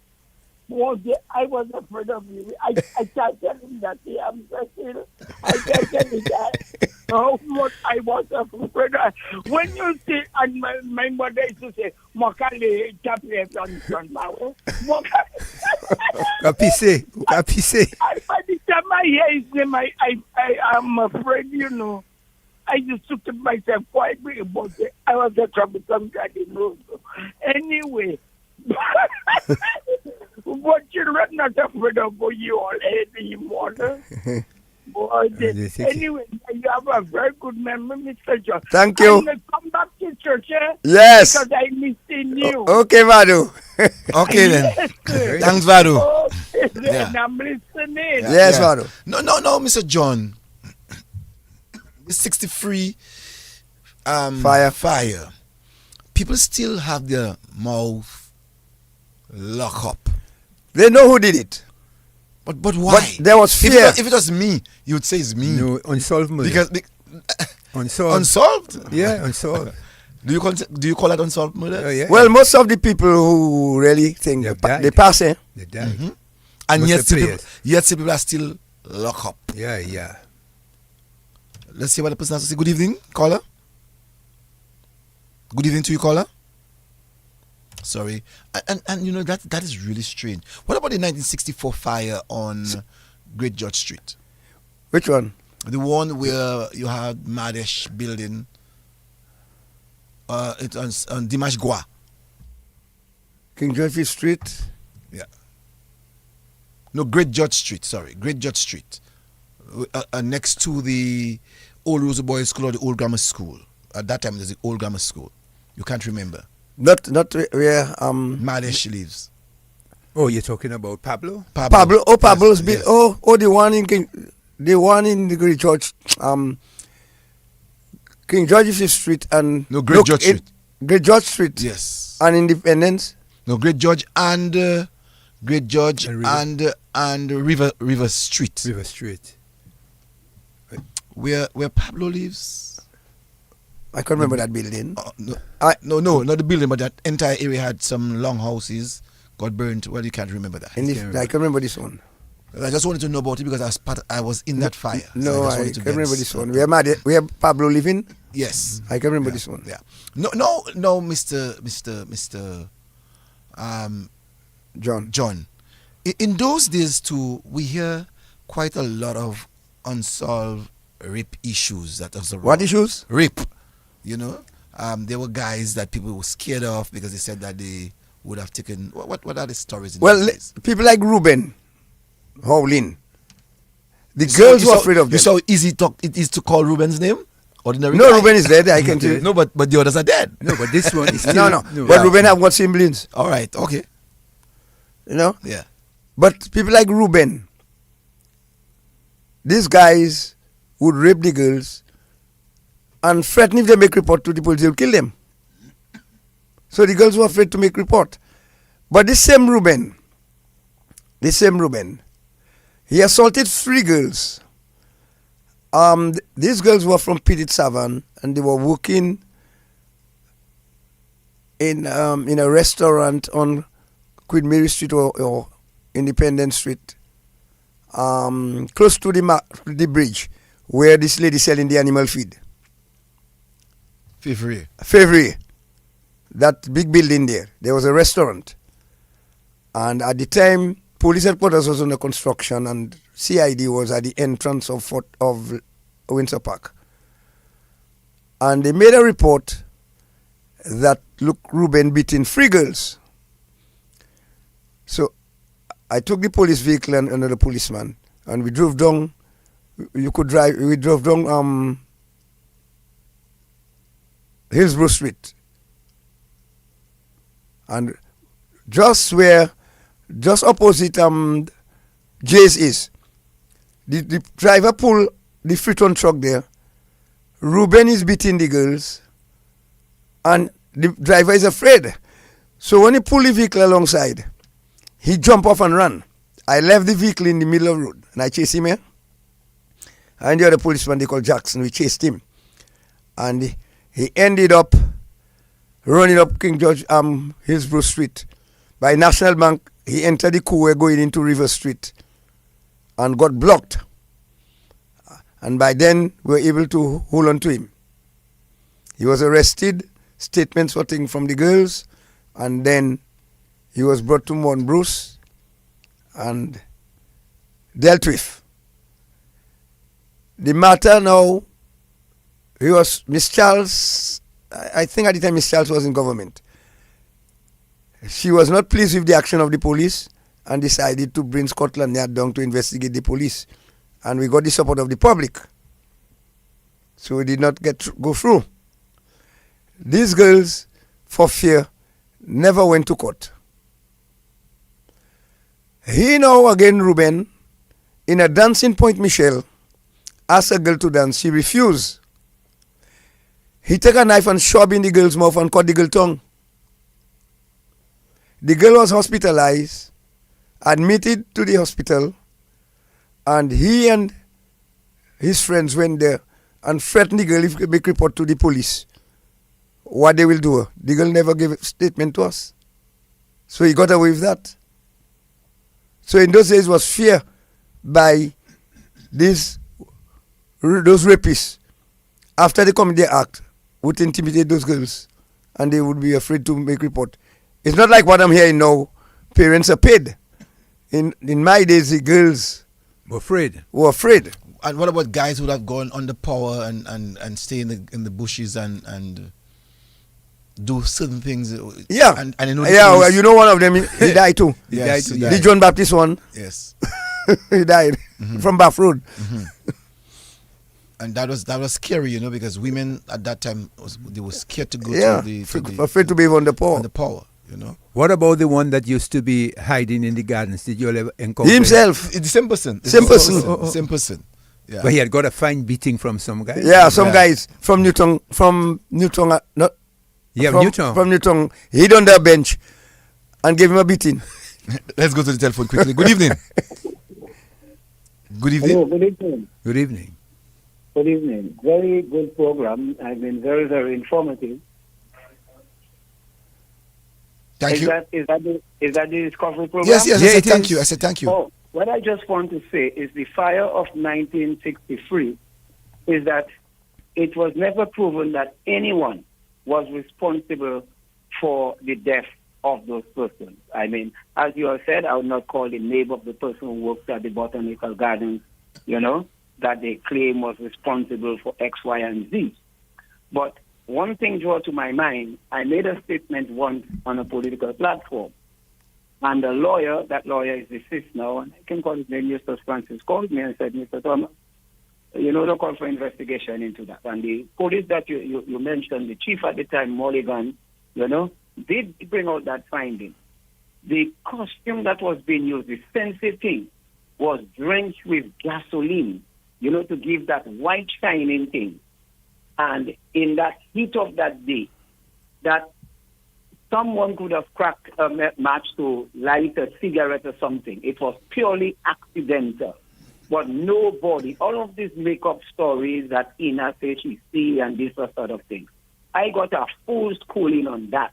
I was afraid of you. I can't tell him that I'm still. I can't tell him that. How much I was afraid of. When you see, and my mother used to say, Mokale, Chaplain, Johnson, Mao. Kapise. And by the time I hear his name, I am afraid, you know. I just took to myself quietly about it. I was a troublesome guy, you know. So anyway. But children not afraid of you all anymore. But anyway, you have a very good memory, Mr. John. Thank you. I'm going to come back to church, Yes. because I missed you. Okay, Vadu. Okay then. Yes. Thanks, Vadu. Okay, Yeah. I'm listening. Yes, Vadu. No, Mr. John. The 63 fire. People still have their mouth locked up. They know who did it. But why? But there was fear. If it was me, you would say it's me. No, unsolved murder. Because unsolved. unsolved? Yeah, unsolved. Do you call that unsolved murder? Oh, yeah. Well, most of the people who really think they pass, They died. Mm-hmm. And Most yet people are still locked up. Yeah. Let's see what the person has to say. Good evening, caller. Good evening to you, caller. Sorry. And you know, that is really strange. What about the 1964 fire on Great George Street? Which one? The one where you had Madesh building. It's on Dimash Gua. King George Street. Yeah. No, Great George Street. Sorry, Great George Street. Next to the old Rosa Boys School or the old grammar school. At that time, there's the old grammar school. You can't remember. Not where Madesh lives. Oh, you're talking about Pablo? Pablo. Oh, Pablo's yes. the one in the Great George King George's Street and Great George Street. Great George Street. Yes. And Independence. No, Great George and River Street. River Street. Where Pablo lives. I can't remember that building. No, not the building, but that entire area had some long houses, got burnt. Well, you can't remember that. I can remember this one. I just wanted to know about it because I was in that fire. No, so I can remember this one. Where Pablo living? Yes, I can remember this one. Yeah. No, Mr. John. In those days too, we hear quite a lot of unsolved rape issues that was around. What issues? Rape. You know, there were guys that people were scared of because they said that they would have taken. What are the stories? People like Ruben, Howlin. The girls were afraid of them. You saw it is to call Ruben's name? Ordinary no, guy? Ruben is dead. I can tell you. No, but the others are dead. No, but this one is still... No. But Ruben have what siblings? All right, okay. You know? Yeah. But people like Ruben, these guys would rape the girls and threaten if they make report to the police, they'll kill them. So the girls were afraid to make report. But this same Ruben, he assaulted 3 girls. These girls were from Petit Savan and they were working in a restaurant on Queen Mary Street or Independence Street, close to the bridge where this lady selling the animal feed. Fevrier. That big building there was a restaurant. And at the time, police headquarters was under construction and CID was at the entrance of Windsor Park. And they made a report that, look, Ruben beating 3 girls. So I took the police vehicle and another policeman and we drove down. We drove down Hillsborough Street. And just opposite Jay's is, the driver pulled the free-ton truck there. Ruben is beating the girls, and the driver is afraid. So when he pulled the vehicle alongside, he jumped off and ran. I left the vehicle in the middle of the road, and I chased him here. And the other policeman, they called Jackson, we chased him. And he ended up running up King George Hillsborough Street. By National Bank, he entered the coup going into River Street and got blocked. And by then, we were able to hold on to him. He was arrested, statements were taken from the girls, and then he was brought to Mount Bruce and dealt with. The matter now, he was, Miss Charles, I think at the time Miss Charles was in government. She was not pleased with the action of the police and decided to bring Scotland Yard down to investigate the police. And we got the support of the public. So we did not go through. These girls, for fear, never went to court. He now again, Ruben, in a dancing Point Michelle, asked a girl to dance. She refused. He took a knife and shoved in the girl's mouth and cut the girl's tongue. The girl was hospitalized, admitted to the hospital, and he and his friends went there and threatened the girl if they make report to the police what they will do. The girl never gave a statement to us. So he got away with that. So in those days was fear by those rapists. After they commit their act, would intimidate those girls and they would be afraid to make report. It's not like what I'm hearing now. Parents are paid. In my days, the girls were afraid. And what about guys who would have gone under power and stay in the bushes and do certain things? Yeah. And you know, well, you know one of them, he died too. Yes, he died. The John Baptist one. Yes. He died from Bath Road. And that was scary, you know, because women at that time they were scared to go afraid to be under power. Under power, you know. What about the one that used to be hiding in the gardens? Did you ever encounter himself? The same person. Same person. Yeah. But he had got a fine beating from some guys. Yeah, some guys from Newton. Newton. From Newton. He on the bench and gave him a beating. Let's go to the telephone quickly. Good evening. Good evening. Hello, good evening. Good evening. Good evening. Very good program. I've been very, very informative. Thank you. Is that the Discovery program? Yes. I said thank you. Oh, what I just want to say is the fire of 1963 is that it was never proven that anyone was responsible for the death of those persons. I mean, as you have said, I would not call the name of the person who worked at the Botanical Gardens, you know, that they claim was responsible for X, Y, and Z. But one thing drew to my mind, I made a statement once on a political platform. And the lawyer, that lawyer is deceased now, and I can call his name, Mr. Francis, called me and said, Mr. Thomas, you know, the call for investigation into that. And the police that you mentioned, the chief at the time, Mulligan, you know, did bring out that finding. The costume that was being used, the sensitive thing, was drenched with gasoline, you know, to give that white shining thing. And in that heat of that day, that someone could have cracked a match to light a cigarette or something. It was purely accidental. But nobody, all of these make-up stories that Ina says she see and this sort of thing. I got a full schooling on that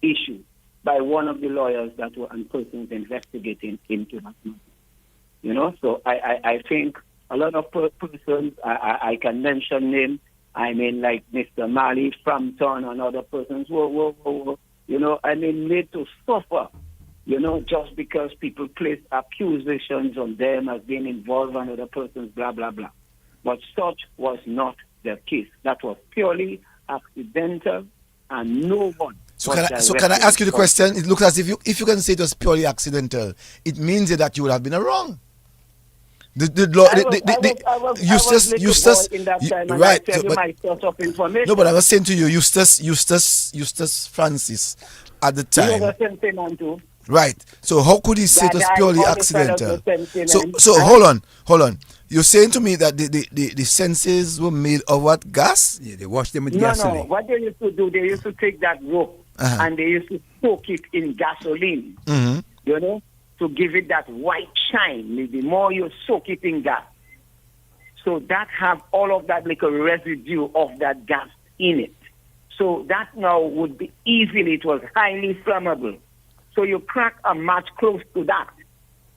issue by one of the lawyers that were and persons investigating into that matter. You know, so I think a lot of persons, I can mention names, I mean, like Mr. Mali, Frampton, and other persons were, you know, I mean, made to suffer, you know, just because people place accusations on them as being involved in other persons, blah, blah, blah. But such was not the case. That was purely accidental, and no one. So can I ask you the question? It looks as if you can say it was purely accidental. It means that you would have been wrong. The law, I was Eustace, little Eustace, boy in that time, and right? I tell you but, my source of information. no, but I was saying to you, Eustace Francis, at the He was time, a sentiment too. right? So how could he say it was That purely all the fellows accidental? were sentiment. So hold on. You're saying to me that the senses were made of what gas? Yeah, they wash them with No. gasoline. What they used to do, they used to take that rope and they used to soak it in gasoline. Mm-hmm. You know, to give it that white shine. The more you soak it in gas, so that have all of that little residue of that gas in it. So that now would be easily, it was highly flammable. So you crack a match close to that,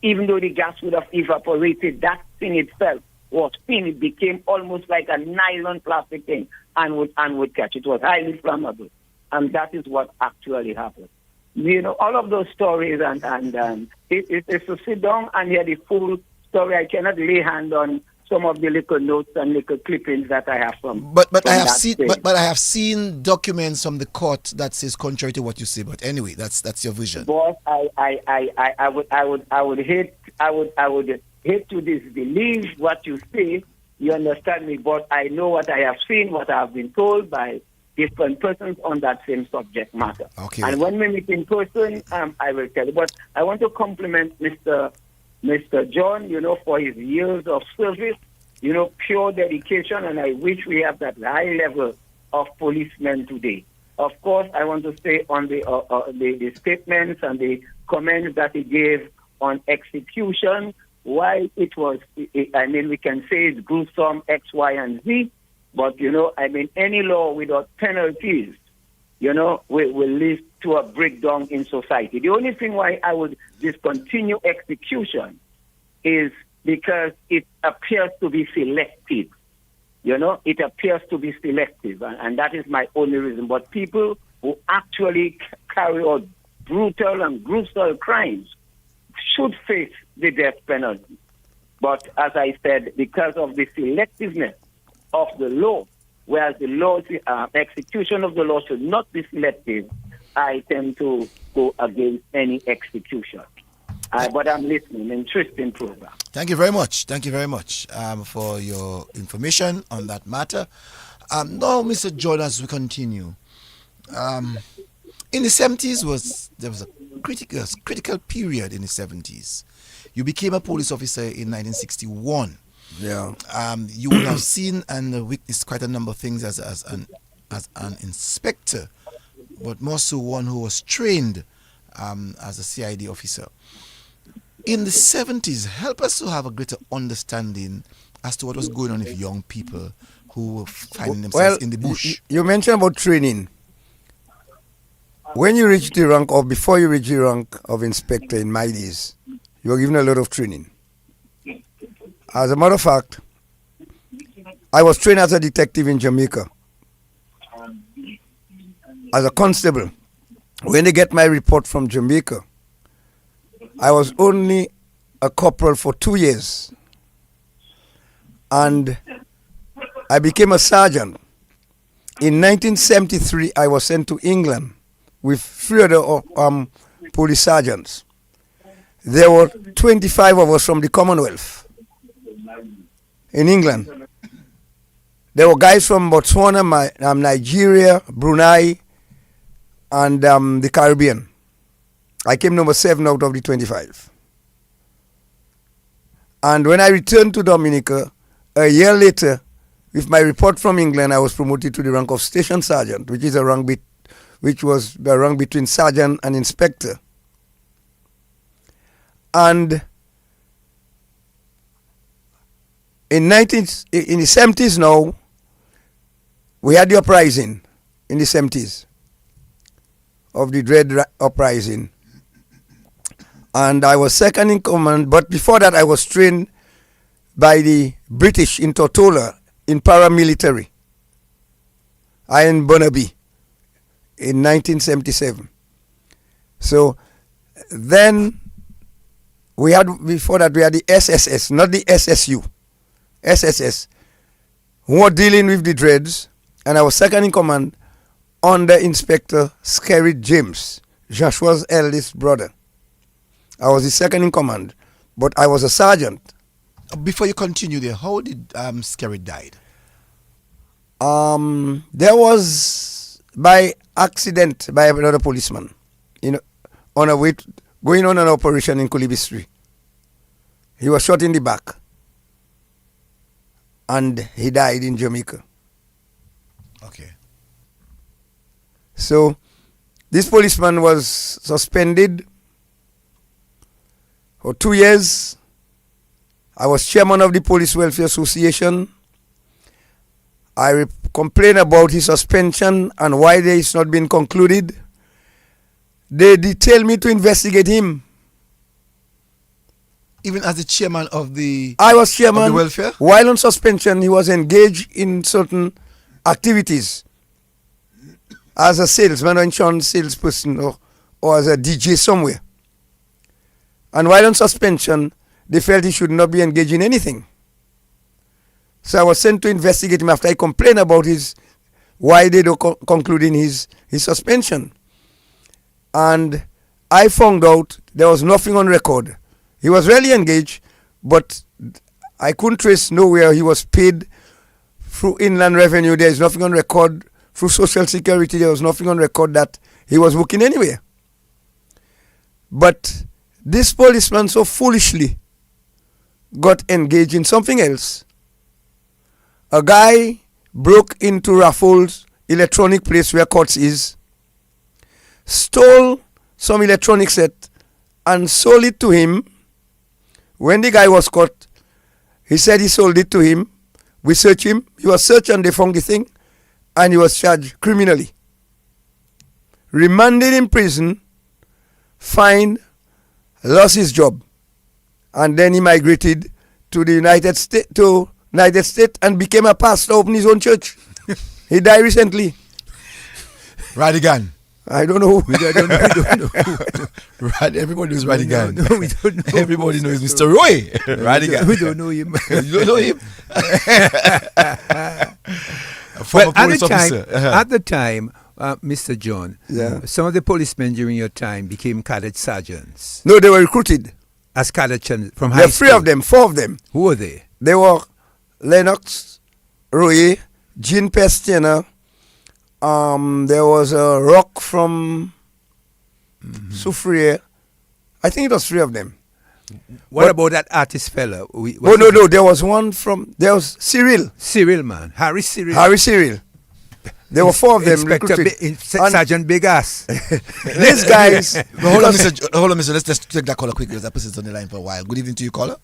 even though the gas would have evaporated, that thing itself was thin. It became almost like a nylon plastic thing and would catch. It was highly flammable. And that is what actually happened. You know, all of those stories and it's to sit down and hear the full story. I cannot lay hand on some of the little notes and little clippings that I have from. But from I have that seen day. but I have seen documents from the court that says contrary to what you say. But anyway, that's your vision. Boss, I would hate to disbelieve what you say. You understand me? But I know what I have seen, what I have been told by different persons on that same subject matter. Okay. And when we meet in person, I will tell you. But I want to compliment Mr. John, you know, for his years of service, you know, pure dedication, and I wish we have that high level of policemen today. Of course, I want to say on the statements and the comments that he gave on execution, why it was, I mean, we can say it's gruesome X, Y, and Z, but, you know, I mean, any law without penalties, you know, will lead to a breakdown in society. The only thing why I would discontinue execution is because it appears to be selective. You know, it appears to be selective, and that is my only reason. But people who actually carry out brutal and gruesome crimes should face the death penalty. But as I said, because of the selectiveness of the law, whereas the law, execution of the law should not be selective, I tend to go against any execution. But I'm listening. Interesting program. Thank you very much. Thank you very much for your information on that matter. Now, Mr. John, as we continue, in the 70s there was a critical period in the 70s. You became a police officer in 1961. Yeah. You would have seen and witnessed quite a number of things as an inspector, but more so one who was trained as a CID officer. In the 70s, help us to have a greater understanding as to what was going on with young people who were finding themselves in the bush. You mentioned about training. When you reach the rank, or before you reach the rank of inspector in my days, you were given a lot of training. As a matter of fact, I was trained as a detective in Jamaica, as a constable. When they get my report from Jamaica, I was only a corporal for 2 years, and I became a sergeant. In 1973, I was sent to England with 3 other police sergeants. There were 25 of us from the Commonwealth in England. There were guys from Botswana, Nigeria, Brunei, and the Caribbean. I came number 7 out of the 25. And when I returned to Dominica, a year later, with my report from England, I was promoted to the rank of station sergeant, which is which was the rank between sergeant and inspector. And in the 70s now, we had the uprising in the 70s of the Dread uprising. And I was second in command, but before that I was trained by the British in Tortola in paramilitary. I in Burnaby in 1977. So then before that we had the SSS, not the SSU, SSS, who were dealing with the Dreads, and I was second in command under Inspector Skerrit James, Joshua's eldest brother. I was the second in command, but I was a sergeant. Before you continue there, how did Skerrit died? There was by accident by another policeman, on a way going on an operation in Kulibistri. He was shot in the back, and he died in Jamaica. Okay. So this policeman was suspended for 2 years. I was chairman of the Police Welfare Association. I complained about his suspension and why there is not been concluded. They detailed me to investigate him. Even as the chairman of the I was chairman. of the welfare? While on suspension, he was engaged in certain activities as a salesman or insurance salesperson or as a DJ somewhere. And while on suspension, they felt he should not be engaged in anything. So I was sent to investigate him after I complained about why they don't conclude in his suspension. And I found out there was nothing on record. He was really engaged, but I couldn't trace nowhere he was paid through Inland Revenue. There is nothing on record. Through Social Security, there was nothing on record that he was working anywhere. But this policeman so foolishly got engaged in something else. A guy broke into Raffles electronic place where Courts is, stole some electronic set and sold it to him. When the guy was caught, he said he sold it to him. We searched him. He was searched and they found the thing, and he was charged criminally. Remanded in prison, fined, lost his job, and then he migrated to the United States and became a pastor, opened his own church. He died recently. Radigan. I don't know. We don't know. Everybody knows Radigan. No, we don't know. Everybody knows Mr. Roy. Radigan. We don't know him. You don't know him? Well, at the time, Mr. John, Yeah. some of the policemen during your time became cadet sergeants No, they were recruited. as cadet from high There were school. four of them. Who were they? They were Lennox, Roy, Jean Pestina. There was a Rock from Soufriere. I think it was 3 of them. What about that artist fella? No. There was one there was Cyril. Cyril, man. Harry Cyril. Harry Cyril. There were 4 of them Inspector recruited. Sergeant Big Ass. These guys. Hold on, Mr. Let's just take that caller quickly because that person's on the line for a while. Good evening to you, caller.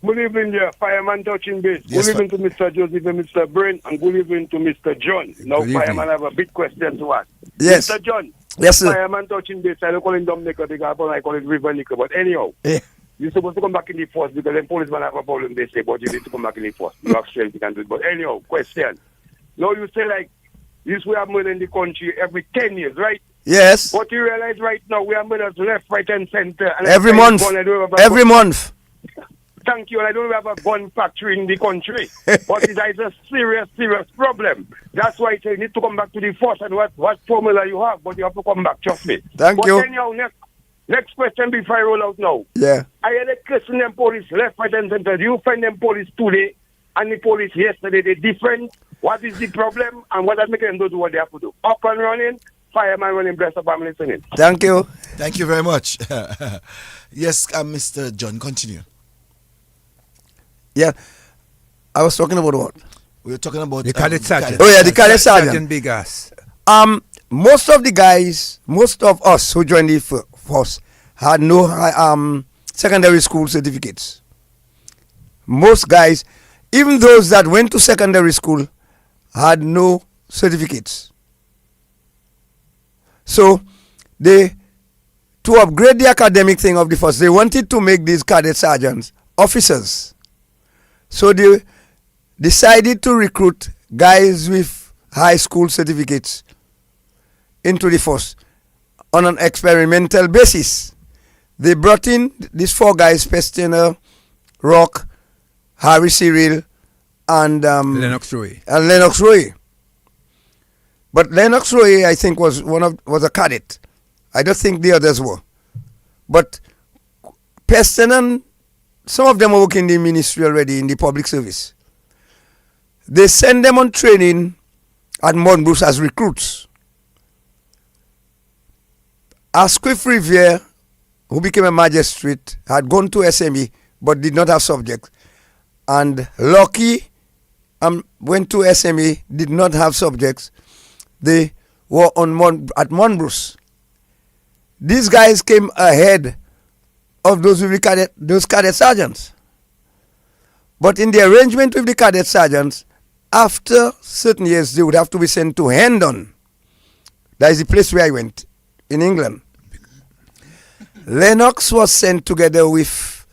Good evening, dear fireman touching base. Yes, Good evening to Mr. Joseph and Mr. Brain, and good evening to Mr. John. Now, Good evening. fireman, I have a big question to ask. Yes. Mr. John. Yes, sir. Fireman touching base. I don't call him Dominica because I call it River Nickel. But anyhow, Yeah. you're supposed to come back in the force because then policemen have a problem, they say, but you need to come back in the force. You have strength, you can do it. But anyhow, question. Now, you say, like, this we have murder in the country every 10 years, right? Yes. But you realize right now we have murders left, right, and center. And Every month. Every month. Thank you, and I don't have a gun factory in the country. But it is a serious, serious problem. That's why you need to come back to the force and what formula you have, but you have to come back, trust me. Thank but you. Anyhow, next question before I roll out now. Yeah. I had a question them police left, right, and center. Do you find them police today and the police yesterday, they different? What is the problem and what is making them do what they have to do? Up and running, fireman running, bless up, I'm listening. Thank you. Thank you very much. Yes, Mr. John, continue. Yeah. I was talking about what? We were talking about The cadet sergeant. Oh, yeah, the cadet sergeant. Sergeant Big Ass. Most of us who joined the force had no secondary school certificates. Most guys, even those that went to secondary school, had no certificates. So, to upgrade the academic thing of the force, they wanted to make these cadet sergeants officers. So they decided to recruit guys with high school certificates into the force on an experimental basis. They brought in these 4 guys, Pestina, Rock, Harry Cyril, and Lennox Roy. But Lennox Roy, I think, was a cadet. I don't think the others were. But Pestina and some of them are working in the ministry already in the public service. They send them on training at Monbus as recruits. Asquith Riviere, who became a magistrate, had gone to SME but did not have subjects. And Lakou went to SME, did not have subjects. They were at Monbus. These guys came ahead of those cadet sergeants. But in the arrangement with the cadet sergeants, after certain years, they would have to be sent to Hendon. That is the place where I went, in England. Lennox was sent together with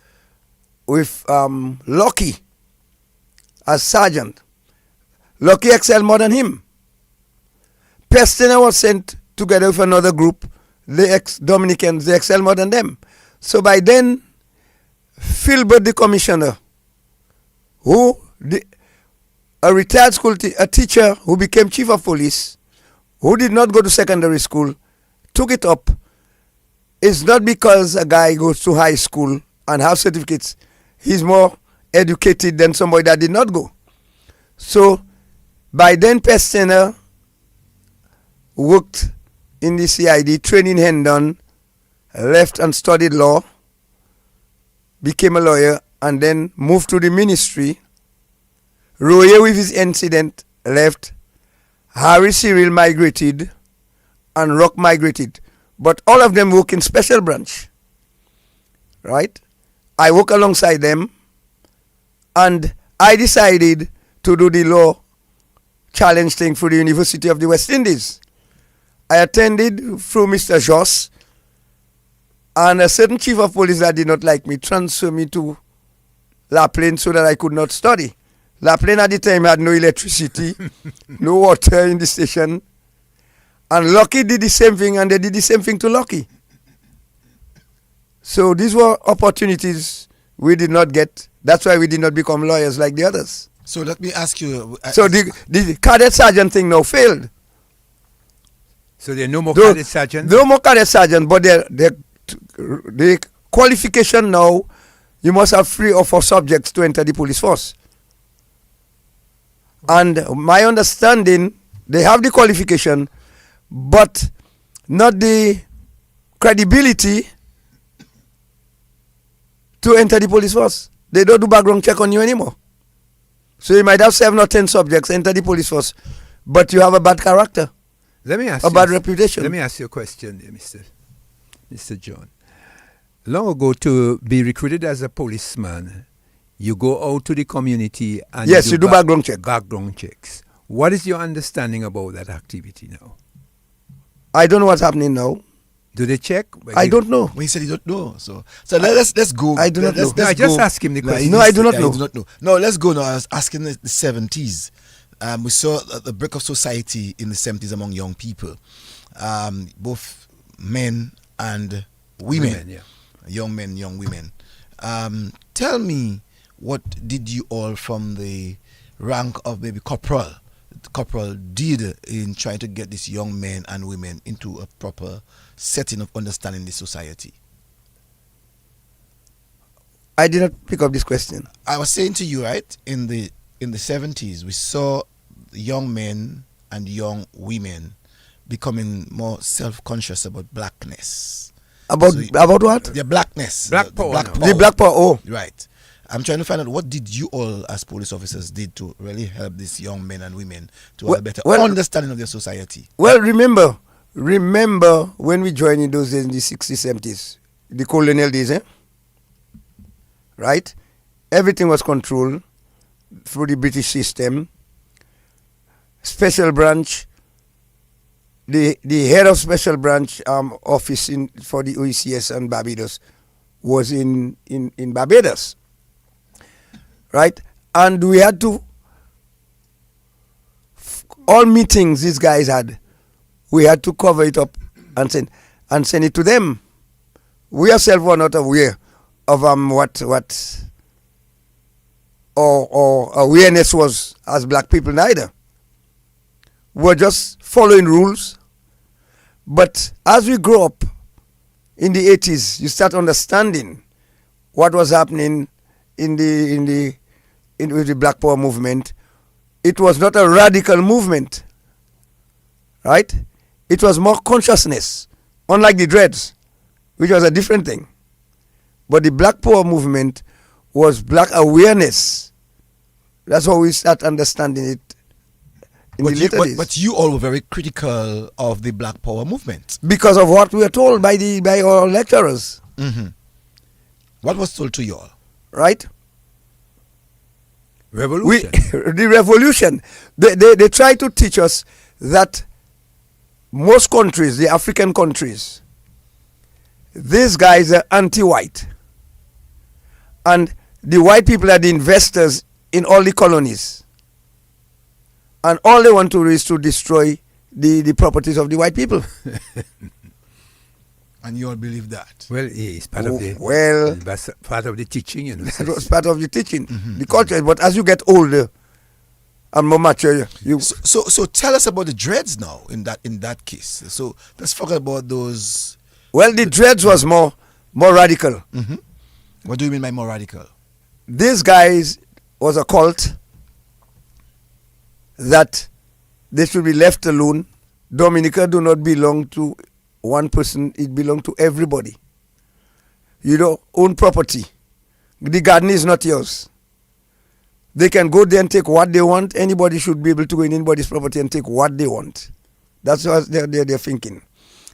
Lakou as sergeant. Lakou excelled more than him. Pestiner was sent together with another group, the ex-Dominicans, they excelled more than them. So by then, Philbert, the commissioner, a retired a teacher who became chief of police, who did not go to secondary school, took it up. It's not because a guy goes to high school and has certificates. He's more educated than somebody that did not go. So by then, Pestiner worked in the CID, training Hendon, left and studied law, became a lawyer, and then moved to the ministry. Royer, with his incident, left. Harry Cyril migrated, and Rock migrated. But all of them work in special branch. Right? I work alongside them, and I decided to do the law challenge thing for the University of the West Indies. I attended through Mr. Joss, and a certain chief of police that did not like me transferred me to La Plaine so that I could not study. La Plaine at the time had no electricity, no water in the station, and Lakou did the same thing, and they did the same thing to Lakou. So these were opportunities we did not get. That's why we did not become lawyers like the others. So let me ask you. So the cadet sergeant thing now failed. So there are no more cadet sergeants? No more cadet sergeants, but the qualification now, you must have 3 or 4 subjects to enter the police force. And my understanding, they have the qualification, but not the credibility to enter the police force. They don't do background check on you anymore. So you might have 7 or 10 subjects enter the police force, but you have a bad character. Let me ask a bad reputation. Let me ask you a question, Mr. John. Long ago, to be recruited as a policeman, you go out to the community and yes, you do background check. Background checks. What is your understanding about that activity now? I don't know what's happening now. Do they check? I don't know. Well, he said he don't know. So let's go. I do not know. I just ask him the question. No, I do not know. I do not know. No, let's go now. I was asking the 70s. We saw the break of society in the 70s among young people, both men and women. Yeah. Young men, young women. Tell me, what did you all from the rank of maybe corporal did in trying to get these young men and women into a proper setting of understanding the society? I did not pick up this question. I was saying to you, right, in the 70s, we saw young men and young women becoming more self-conscious about blackness. About what? Their blackness. Black power. The black power. Oh, right. I'm trying to find out, what did you all as police officers did to really help these young men and women to have a better understanding of their society? Well, remember when we joined in those days in the 60s, 70s, the colonial days, right? Everything was controlled through the British system. Special branch, the head of special branch office for the OECS and Barbados was in Barbados, right? And we had to, all meetings these guys had, we had to cover it up and send it to them. We ourselves were not aware of what awareness was as black people neither. We were just following rules. But as we grow up in the 80s, you start understanding what was happening with the Black Power movement, it was not a radical movement, right? It was more consciousness, unlike the Dreads, which was a different thing. But the Black Power movement was black awareness. That's how we start understanding it in the later days. But you all were very critical of the Black Power movement. Because of what we were told by our lecturers. Mm-hmm. What was told to you all? Right? Revolution. The revolution. They try to teach us that most countries, the African countries, these guys are anti-white. And the white people are the investors in all the colonies. And all they want to do is to destroy the properties of the white people. And you all believe that? Well, it's part of the that's part of the teaching, you know. That was part of the teaching, the culture. But as you get older and more mature, you. So tell us about the Dreads now. In that case, so let's forget about those. Well, the Dreads was more radical. Mm-hmm. What do you mean by more radical? These guys was a cult that they should be left alone. Dominica do not belong to one person, it belongs to everybody. You don't own property. The garden is not yours. They can go there and take what they want. Anybody should be able to go in anybody's property and take what they want. That's what they're thinking.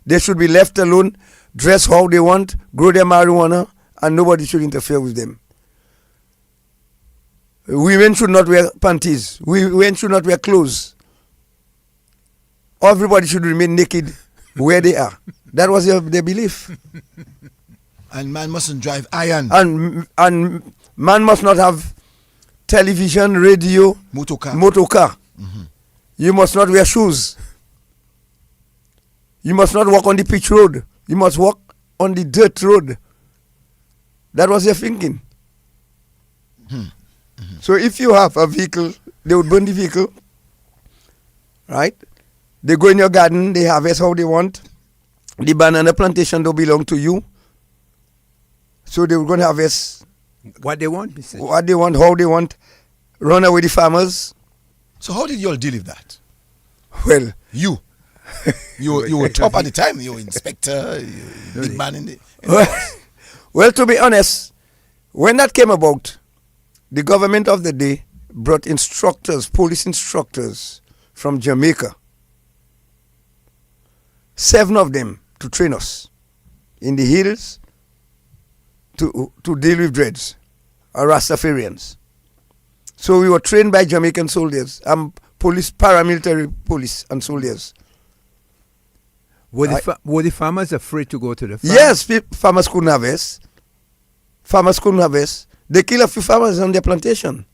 They should be left alone, dress how they want, grow their marijuana, and nobody should interfere with them. Women should not wear panties. Women should not wear clothes. Everybody should remain naked where they are. That was their belief. And man mustn't drive iron. And man must not have television, radio, motor car. Mm-hmm. You must not wear shoes. You must not walk on the pitch road. You must walk on the dirt road. That was their thinking. Mm-hmm. So if you have a vehicle, they would burn the vehicle. Right? They go in your garden, they harvest how they want. The banana plantation don't belong to you. So they were going to harvest what they want, what they want, how they want, run away the farmers. So how did you all deal with that? Well, you were top at the time. You were inspector, big man in the well, to be honest, when that came about, the government of the day brought instructors, police instructors from Jamaica. 7 of them to train us in the hills to deal with Dreads, Rastafarians. So we were trained by Jamaican soldiers, police, paramilitary police and soldiers. Were the farmers afraid to go to the farm? Yes, farmers couldn't harvest. They kill a few farmers on their plantation.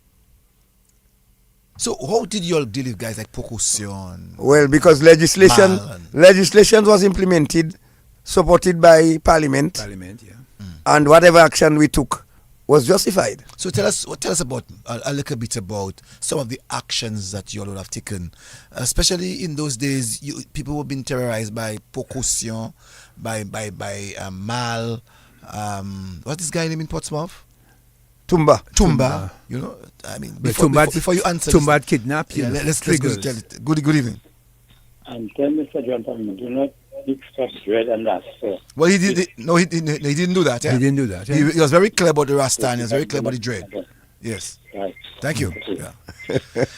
So how did you all deal with guys like Pocosion? Well, because legislation was implemented, supported by Parliament. Parliament, yeah. And whatever action we took was justified. So tell us about a little bit about some of the actions that you all would have taken, especially in those days. People were being terrorized by Pocosion, by Mal. What's this guy name in Portsmouth? Tumba. You know, I mean, before you answer, Tumba kidnapped you. Yeah, let's go tell it. Good evening. And tell Mr. John Palmer, do not discuss Dread and Rasta. Well, he didn't do that. Yeah? He didn't do that. Yeah? He was very clear about the Rasta and he was very clear about the Dread. Okay. Yes. Right. Thank you. Yeah.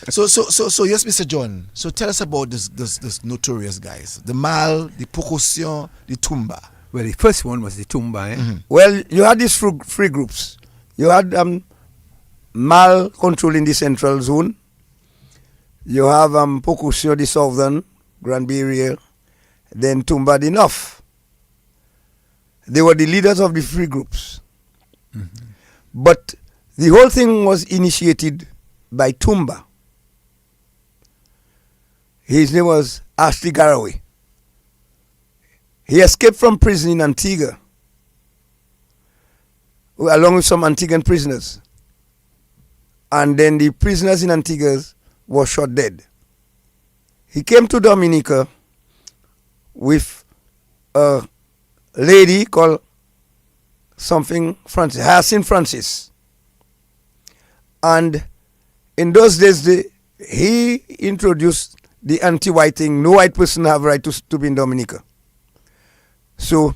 So yes, Mr. John. So tell us about this notorious guys: the Mal, the Pocosion, the Tumba. Well, the first one was the Tumba. Eh? Mm-hmm. Well, you had these three groups. You had Mal controlling the central zone. You have Pocosion, the southern, Granby area. Then Tumba, the north. They were the leaders of the three groups. Mm-hmm. But the whole thing was initiated by Tumba. His name was Ashley Garraway. He escaped from prison in Antigua, along with some Antiguan prisoners. And then the prisoners in Antigua were shot dead. He came to Dominica with a lady called Hyacinth Francis. And in those days, he introduced the anti-white thing. No white person have right to be in Dominica. So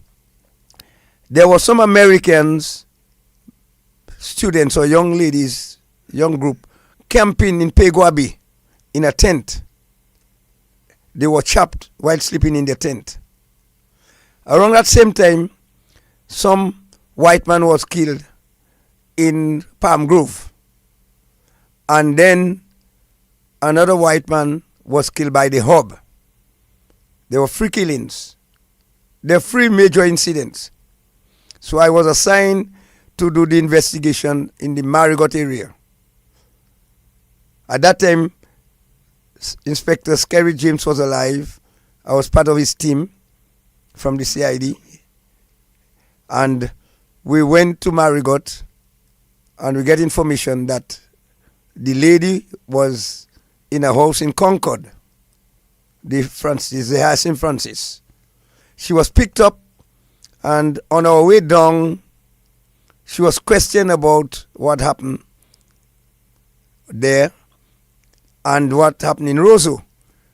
there were some Americans, students or young ladies, young group, camping in Peguabi in a tent. They were chopped while sleeping in their tent. Around that same time, some white man was killed in Palm Grove. And then another white man was killed by the hub. There were 3 killings. There were 3 major incidents. So I was assigned to do the investigation in the Marigot area. At that time, Inspector Scary James was alive. I was part of his team from the CID. And we went to Marigot and we get information that the lady was in a house in Concord, the Hyacinth Francis. She was picked up, and on our way down, she was questioned about what happened there and what happened in Roseau.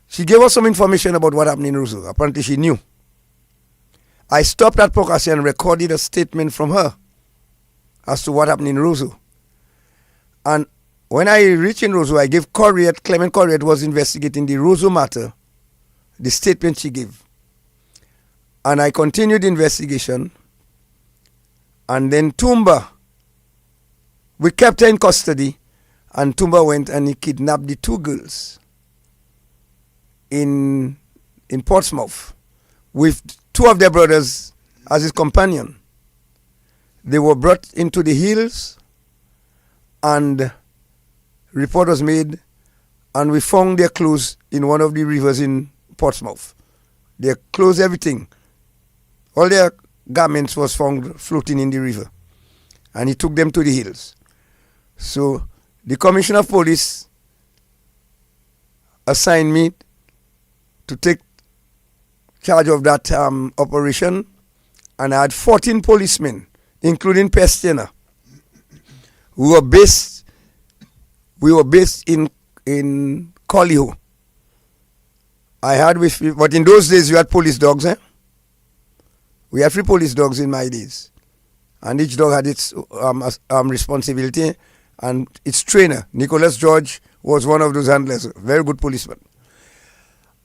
She gave us some information about what happened in Roseau. Apparently she knew. I stopped at Pocassi and recorded a statement from her as to what happened in Roseau. And when I reached in Roseau, I gave Clement Corriette was investigating the Roseau matter, the statement she gave. And I continued the investigation. And then Tumba, we kept her in custody, and Tumba went and he kidnapped the 2 girls in Portsmouth with 2 of their brothers as his companion. They were brought into the hills, and report was made, and we found their clothes in one of the rivers in Portsmouth. Their clothes, everything, all their garments was found floating in the river, and he took them to the hills. So the Commissioner of Police assigned me to take charge of that operation, and I had 14 policemen, including Pestina. We were based in Colliho. I had but in those days you had police dogs, eh? We had 3 police dogs in my days, and each dog had its responsibility, and its trainer, Nicholas George, was one of those handlers, very good policeman.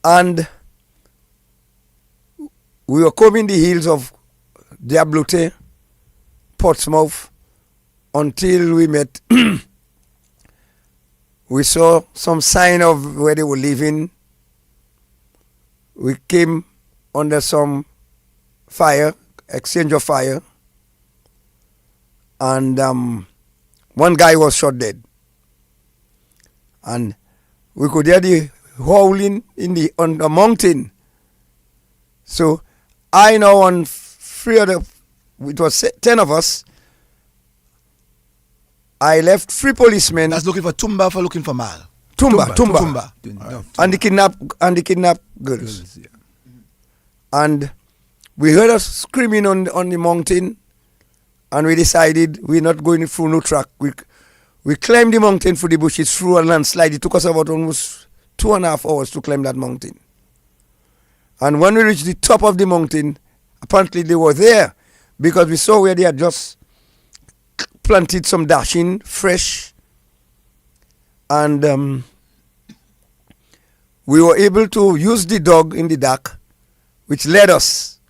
And we were combing the hills of Diablote, Portsmouth, until we met. We saw some sign of where they were living. We came under some fire, exchange of fire, and one guy was shot dead. And we could hear the howling on the mountain. So I now on 3 other, it was 10 of us. I left 3 policemen. That's looking for Tumba for looking for Mal. Tumba. Right. And the kidnapped girls. Yeah. And we heard us screaming on the mountain, and we decided we're not going through no track. We climbed the mountain through the bushes, through a landslide. It took us about almost 2.5 hours to climb that mountain. And when we reached the top of the mountain, apparently they were there, because we saw where they had just planted some dashing fresh, and we were able to use the dog in the dark, which led us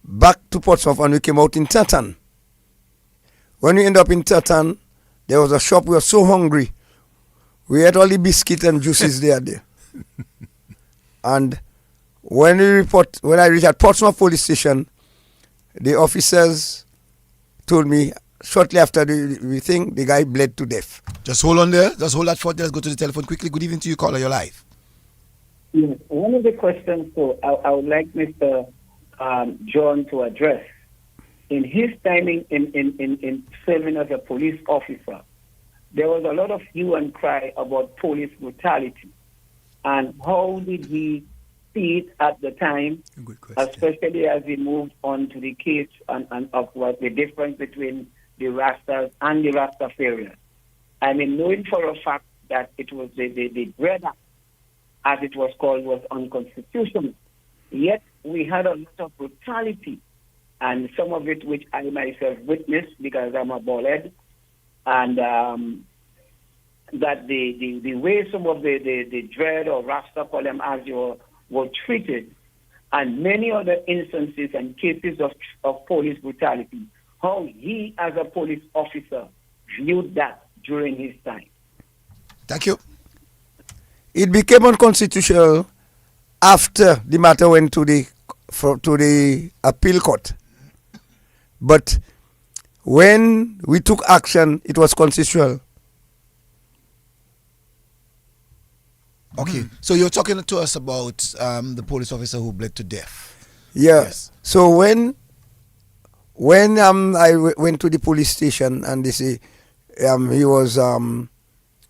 back to Portsmouth, and we came out in Tatan. When we ended up in Tatan, there was a shop. We were so hungry, we ate all the biscuits and juices there. And when I reached at Portsmouth police station, the officers told me shortly after the thing, the guy bled to death. Just hold on there. Just hold that thought. Let's go to the telephone quickly. Good evening to you, caller. You're live. Yes. One of the questions, I would like Mr. John to address. In his time in serving as a police officer, there was a lot of hue and cry about police brutality. And how did he see it at the time, especially as he moved on to the case and of what the difference between the Rastas and the Rastafarians? I mean, knowing for a fact that it was the Bread Act, as it was called, was unconstitutional. Yet we had a lot of brutality, and some of it which I myself witnessed because I'm a ballhead, and that the way some of the Dread or Rasta call them as you were treated, and many other instances and cases of police brutality, how he as a police officer viewed that during his time. Thank you. It became unconstitutional after the matter went to the appeal court. But when we took action, it was constitutional. Okay, so you're talking to us about the police officer who bled to death. Yeah. Yes. So when I went to the police station and they say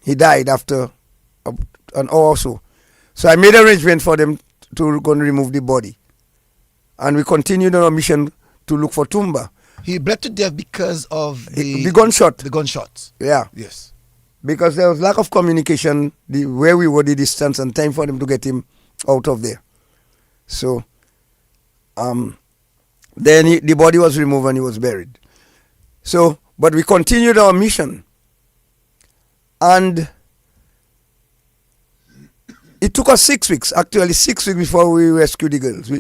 he died after an hour or so. So I made arrangement for them to go and remove the body, and we continued on our mission to look for Tumba. He bled to death because of the gunshot. The gunshot. Yeah. Yes. Because there was lack of communication, where we were, the distance and time for them to get him out of there. So, then the body was removed and he was buried. So, but we continued our mission. And it took us 6 weeks, actually 6 weeks before we rescued the girls.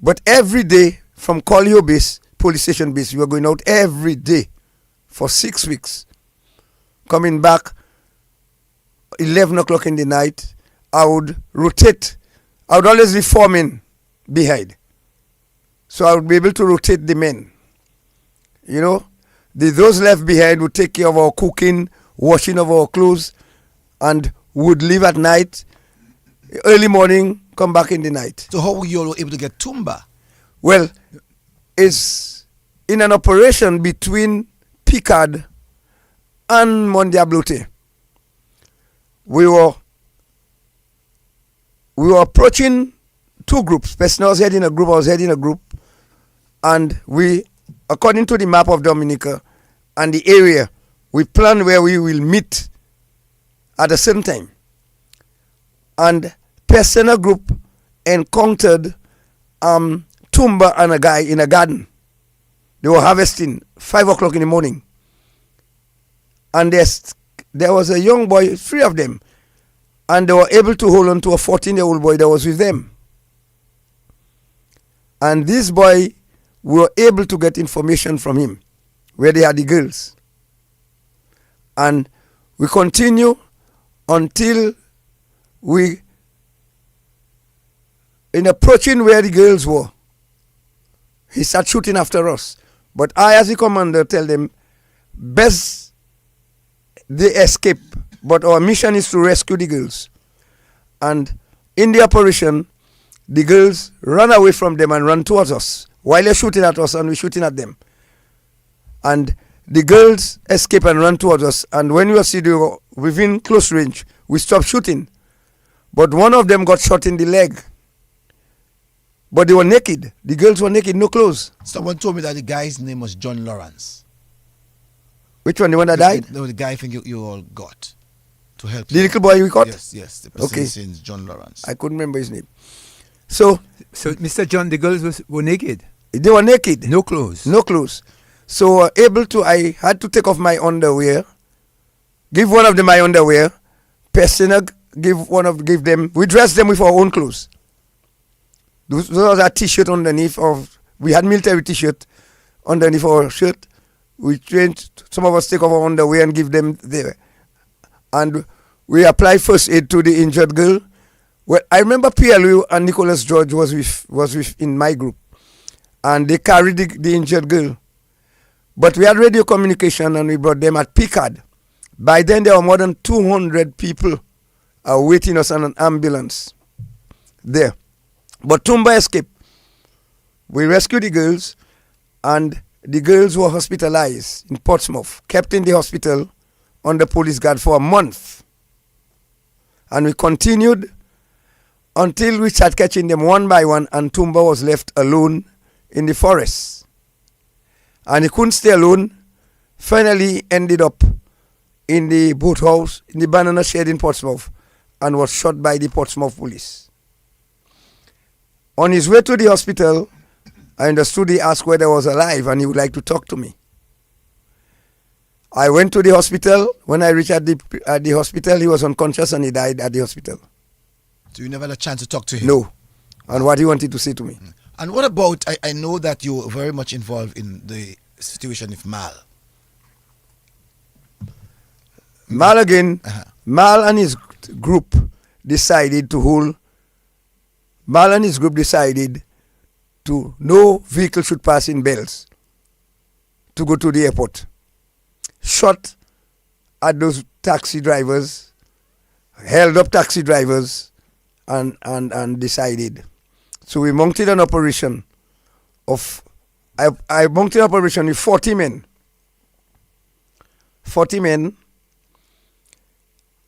But every day from Collio base, police station base, we were going out every day for 6 weeks. Coming back 11 o'clock in the night, I would rotate. I would always be foreman behind. So I would be able to rotate the men. You know, those left behind would take care of our cooking, washing of our clothes, and would leave at night, early morning, come back in the night. So how were you all able to get Tumba? Well, it's in an operation between Picard and Mondiablote. We were approaching two groups. Personal was heading a group, I was heading a group, and we, according to the map of Dominica and the area, we plan where we will meet at a certain time. And Persona group encountered Tumba and a guy in a garden. They were harvesting 5 o'clock in the morning. And there was a young boy, 3 of them, and they were able to hold on to a 14-year-old boy that was with them. And this boy, we were able to get information from him, where they had the girls. And we continue until in approaching where the girls were, he started shooting after us. But I, as the commander, tell them, best they escape, but our mission is to rescue the girls. And in the operation, the girls run away from them and run towards us while they're shooting at us and we're shooting at them. And the girls escape and run towards us, and when we see they were within close range, we stop shooting. But one of them got shot in the leg. But they were naked. The girls were naked, no clothes. Someone told me that the guy's name was John Lawrence. Which one? The one that died? No, the guy I think you all got to help. The little boy we caught? Yes. The person is John Lawrence. I couldn't remember his name. So Mr. John, the girls were naked? They were naked. No clothes? No clothes. So I had to take off my underwear, give one of them my underwear, Persona give them, we dressed them with our own clothes. Those was a t-shirt underneath we had military t-shirt underneath our shirt. We changed, some of us take off our underwear and give them there. And we apply first aid to the injured girl. Well, I remember PLU and Nicholas George was with in my group. And they carried the injured girl. But we had radio communication and we brought them at Picard. By then there were more than 200 people awaiting us on an ambulance there. But Tumba escaped. We rescued the girls, and the girls were hospitalized in Portsmouth, kept in the hospital under police guard for a month. And we continued until we started catching them one by one, and Tumba was left alone in the forest. And he couldn't stay alone. Finally ended up in the boathouse, in the banana shed in Portsmouth, and was shot by the Portsmouth police. On his way to the hospital, I understood he asked whether I was alive and he would like to talk to me. I went to the hospital. When I reached at the hospital, he was unconscious and he died at the hospital. So you never had a chance to talk to him? No. And what he wanted to say to me. And what about, I know that you were very much involved in the situation with Mal. Mal again, Mal and his group decided to no vehicle should pass in Bells to go to the airport. Shot at those taxi drivers, held up taxi drivers, and decided. So we mounted an operation I mounted an operation with 40 men. 40 men.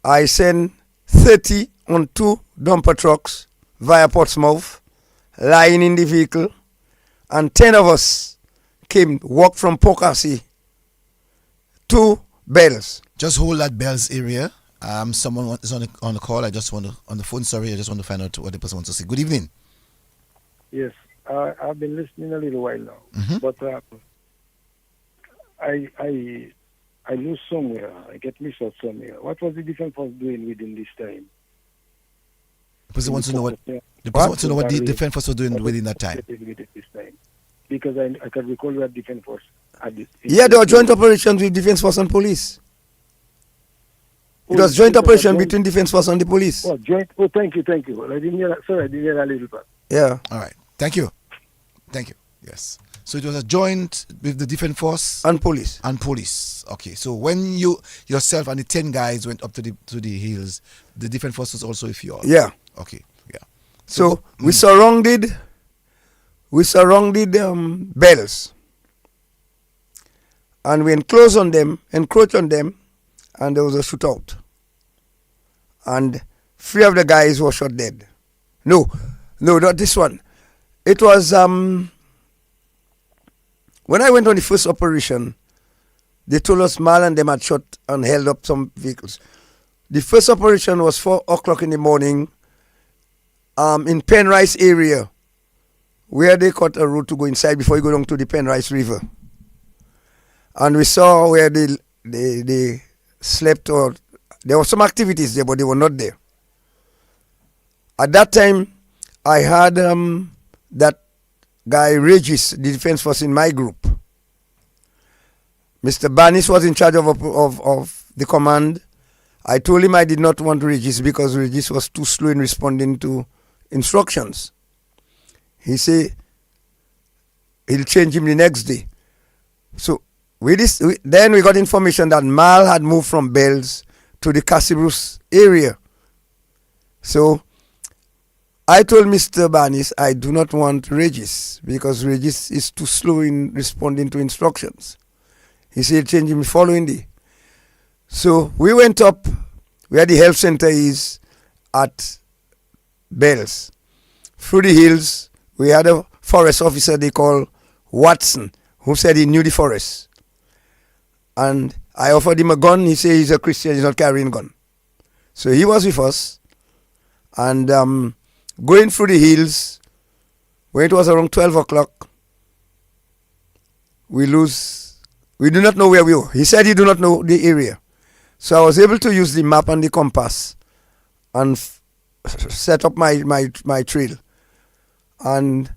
I sent 30 on 2 dumper trucks via Portsmouth, lying in the vehicle, and 10 of us walked from Pokasi to Bells. Just hold that Bells area. Someone is on the call. On the phone. Sorry, I just want to find out what the person wants to say. Good evening. Yes, I've been listening a little while now, but I lose somewhere. I get mixed up somewhere. What was the defense force doing within this time? The person wants to know what the defense force was doing within that time. Because I can recall we had defense force. Yeah, there were joint operations with defense force and police. It was joint operation between defense force and the police. Oh, joint. Oh, thank you. Well, I didn't hear that. Sorry, I didn't hear that little part. Yeah. All right. Thank you. Yes. So it was a joint with the defense force and police. Okay. So when yourself and the 10 guys went up to the hills, the defense force was also with you all. Yeah. Okay. Yeah. So we surrounded Bells, and we encroached on them, and there was a shootout. And 3 of the guys were shot dead. No, not this one. It was when I went on the first operation, they told us Mal and them had shot and held up some vehicles. The first operation was 4 o'clock in the morning in Penrice area, where they cut a road to go inside before you go down to the Penrice River. And we saw where they slept, or there were some activities there, but they were not there. At that time, I had that guy Regis, the defense force in my group. Mr. Barnes was in charge of the command. I told him I did not want Regis because Regis was too slow in responding to instructions. He said he'll change him the next day. So then we got information that Mal had moved from Bells to the Cassibrus area. So I told Mr. Barnes I do not want Regis because Regis is too slow in responding to instructions. He said change him the following day. So we went up where the health center is at Bells. Through the hills, we had a forest officer they call Watson, who said he knew the forest. And I offered him a gun. He said he's a Christian, he's not carrying a gun. So he was with us. And going through the hills, when it was around 12 o'clock, we do not know where we were. He said he do not know the area. So I was able to use the map and the compass and set up my trail. And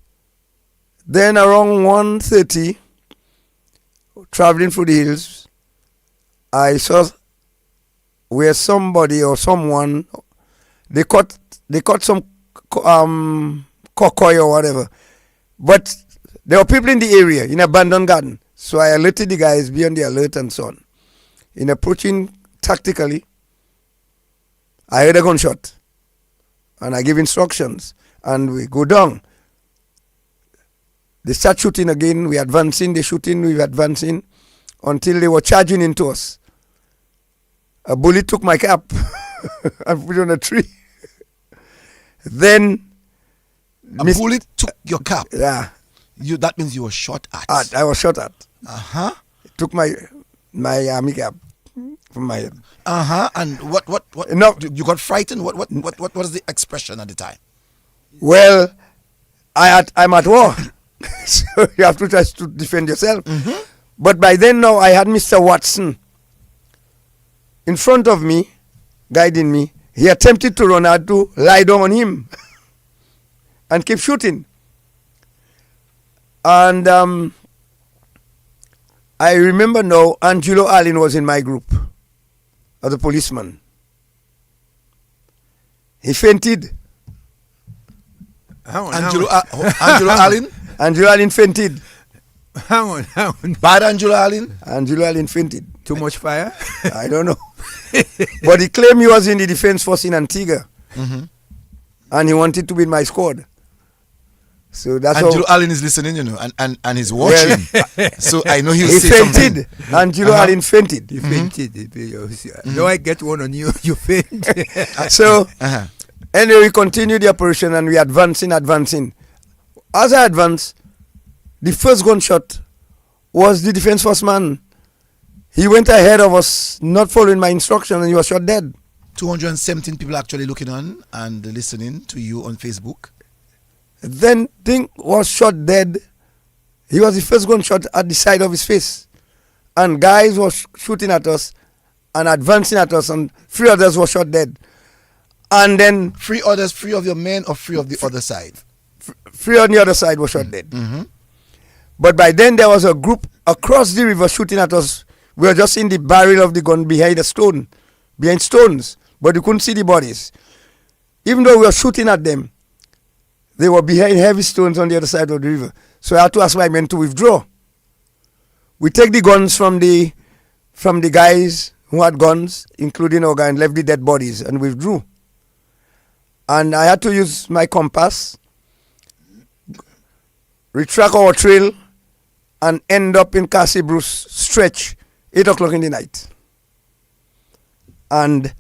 then around 1:30, traveling through the hills, I saw where somebody or someone, they caught some cocoy or whatever. But there were people in the area, in abandoned garden. So I alerted the guys, be on the alert and so on. In approaching tactically, I heard a gunshot. And I give instructions. And we go down. They start shooting again. We advancing, they shooting, we advancing. Until they were charging into us. A bullet took my cap and put it on a tree. Then a bullet took your cap? Yeah. That means you were shot at? I was shot at. Uh-huh. It took my army cap. from my head. And what No. you got frightened? What was the expression at the time? Well, I'm at war, so you have to try to defend yourself. But by then now, I had Mr. Watson in front of me, guiding me. He attempted to run. I had to lie down on him and keep shooting. And I remember now, Angelo Allen was in my group as a policeman. He fainted. Angelo Allen? Angelo Allen fainted. Hang on. Bad Angelo Allen? Angelo Allen fainted. Too much fire? I don't know. But he claimed he was in the defense force in Antigua. And he wanted to be in my squad. So that's Angelo Allen is listening, you know, and he's watching. So I know he'll say fainted. something. Angelo Allen fainted. He fainted. No, I get one on you. You faint. So anyway, we continued the operation and we advancing. As I advanced, the first gunshot was the defense force man. He went ahead of us, not following my instruction, and he was shot dead. 217 people actually looking on and listening to you on Facebook. Then Thing was shot dead. He was the first gunshot at the side of his face. And guys was shooting at us and advancing at us, and 3 others were shot dead. And then 3 others, 3 of your men or 3 of the other side? 3 on the other side were shot dead. But by then there was a group across the river shooting at us. We were just in the barrel of the gun behind stones, but you couldn't see the bodies. Even though we were shooting at them, they were behind heavy stones on the other side of the river. So I had to ask my men to withdraw. We take the guns from the guys who had guns, including our guy, and left the dead bodies and withdrew. And I had to use my compass, retract our trail, and end up in Cassie Bruce stretch, 8 o'clock in the night. And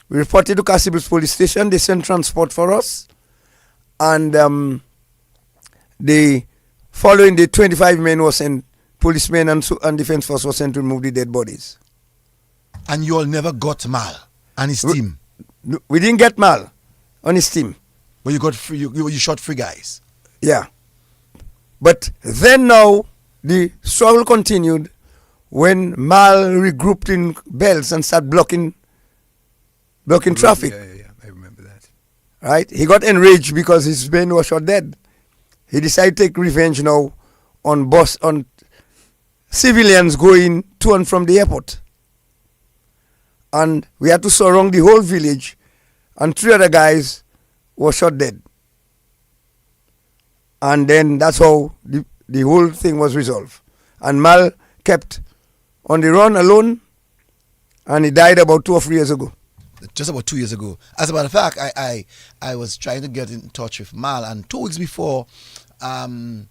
we reported to Cassie Bruce police station. They sent transport for us. And the following day, 25 men were sent, policemen and defense force were sent to remove the dead bodies. And you all never got Mal and his team? We didn't get Mal on his team. But you got free, you shot 3 guys? Yeah. But then now, the struggle continued when Mal regrouped in Bells and started blocking traffic. Yeah, I remember that. Right? He got enraged because his men were shot dead. He decided to take revenge now on civilians going to and from the airport. And we had to surround the whole village, and 3 other guys were shot dead. And then that's how the whole thing was resolved. And Mal kept on the run alone, and he died about 2 or 3 years ago. Just about 2 years ago. As a matter of fact, I was trying to get in touch with Mal, and 2 weeks before, Mal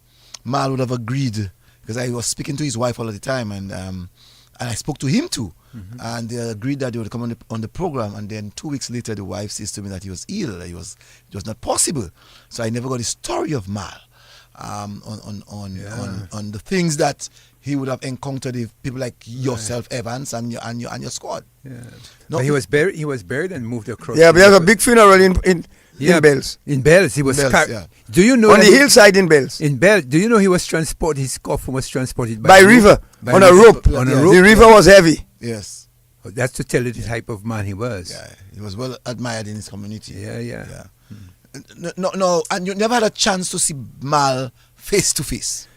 would have agreed, because I was speaking to his wife all the time, and I spoke to him too. And they agreed that they would come on the program, and then 2 weeks later the wife says to me that he was ill, it was not possible. So I never got the story of Mal on the things that he would have encountered if people like yourself, Evans, and your squad. Yeah. No, But he was buried and moved across. Yeah, we have a big funeral in Bells. In Bells, he was. Yeah. Do you know on the hillside in Bells? In Bells, do you know he was transported? His coffin was transported by river on a rope. On a rope. The river was heavy. Yes. That's to tell you the type of man he was. Yeah, he was well admired in his community. Yeah. No, and you never had a chance to see Mal face to face.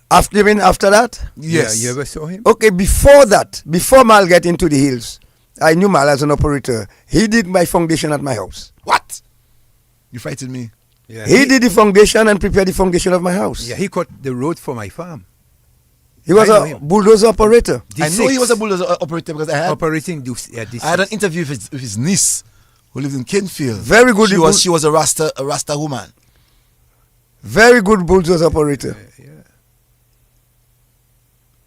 After that? Yes. Yeah, you ever saw him? Okay, before that, before Mal get into the hills, I knew Mal as an operator. He did my foundation at my house. What? You frightened me. Yeah. He did the foundation and prepared the foundation of my house. Yeah, he cut the road for my farm. He was a bulldozer operator. I know he was a bulldozer operator because I had an interview with his niece who lived in Kenfield. Very good. She was a Rasta woman. Very good bulldozer operator. Yeah.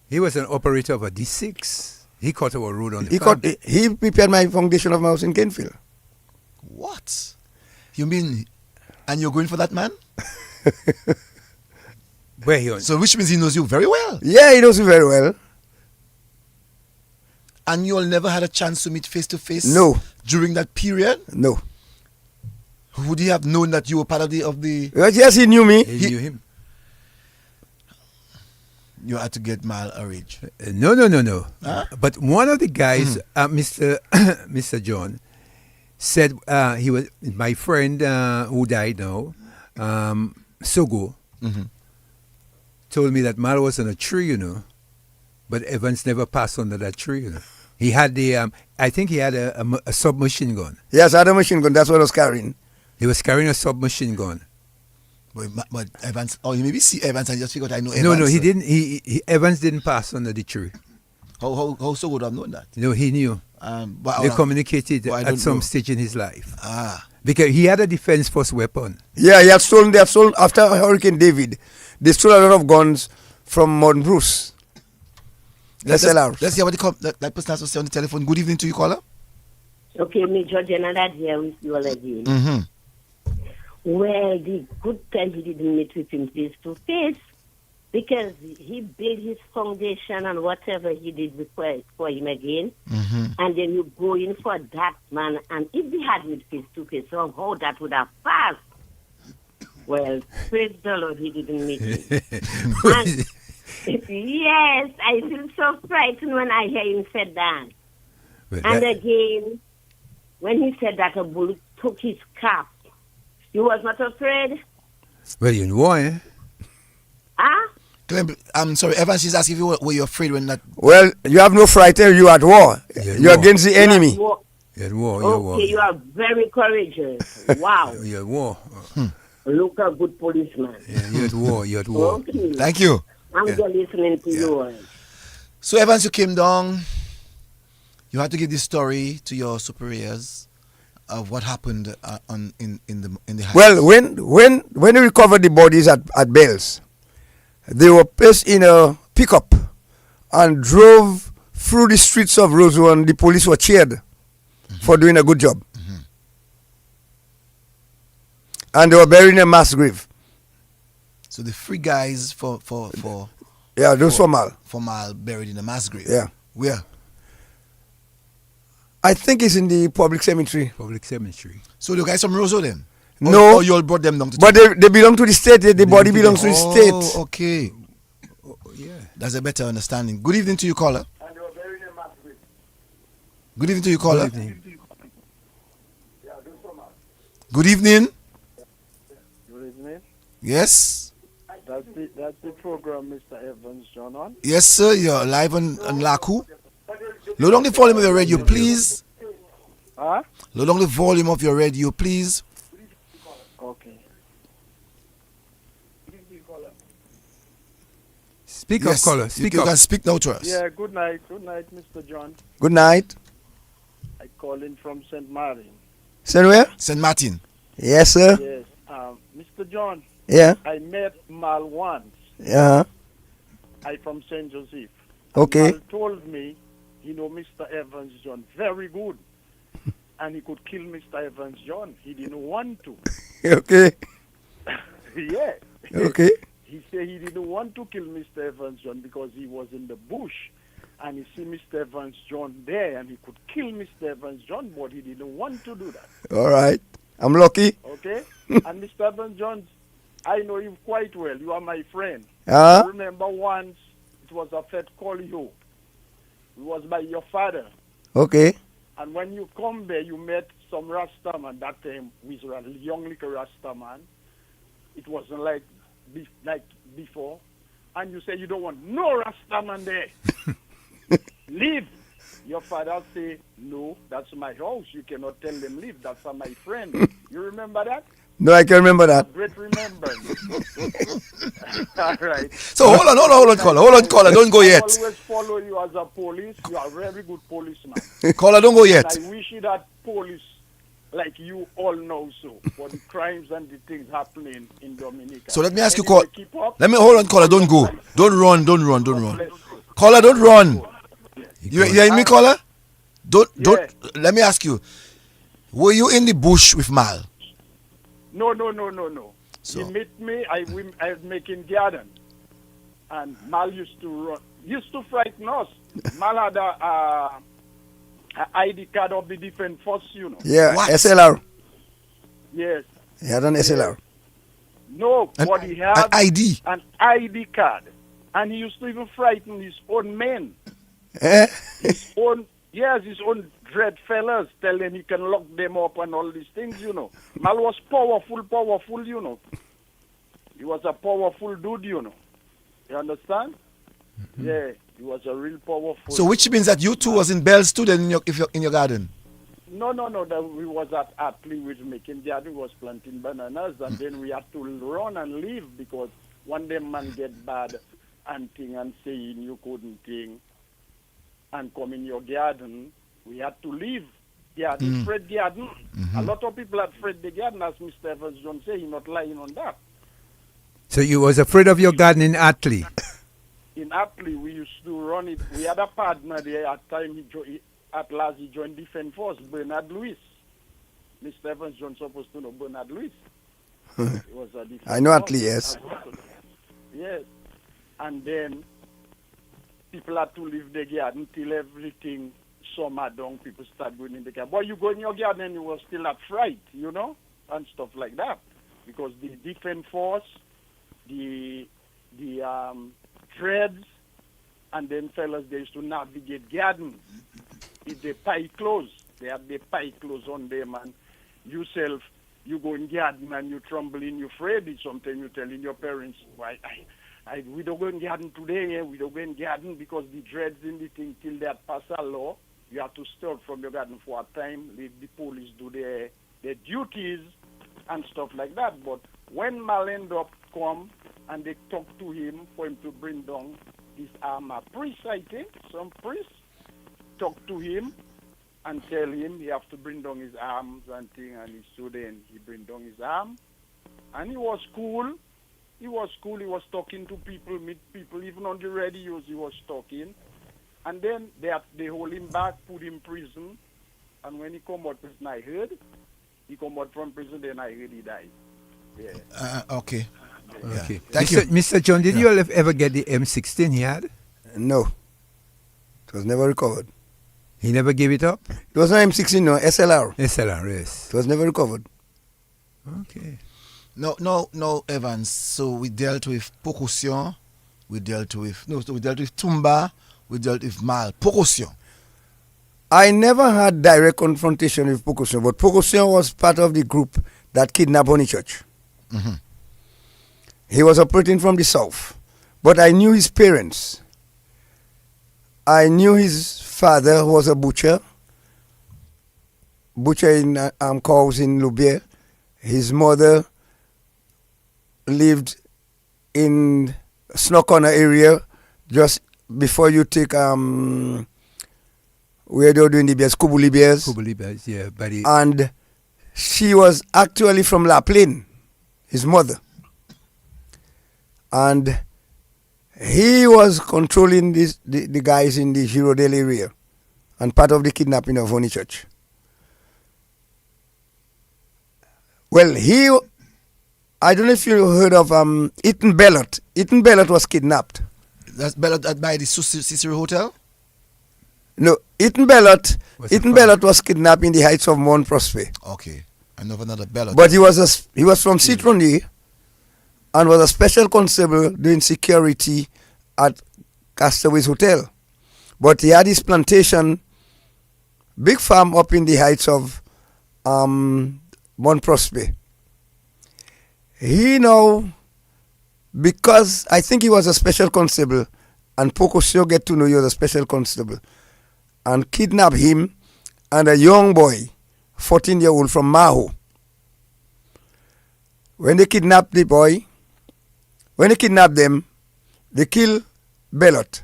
He was an operator of a D6. He cut our road on the farm. He prepared my foundation of my house in Kenfield. What? You mean, and you're going for that man? Where he on? So which means he knows you very well. Yeah, he knows me very well. And you all never had a chance to meet face to face? No. During that period? No. Would he have known that you were part of the... Yes, he knew me. He knew him. You had to get Mal arranged. No. Huh? But one of the guys, Mr. John, said he was my friend who died now, Sogo, told me that Mal was on a tree, but Evans never passed under that tree, He had I think he had a submachine gun. Yes, I had a machine gun. That's what I was carrying. He was carrying a submachine gun. But Evans, you maybe see Evans and just figured I know Evans. No, he didn't. He Evans didn't pass under the tree. How so would have known that? No, he knew. But They communicated at some know. stage in his life. Ah. Because he had a defense force weapon. Yeah, they had stolen after Hurricane David. They stole a lot of guns from Mount Bruce. Let's hear what that person has to say on the telephone. Good evening to you, caller. Okay, Major General here with you all again. Mm-hmm. Well, the good time he didn't meet with him face to face because he built his foundation and whatever he did require for him again. Mm-hmm. And then you go in for that man, and if they had met face to face, somehow that would have passed. Well, praise the Lord, he didn't meet him. And, yes, I feel so frightened when I hear him say that. And again, when he said that a bullet took his cap, you was not afraid? Well, you know why? Huh? I'm sorry, Evans is asking if you were you afraid when that... Well, you have no fright, you at war. You're against the enemy. You're at war. Okay, you are very courageous. Wow. You're at war. Look a good policeman. Yeah, you're at war. You're at war. Okay. Thank you. I'm just listening to you. So, Evans, you came down. You had to give this story to your superiors of what happened in the house. Well, when we recovered the bodies at Bells, they were placed in a pickup and drove through the streets of Roseau, and the police were cheered for doing a good job. And they were buried in a mass grave. So the three guys for those for Mal. For Mal buried in a mass grave. Yeah. Where? I think it's in the public cemetery. Public cemetery. So the guys from Roseau then? No. Or you all brought them down to But they belong to the state. The body belongs to the state. Oh, okay. Yeah. That's a better understanding. Good evening to you, caller. Good evening to you, caller. Good evening. Good evening. Good evening. Yes. That's the program Mr. Evans John on. Yes, sir. You're live on Lakou. Lower down the volume of your radio, please. Huh? Lower down the volume of your radio, please. Okay. Speak up, caller. You can speak now to us. Yeah, good night. Good night, Mr. John. Good night. I call in from St. Martin. St. where? St. Martin. Yes, sir. Yes. Mr. John. Yeah. I met Mal once. Yeah. I from St. Joseph. Okay. Mal told me he know Mr. Evans John very good. And he could kill Mr. Evans John. He didn't want to. Okay. Yeah. Okay. He said he didn't want to kill Mr. Evans John because he was in the bush and he see Mr. Evans John there and he could kill Mr. Evans John, but he didn't want to do that. All right. I'm lucky. Okay? And Mr. Evans John, I know you quite well. You are my friend. Uh-huh. I remember once it was a fete call you. It was by your father. Okay. And when you come there, you met some Rastaman. That time we were a young little Rastaman. It wasn't like before. And you say you don't want no Rastaman there. Leave. Your father say, no, that's my house. You cannot tell them leave. That's my friend. You remember that? No, I can remember that. Great remembrance. All right. So hold on, caller. Don't go yet. I always follow you as a police. You are a very good policeman. Caller, don't go yet. And I wish you that police like you all know so for the crimes and the things happening in Dominica. So let me ask you, Anyway, caller. Let me hold on, caller. Don't go. Don't run. Caller, don't run. You hear me, caller? Don't. Let me ask you. Were you in the bush with Mal? No. So. He met me. I was making garden, and Mal used to run. Used to frighten us. Mal had a ID card of the defense force, you know. Yeah, What? SLR. Yes. He had an SLR. No, but he had An ID. an ID card. And he used to even frighten his own men. Eh? His own dread fellas, tell them he can lock them up and all these things, you know. Mal was powerful, you know. He was a powerful dude, you know. You understand? Mm-hmm. Yeah, he was a real powerful. So which means that you two was in Bell's too then in your garden? No, that we was at Atley, we was making garden, we was planting bananas, and then we had to run and leave because one day man get bad and thing and saying you couldn't thing and come in your garden. We had to leave. Garden, Fred garden. A lot of people had Fred the garden, as Mr. Evans John say, he's not lying on that. So you was afraid of your garden in Atley? In Atley, we used to run it. We had a partner there at time at last he joined Defense Force, Bernard Lewis. Mr. Evans John supposed to know Bernard Lewis. It was a I know Atley, yes. Yes. And then people had to leave the garden till everything summer down, people start going in the garden. But you go in your garden and you were still at fright, you know, and stuff like that. Because the Defense Force, the dreads, and then fellas, they used to navigate gardens. If they pie clothes, they have the pie clothes on them, and yourself, you go in garden and you trembling, you afraid. Sometimes you telling your parents, why, we don't go in garden today, we don't go in garden because the dreads in the thing till they pass a law. You have to start from your garden for a time, leave the police do their duties and stuff like that. But when Mal end up come and they talk to him for him to bring down his arm, a priest, I think, some priest, talk to him and tell him he have to bring down his arms and thing, and so then he bring down his arm. And he was cool. He was talking to people, meet people, even on the radios he was talking. And then they hold him back, put him in prison. And when he come out prison, I heard. He come out from prison, then I heard he died. Yeah. Okay. Yeah. Okay. Thank you. Mr. John, did you ever get the M16 he had? No. It was never recovered. He never gave it up? It was not M16, no, SLR. SLR, yes. It was never recovered. Okay. No, Evans. So we dealt with Pocussion, we dealt with Tumba, we dealt with Mal. Pocussion. I never had direct confrontation with Pocussion, but Pocussion was part of the group that kidnapped Honeychurch. Mm-hmm. He was operating from the south, but I knew his parents. I knew his father was a butcher in cows in Loubier. His mother lived in Snowcorner area just before you take where they were doing the beers, Kubuli Beers. Kubuli Beers, yeah. And she was actually from La Plaine, his mother. And he was controlling the guys in the Girodale area and part of the kidnapping of Honeychurch. Well, I don't know if you heard of Eaton Bellot. Eaton Bellot was kidnapped. That's Bellot by the Cicero Hotel? No, Eaton Bellot was kidnapped in the heights of Mount Prosper. Okay. I know of another Bellot. But he was from Citronnier and was a special constable doing security at Castaways Hotel. But he had his plantation, big farm up in the heights of Mount Prosper. He now, because I think he was a special constable, and Pocusio get to know he was a special constable, and kidnap him and a young boy, 14-year-old from Maho. When they kidnapped them, they kill Bellot,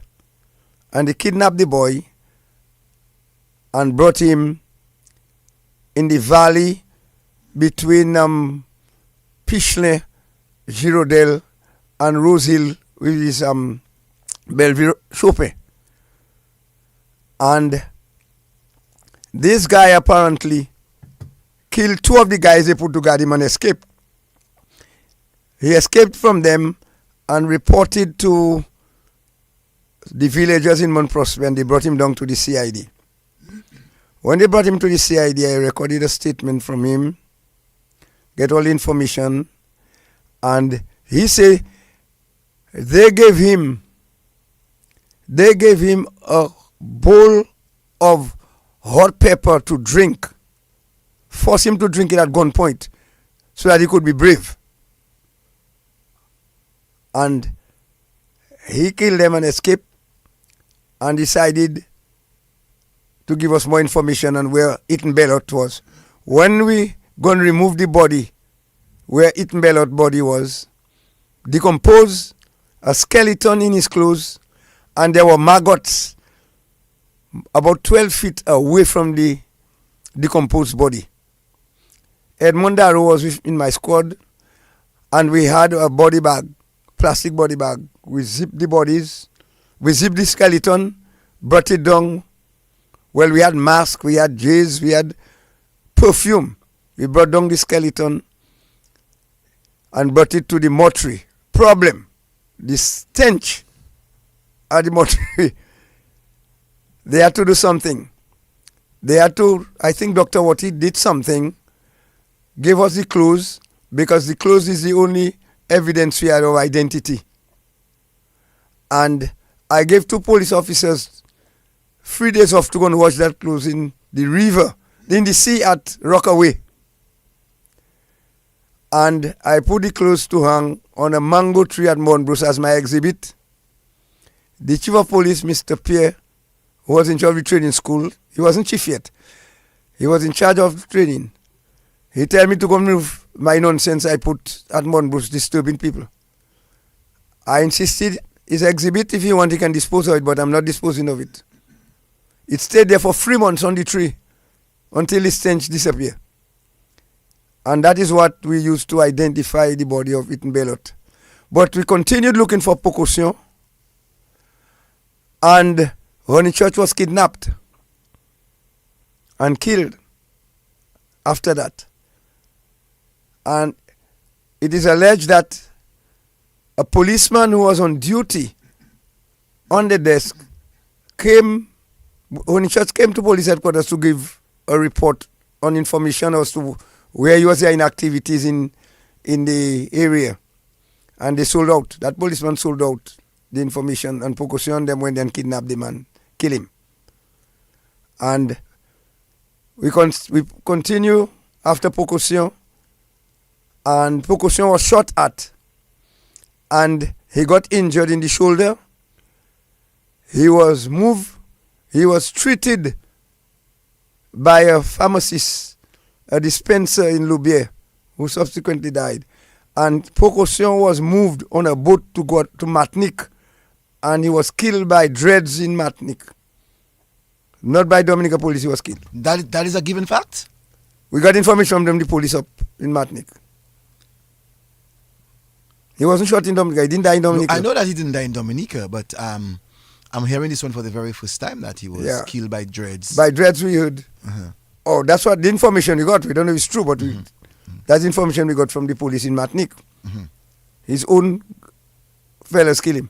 and they kidnapped the boy and brought him in the valley between Pichelin, Girodale, and Rose Hill, which is Belleville Chopin. And this guy apparently killed two of the guys they put to guard him and escaped. He escaped from them and reported to the villagers in Mount Prosper, and they brought him down to the CID. When they brought him to the CID, I recorded a statement from him, get all the information, and he said they gave him a bowl of hot pepper to drink, force him to drink it at gunpoint so that he could be brave. And he killed them and escaped and decided to give us more information on where Eaton Bellot was. When we going to remove the body, where Eaton Bellot body was, decomposed, a skeleton in his clothes, and there were maggots about 12 feet away from the decomposed body. Edmond Darrow was in my squad, and we had a body bag, plastic body bag. We zipped the bodies, we zipped the skeleton, brought it down. Well, we had masks, we had jays, we had perfume. We brought down the skeleton and brought it to the mortuary. Problem, the stench at the mortuary. They had to do something. They had to, I think Dr. Wati did something, gave us the clothes, because the clothes is the only evidence we had of identity. And I gave 2 police officers 3 days off to go and wash that clothes in the river, in the sea at Rockaway. And I put the clothes to hang on a mango tree at Monbruce as my exhibit. The chief of police, Mr. Pierre, who was in charge of the training school, he wasn't chief yet. He was in charge of the training. He told me to come remove my nonsense I put at Monbruce disturbing people. I insisted his exhibit, if he want, he can dispose of it, but I'm not disposing of it. It stayed there for 3 months on the tree until the stench disappeared. And that is what we used to identify the body of Eaton Bellot. But we continued looking for Pocosion, and Honeychurch was kidnapped and killed after that. And it is alleged that a policeman who was on duty on the desk Honeychurch came to police headquarters to give a report on information as to where he was in activities in the area. And they sold out. That policeman sold out the information, and Pocosion them went and kidnapped the man, kill him. And we continue after Pocosion, and Pocosion was shot at, and he got injured in the shoulder. He was moved. He was treated by a pharmacist, a dispenser in Loubier, who subsequently died. And Pocosion was moved on a boat to go to Martinique, and he was killed by dreads in Martinique. Not by Dominica police, he was killed. That is a given fact? We got information from them, the police up in Martinique. He wasn't shot in Dominica, he didn't die in Dominica. No, I know that he didn't die in Dominica, but I'm hearing this one for the very first time, that he was killed by dreads. By dreads, we heard. Oh, that's what the information we got. We don't know if it's true, but that's the information we got from the police in Martinique. His own fellows killed him.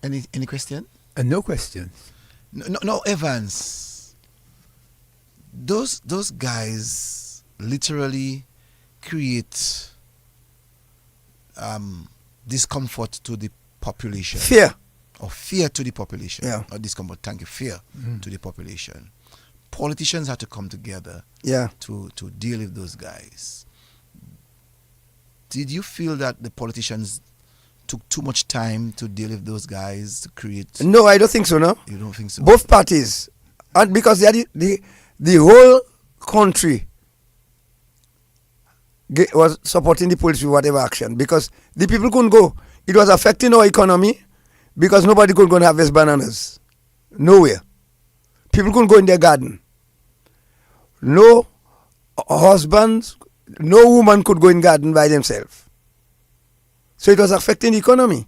Any question? No questions. No, Evans. Those guys literally create discomfort to the population. Fear. Or fear to the population. Yeah. Or discomfort, thank you, fear to the population. Politicians have to come together to deal with those guys. Did you feel that the politicians took too much time to deal with those guys, to create... No, I don't think so, no. You don't think so? Both parties. And because they are the whole country was supporting the police with whatever action, because the people couldn't go. It was affecting our economy because nobody could go and harvest bananas. Nowhere. People couldn't go in their garden. No husbands, no woman could go in garden by themselves. So it was affecting the economy.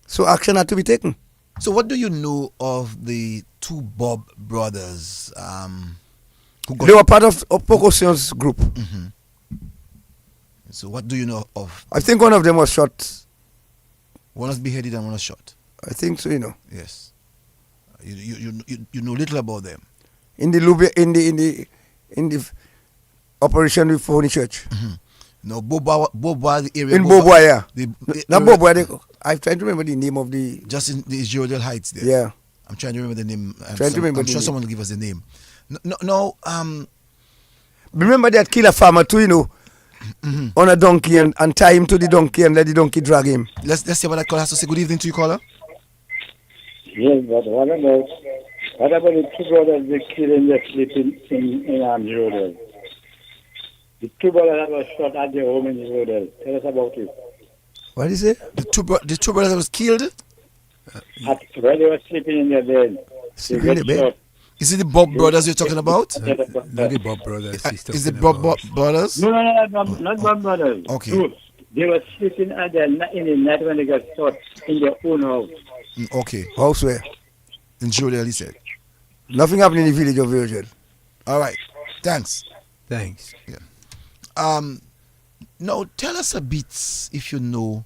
So action had to be taken. So what do you know of the 2 Bob brothers? They were part of Pocosion's group. So what do you know of? I think one of them was shot. One was beheaded and one was shot. I think so, Yes. You know little about them. In the operation with Phony Church. No, Boboa the area. In Boboa, yeah. Not area- Boboa. I'm trying to remember the name of the. Just in the Israel Heights there. Yeah. I'm trying to remember the name. Remember I'm sure someone will give us the name. No. Remember that killer farmer too, you know, on a donkey and tie him to the donkey and let the donkey drag him. Let's see what that caller has to say. Good evening to you, caller. Yes, but what about the two brothers they killed and they sleeping in Jordan? The two brothers that were shot at their home in Jordan. Tell us about it. What is it? The two brothers that was killed. While they were sleeping in their bed. Sleeping in the bed? Is it the Bob brothers you're talking about? Not the Bob brothers. Is it Bob brothers? No, not Bob brothers. Okay. No, they were sleeping in the night when they got shot in their own house. Okay. House where? In Jordan, he said. Nothing happened in the village of Virgin. All right. Thanks. Yeah. Now, tell us a bit, if you know,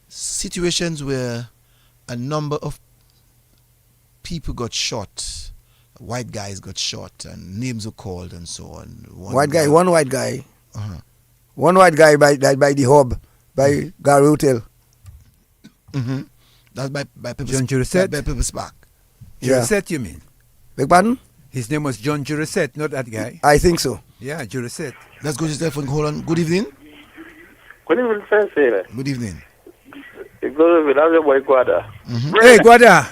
situations where a number of people got shot, white guys got shot, and names were called, and so on. One white guy. One white guy by the hub, by Gary Hotel. That's by People's, John Jurasset? by People's Park. Jurasset, you mean? Beg pardon? His name was John Jurasset, not that guy. I think so. Yeah, Jurasset. Let's go to the telephone. Hold on. Good evening. Good evening, sir. Good evening. It goes with your boy Guada. Hey, Guada.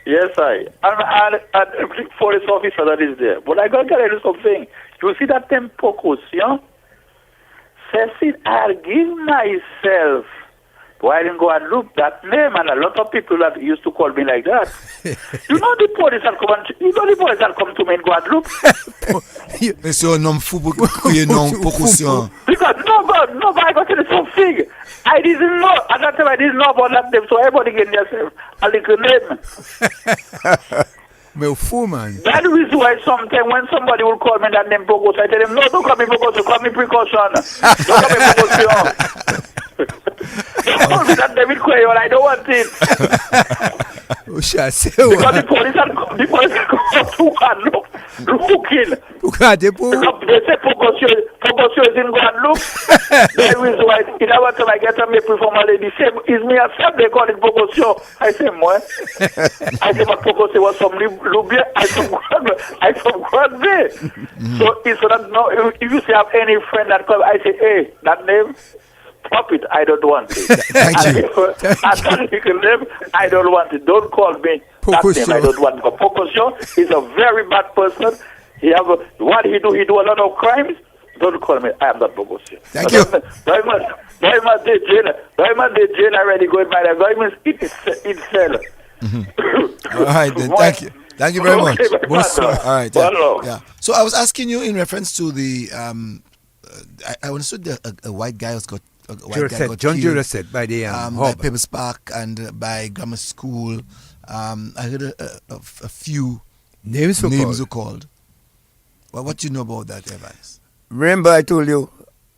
Yes, I'm a police officer that is there. But I got to tell you something. You see that tempo question? Says I give myself. Why didn't go and look that name? And a lot of people that used to call me like that. You know the police that come to me in Guadeloupe. Monsieur nom fou crier non pour caution. Because no, but I got to tell you something. I didn't know. At that time, I didn't know about that name. So everybody get themselves a little name. My fool, man. That is why sometimes when somebody will call me that name Pocos, I tell them, no, don't call me Pocos, call me Precaution. Don't call me Pocos. That David Quayle, I don't want it. Because the police are come to Guadeloupe looking. They say Pocosio is in Guadeloupe. That is why in our time I get a maple from a lady. Say, is me a son? They call it Pocosio. I say, moi. I say, but Pocosio was some Lubia. I from Guadeloupe. So it's not, no, if you say I have any friend that comes, I say, hey, that name. Stop it, I don't want it. Thank you. I don't want it. Don't call me that name, I don't want it. Pocosio is a very bad person. What he do a lot of crimes. Don't call me, I am not Pocosio. Thank you. Very much the jail already going by the government. It's sell. All right, then. Thank you. Thank you very much. All right. Yeah. So I was asking you in reference to the I understood that a white guy was got John Jurasset by the by People's Park and by Grammar School. I heard a few names were called. Well, what do you know about that, Evans? Remember, I told you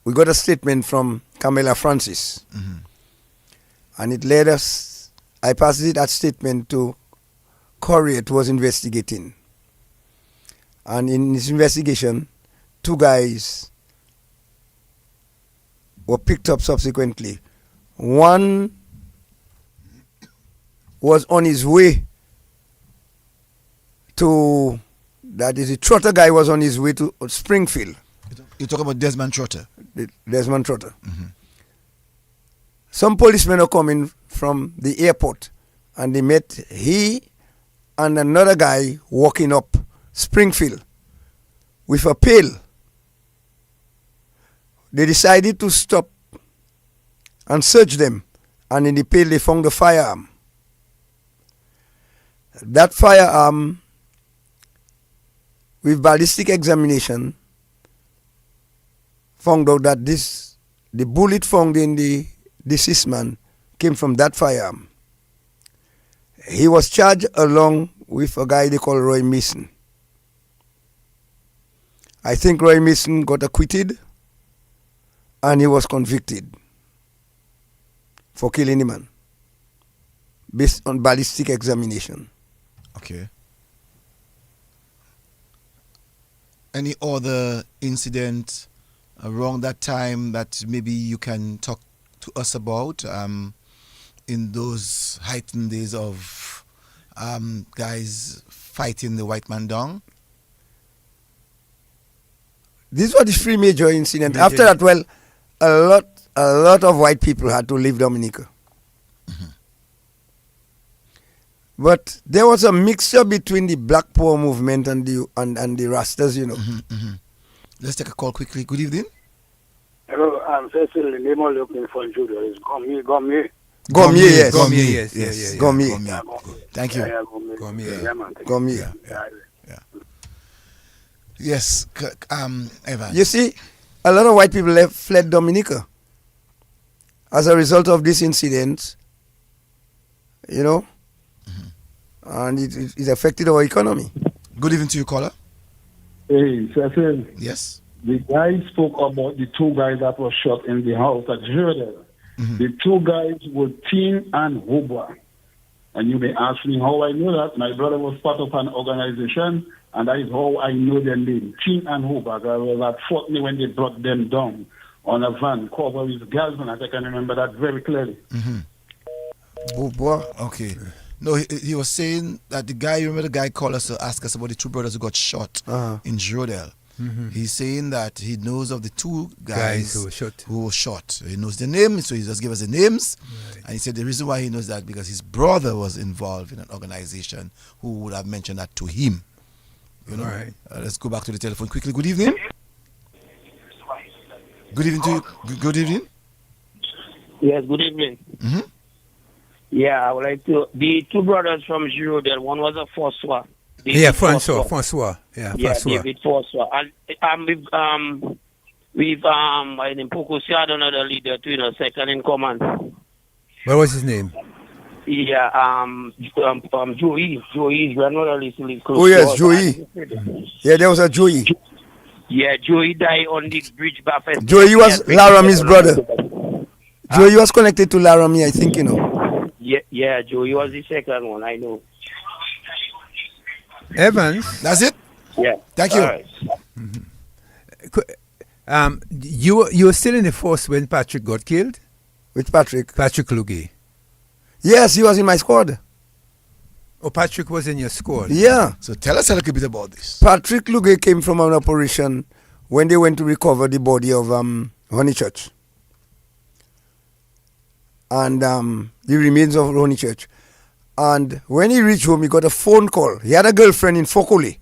we got a statement from Camilla Francis, and it led us. I passed that statement to Corriet, who was investigating, and in his investigation, 2 guys were picked up subsequently. One was on his way to, that is, the Trotter guy was on his way to Springfield. You're talking about Desmond Trotter? Desmond Trotter. Some policemen are coming from the airport, and they met he and another guy walking up Springfield with a pail. They decided to stop and search them, and in the pail they found a firearm. That firearm, with ballistic examination, found out that the bullet found in the deceased man came from that firearm. He was charged along with a guy they call Roy Mason. I think Roy Mason got acquitted, and he was convicted for killing the man based on ballistic examination. Okay. Any other incident around that time that maybe you can talk to us about in those heightened days of guys fighting the white man down? These were the three major incidents. After that, well, a lot of white people had to leave Dominica. But there was a mixture between the Black Power movement and the Rastas, you know. Let's take a call quickly. Good evening. Hello, I'm Cecil. The name I'm looking for Judah is Gomier. Gomier, yes. Gomier. Thank you. Gomier. Yes, Evan. You see, a lot of white people fled Dominica as a result of this incident, you know, and it affected our economy. Good evening to you, caller. Hey, Cecil. Yes. The guy spoke about the two guys that were shot in the house at Jerdel. The two guys were Teen and Hobwa. And you may ask me how I know that. My brother was part of an organization, and that is how I know their name, Teen and Hobwa. I was at Fort Lee when they brought them down on a van covered with gas, and I can remember that very clearly. Hobwa? Okay. No, he was saying that the guy, you remember the guy called us to ask us about the two brothers who got shot in Jordel. He's saying that he knows of the two guys who were shot. He knows their names, so he just gave us the names. Right. And he said the reason why he knows that because his brother was involved in an organization who would have mentioned that to him. You know. Right. Let's go back to the telephone quickly. Good evening. Good evening to you. Good evening. Yes, good evening. Yeah, I would like to. The two brothers from Girodel, one was a François. François. David François. And we've in Pocosi had another leader too, second in command. What was his name? Yeah, Joey. Joey, we're not really close. Oh yes, Joey. Yeah, there was a Joey. Yeah, Joey died on the bridge Buffett. Joey was Laramie's brother. Joey was connected to Laramie, I think, you know. Yeah, Joey was the second one, I know. Evans. That's it? Yeah. Thank you. Right. You were still in the force when Patrick got killed? Which Patrick? Patrick Lugie. Yes, he was in my squad. Oh, Patrick was in your squad? Yeah. So tell us a little bit about this. Patrick Lugie came from an operation when they went to recover the body of Honeychurch. And the remains of Honeychurch. And when he reached home, he got a phone call. He had a girlfriend in Fokole.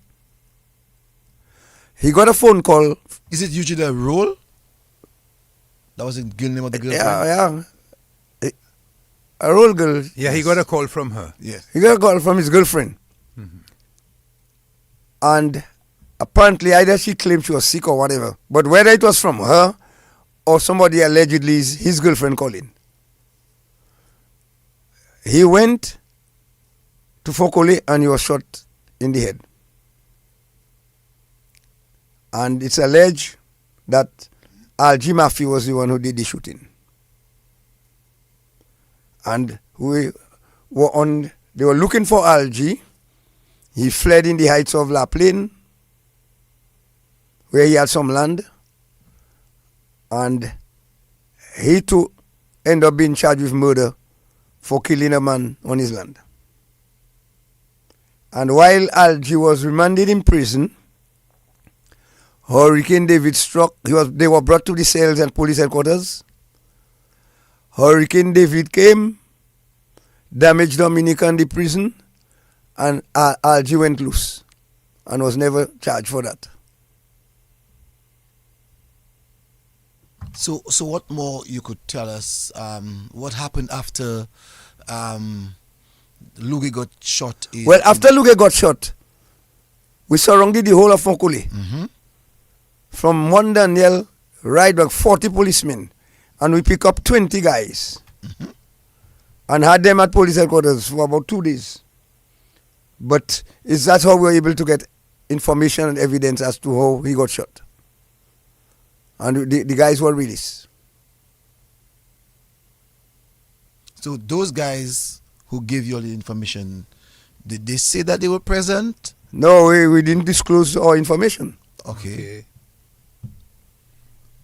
He got a phone call. Is it usually a role? That was the name of the girlfriend? Yeah. A role girl. Yeah, he got a call from her. Yes. He got a call from his girlfriend. And apparently either she claimed she was sick or whatever. But whether it was from her or somebody allegedly his girlfriend calling. He went to Fokole and he was shot in the head. And it's alleged that Algie Maffey was the one who did the shooting. And they were looking for Algie. He fled in the heights of La Plaine, where he had some land. And he too ended up being charged with murder for killing a man on his land. And while Algie was remanded in prison, Hurricane David struck. They were brought to the cells and police headquarters. Hurricane David came, damaged Dominica and the prison, and Algie went loose and was never charged for that. So what more you could tell us? What happened after Lugie got shot? Well, after Lugie got shot, we surrounded the whole of Fokole. From one Daniel, right back 40 policemen, and we pick up 20 guys and had them at police headquarters for about 2 days. But that's how we were able to get information and evidence as to how he got shot. And the guys were released. So those guys who gave you all the information, Did they say that they were present? No, we didn't disclose our information. Okay.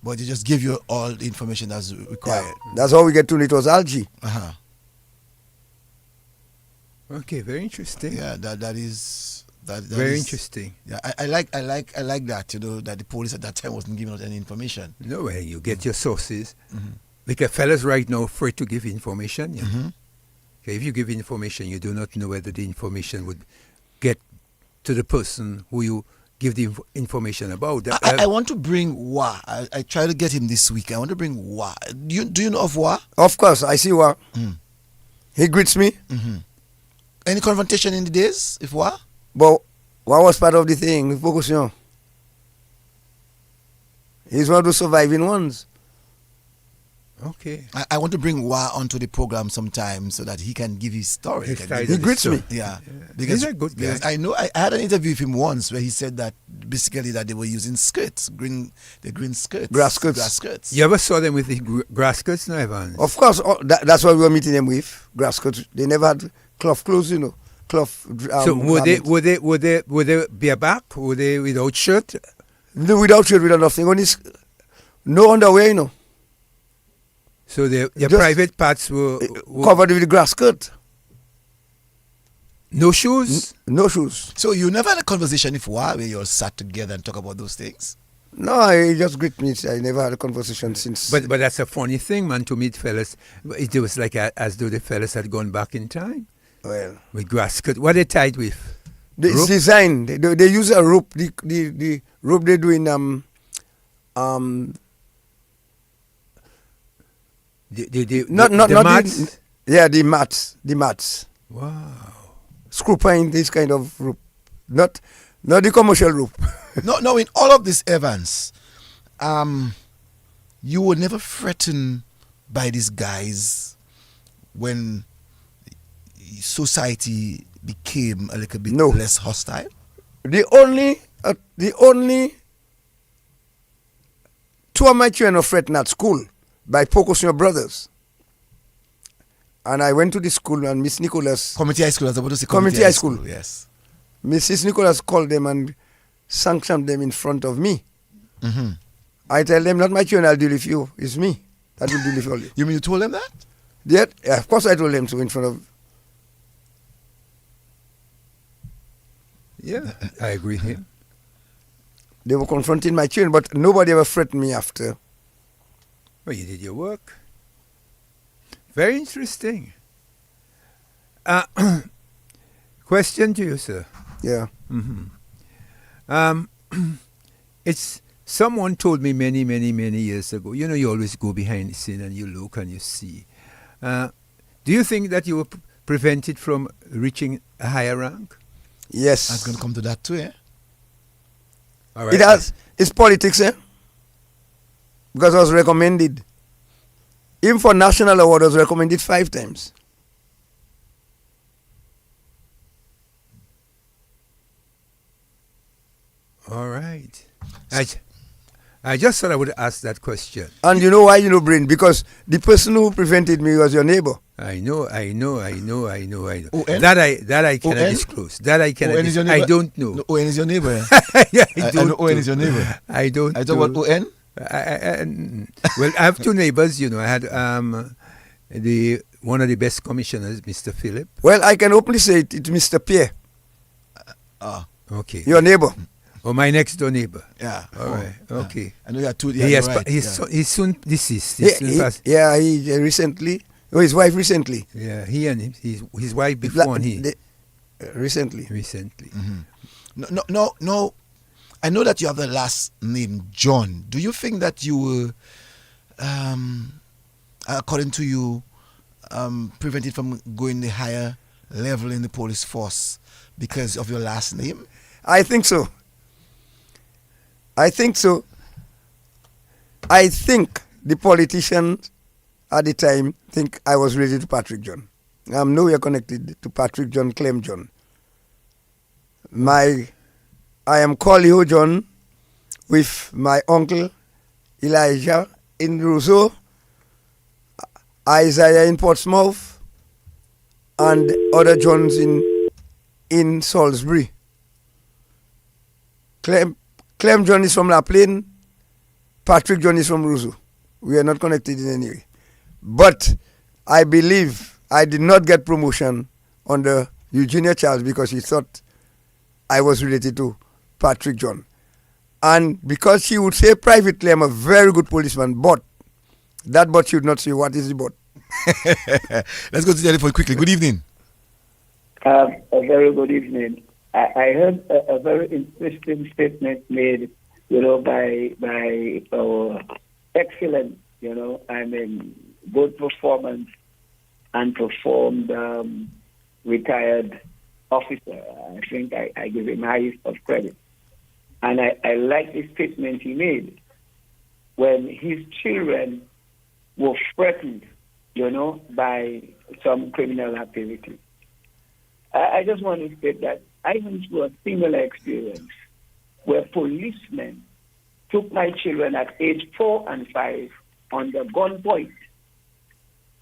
But they just give you all the information that's required. Yeah, that's how we get to know it was algae. Uh-huh. Okay, very interesting. Yeah, that is very interesting. Yeah, I like that, that the police at that time wasn't giving out any information. No way, you get your sources. Mm-hmm. Because fellas right now afraid to give information. Yeah? Mm-hmm. Okay, if you give information, you do not know whether the information would get to the person who you give the information about. I want to bring Wa. I try to get him this week. I want to bring Wa. Do you know of Wa? Of course, I see Wa. He greets me. Mm-hmm. Any confrontation in the days, if Wa? But Wa was part of the thing, focus on. He's one of the surviving ones. Okay. I want to bring Wa onto the program sometime so that he can give his story. He greets me. Yeah. Because, he's a good guy. I know I had an interview with him once where he said that basically that they were using skirts, green skirts. Grass skirts. You ever saw them with the grass skirts, no, Evans? Of course. That's what we were meeting them with. Grass skirts. They never had cloth clothes, Cloth. So would they be back? Would they without shirt? No, without shirt, without nothing. Only no underwear, So their private parts were covered with the grass skirt. No shoes? No shoes. So you never had a conversation with Wa where you all sat together and talk about those things? No, he just greet me. I never had a conversation since. But that's a funny thing, man, to meet fellas. It was like as though the fellas had gone back in time. Well. With grass skirt. What they tied with? It's designed. They use a rope. The rope they do in the mats? The mats. Wow. Screw pine, this kind of rope. Not the commercial rope. No, in all of this, Evans, you were never threatened by these guys when society became a little bit less hostile? The only two of my children were threatened at school by Pocosio brothers. And I went to the school and Miss Nicholas... Community High School, I was about to say Community High School. Yes. Mrs. Nicholas called them and sanctioned them in front of me. Mm-hmm. I tell them, not my children, I'll deal with you. It's me that will deal with all you. You mean you told them that? Yeah, of course I told them so in front of... Yeah, I agree here. They were confronting my children, but nobody ever threatened me after. Well, you did your work. Very interesting. Question to you, sir. Yeah. Mm-hmm. It's someone told me many years ago. You always go behind the scene and you look and you see. Do you think that you were prevented from reaching a higher rank? Yes. I was going to come to that too, eh? All right. It has. It's politics, eh? Because I was recommended. Even for national award, I was recommended 5 times. All right. I just thought I would ask that question. And you know why, Brain? Because the person who prevented me was your neighbor. I know. O-N? That I cannot O-N? disclose. That I cannot disclose. I don't know. No, O-N is your neighbor. Yeah, I know O-N is your neighbor. I don't I talk about O-N? Well, I have 2 neighbors, I had one of the best commissioners, Mr. Philip. Well, I can openly say it's Mr. Pierre. Okay. Your neighbor. Oh, my next door neighbor. Yeah. All right. Okay. I know you have 2. He's soon deceased. He recently. Oh, his wife recently. Yeah, he and his wife before recently. Mm-hmm. No. I know that you have the last name, John. Do you think that you were, according to you, prevented from going the higher level in the police force because of your last name? I think so. I think the politicians at the time think I was related to Patrick John. I'm nowhere connected to Patrick John, Clem John. I am Colio John with my uncle Elijah in Rousseau, Isaiah in Portsmouth, and other Johns in in Salisbury. Clem John is from La Plaine. Patrick John is from Roseau. We are not connected in any way. But I believe I did not get promotion under Eugenia Charles because she thought I was related to Patrick John. And because she would say privately, I'm a very good policeman, but that but she would not say, what is the but? Let's go to the telephone quickly. Good evening. A very good evening. I heard a very interesting statement made, by our excellent, good performance and performed retired officer. I think I give him highest of credit. And I like the statement he made when his children were threatened, by some criminal activity. I just want to state that I went through a similar experience where policemen took my children at age 4 and 5 under gunpoint.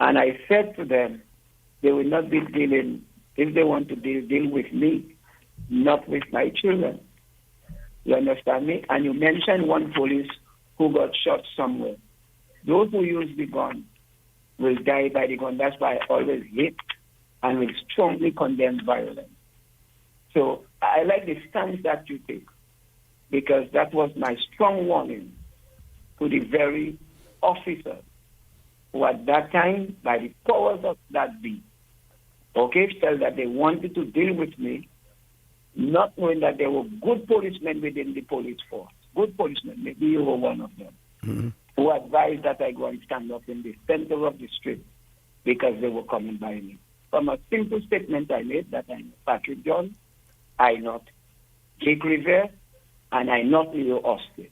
And I said to them, they will not be dealing, if they want to deal with me, not with my children. You understand me? And you mentioned one police who got shot somewhere. Those who use the gun will die by the gun. That's why I always hate and will strongly condemn violence. So I like the stance that you take, because that was my strong warning to the very officers who at that time, by the powers of that be, felt that they wanted to deal with me, not knowing that there were good policemen within the police force. Good policemen, maybe you were one of them, who advised that I go and stand up in the center of the street because they were coming by me. From a simple statement I made that I'm Patrick John, I not Jake Rivera, and I not Leo Austin.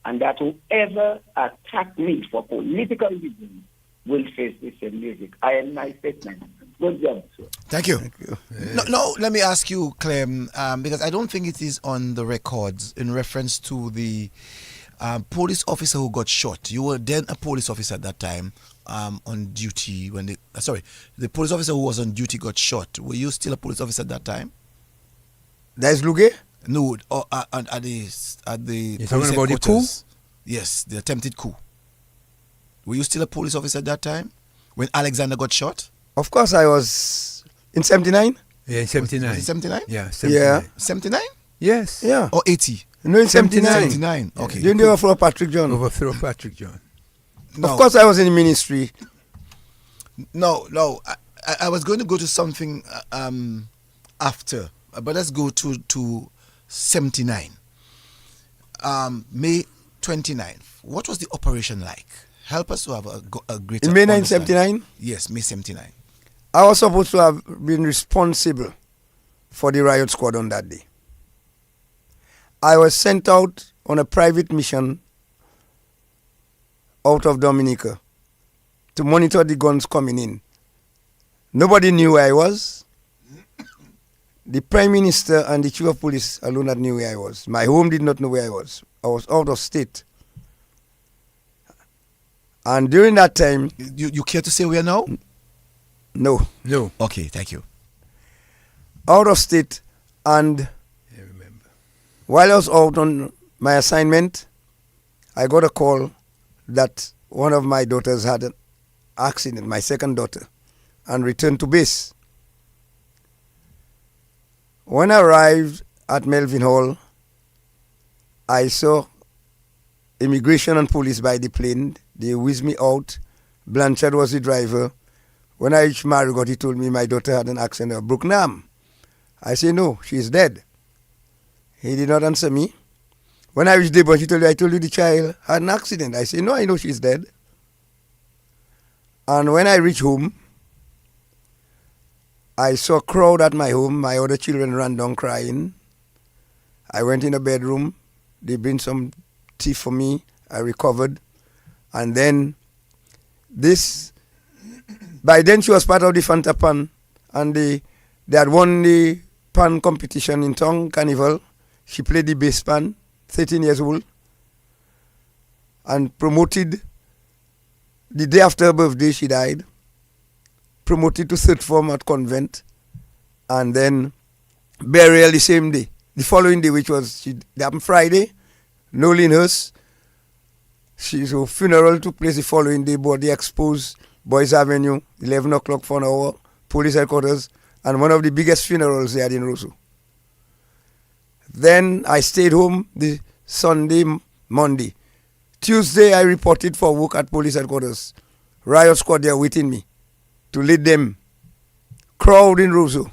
And that whoever attacked me for political reasons will face the same music. I am my statement. Good job, sir. Thank you. No, let me ask you, Clem, because I don't think it is on the records in reference to the police officer who got shot. You were then a police officer at that time on duty when the police officer who was on duty got shot. Were you still a police officer at that time? That's Luge? No, at the You're talking about the coup? Yes, the attempted coup. Were you still a police officer at that time when Alexander got shot? Of course I was. In 79? Yeah, in 79. Was it 79? Yeah, 79. 79? Yes. Yeah. Or 80? No, in 79. 79, okay. Didn't you overthrow Patrick John? Overthrow Patrick John. No. Of course I was in the ministry. No. I was going to go to something after, but let's go to 79. May 29th. What was the operation like? Help us to have a greater In May 1979? Yes, May 79. I was supposed to have been responsible for the riot squad on that day. I was sent out on a private mission out of Dominica to monitor the guns coming in. Nobody knew where I was. The Prime Minister and the Chief of Police alone had knew where I was. My home did not know where I was. I was out of state. And during that time... You care to say where now? No. Okay, thank you. Out of state, and while I was out on my assignment, I got a call that one of my daughters had an accident, my second daughter, and returned to base. When I arrived at Melvin Hall, I saw immigration and police by the plane. They whizzed me out. Blanchard was the driver. When I reached Marigot, he told me my daughter had an accident at Brooknam. I said, no, she's dead. He did not answer me. When I reached Dearborn, he told me, I told you the child had an accident. I said, no, I know she's dead. And when I reached home, I saw a crowd at my home. My other children ran down crying. I went in a bedroom. They bring some tea for me. I recovered. And then by then she was part of the Fanta Pan, and they had won the pan competition in Tong Carnival. She played the bass pan, 13 years old, and promoted. The day after her birthday, she died. Promoted to third form at convent, and then burial the same day. The following day, which was happened Friday, Nolinhurst. So funeral took place the following day, body exposed, Boys Avenue, 11 o'clock for an hour, police headquarters, and one of the biggest funerals they had in Roseau. Then I stayed home the Sunday, Monday. Tuesday, I reported for work at police headquarters. Riot squad there waiting me to lead them. Crowd in Roseau.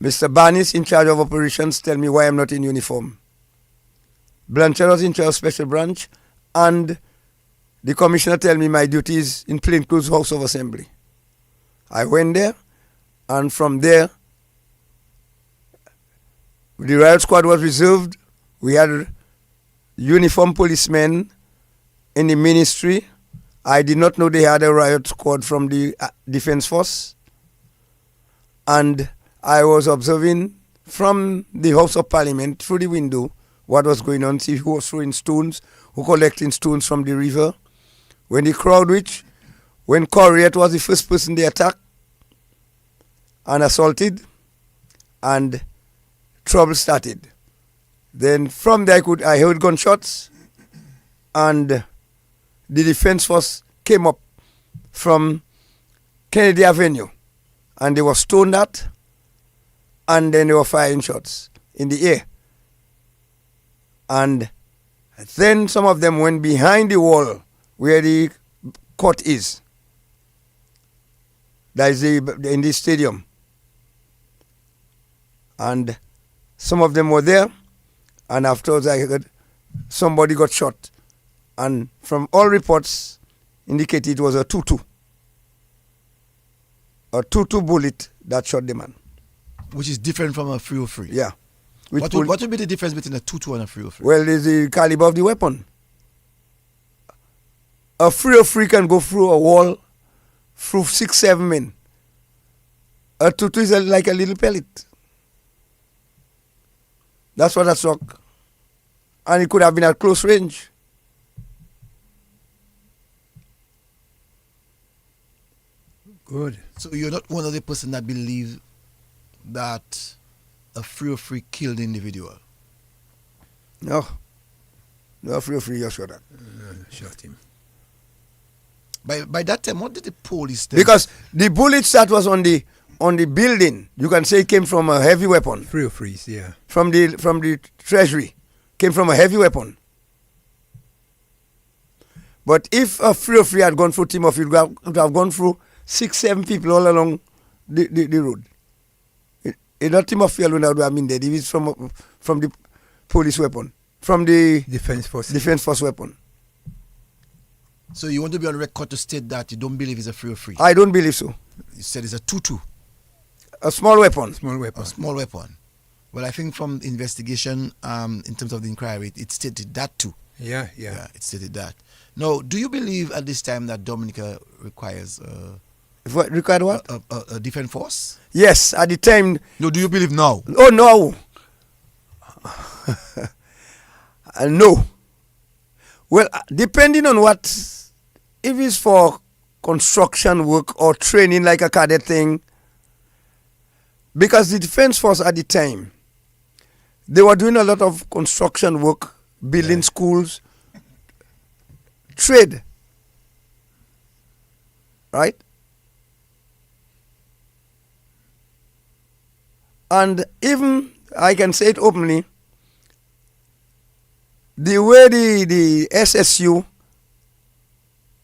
Mr. Barnes, in charge of operations, tell me why I'm not in uniform. Blanchard was in charge of special branch, and the commissioner tell me my duties in plainclothes House of Assembly. I went there, and from there, the riot squad was reserved. We had uniformed policemen in the ministry. I did not know they had a riot squad from the Defense Force. And I was observing from the House of Parliament through the window what was going on, see who was throwing stones, who collecting stones from the river. When the crowd reached, when Corriette was the first person they attacked and assaulted, and trouble started. Then from there I heard gunshots, and the Defense Force came up from Kennedy Avenue, and they were stoned at, and then they were firing shots in the air. And then some of them went behind the wall where the court is. That is in the stadium. And some of them were there, and afterwards I heard somebody got shot. And from all reports indicated it was a 2-2. A 2-2 bullet that shot the man. Which is different from a 303? Yeah. What would be the difference between a 2-2 and a 303? Well, there's the caliber of the weapon. A 303 can go through a wall through 6-7 men. A 2-2 is like a little pellet. That's what I struck. And it could have been at close range. Good. So you're not one of the person that believe that a 303 killed the individual? No. No 303 just shot that. Shot him. By that time, what did the police do? Because the bullets that was on the building, you can say it came from a heavy weapon. 303s, yeah. From the treasury. Came from a heavy weapon. But if a 303 had gone through Timothy, it would have gone through 6-7 people all along the road. Not Timothy alone would have been dead. It is from the police weapon. From the Defense Force weapon. So you want to be on record to state that you don't believe it's a 303? I don't believe so. You said it's a 2-2. A small weapon. Small weapon. A small weapon. Well, I think from investigation, in terms of the inquiry, it stated that too. Yeah. It stated that. Now, do you believe at this time that Dominica requires required what? A defense force? Yes, at the time. No, do you believe now? Oh, no. No. Well, depending on what, if it's for construction work or training like a cadet thing, because the defense force at the time, they were doing a lot of construction work, building schools, trade, right? And even, I can say it openly, the way the SSU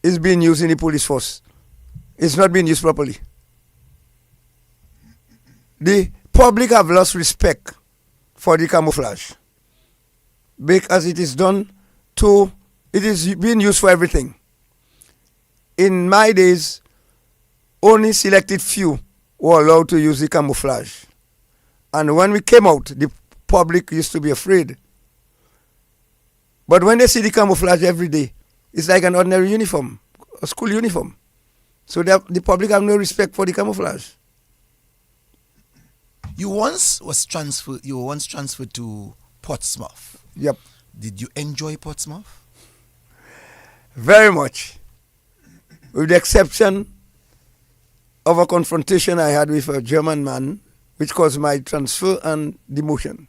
is being used in the police force, it's not being used properly. The public have lost respect for the camouflage because it is it is being used for everything. In my days, only selected few were allowed to use the camouflage. And when we came out, the public used to be afraid. But when they see the camouflage every day, it's like an ordinary uniform, a school uniform. So the public have no respect for the camouflage. You were once transferred to Portsmouth. Yep. Did you enjoy Portsmouth? Very much. With the exception of a confrontation I had with a German man which caused my transfer and demotion.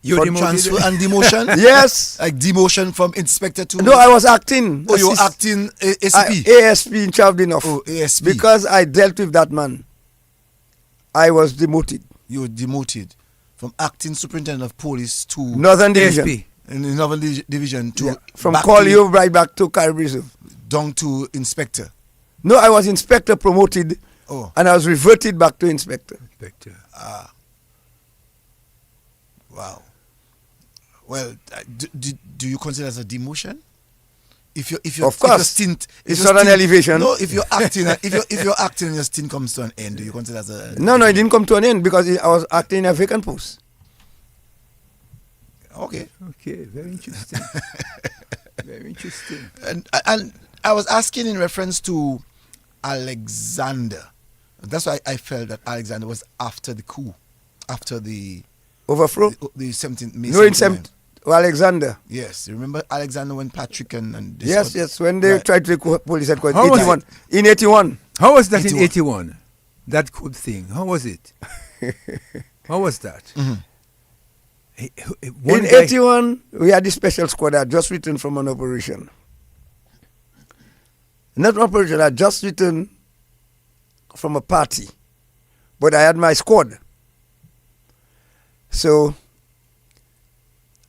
Your transfer and demotion? Yes. Like demotion from inspector to... No, I was acting. Oh, you were acting ASP? ASP in charge of enough. Oh, ASP. Because I dealt with that man, I was demoted. You were demoted from acting superintendent of police to... Northern Division. ASP. In the Northern Division to... Yeah. From Collier right back to Caribbean Reserve. Down to inspector. No, I was inspector promoted. Oh. And I was reverted back to inspector. Wow. Well, do you consider it as a demotion? If you of course, stint, it's not an elevation. No, if you're acting, if you're acting and your stint comes to an end, do you consider it as a? No, it didn't come to an end because I was acting in a vacant post. Okay. Okay, very interesting. Very interesting. And I was asking in reference to Alexander. That's why I felt that Alexander was after the coup, after the overthrow, the 17th May. No, in Alexander. Yes, you remember Alexander when Patrick and yes, when they tried to take police headquarters. How 81. In 81. How was that in 81? That good thing. How was it? How was that? Mm-hmm. In 81, we had this special squad that had just returned from an operation. Not an operation, I had just returned from a party. But I had my squad. So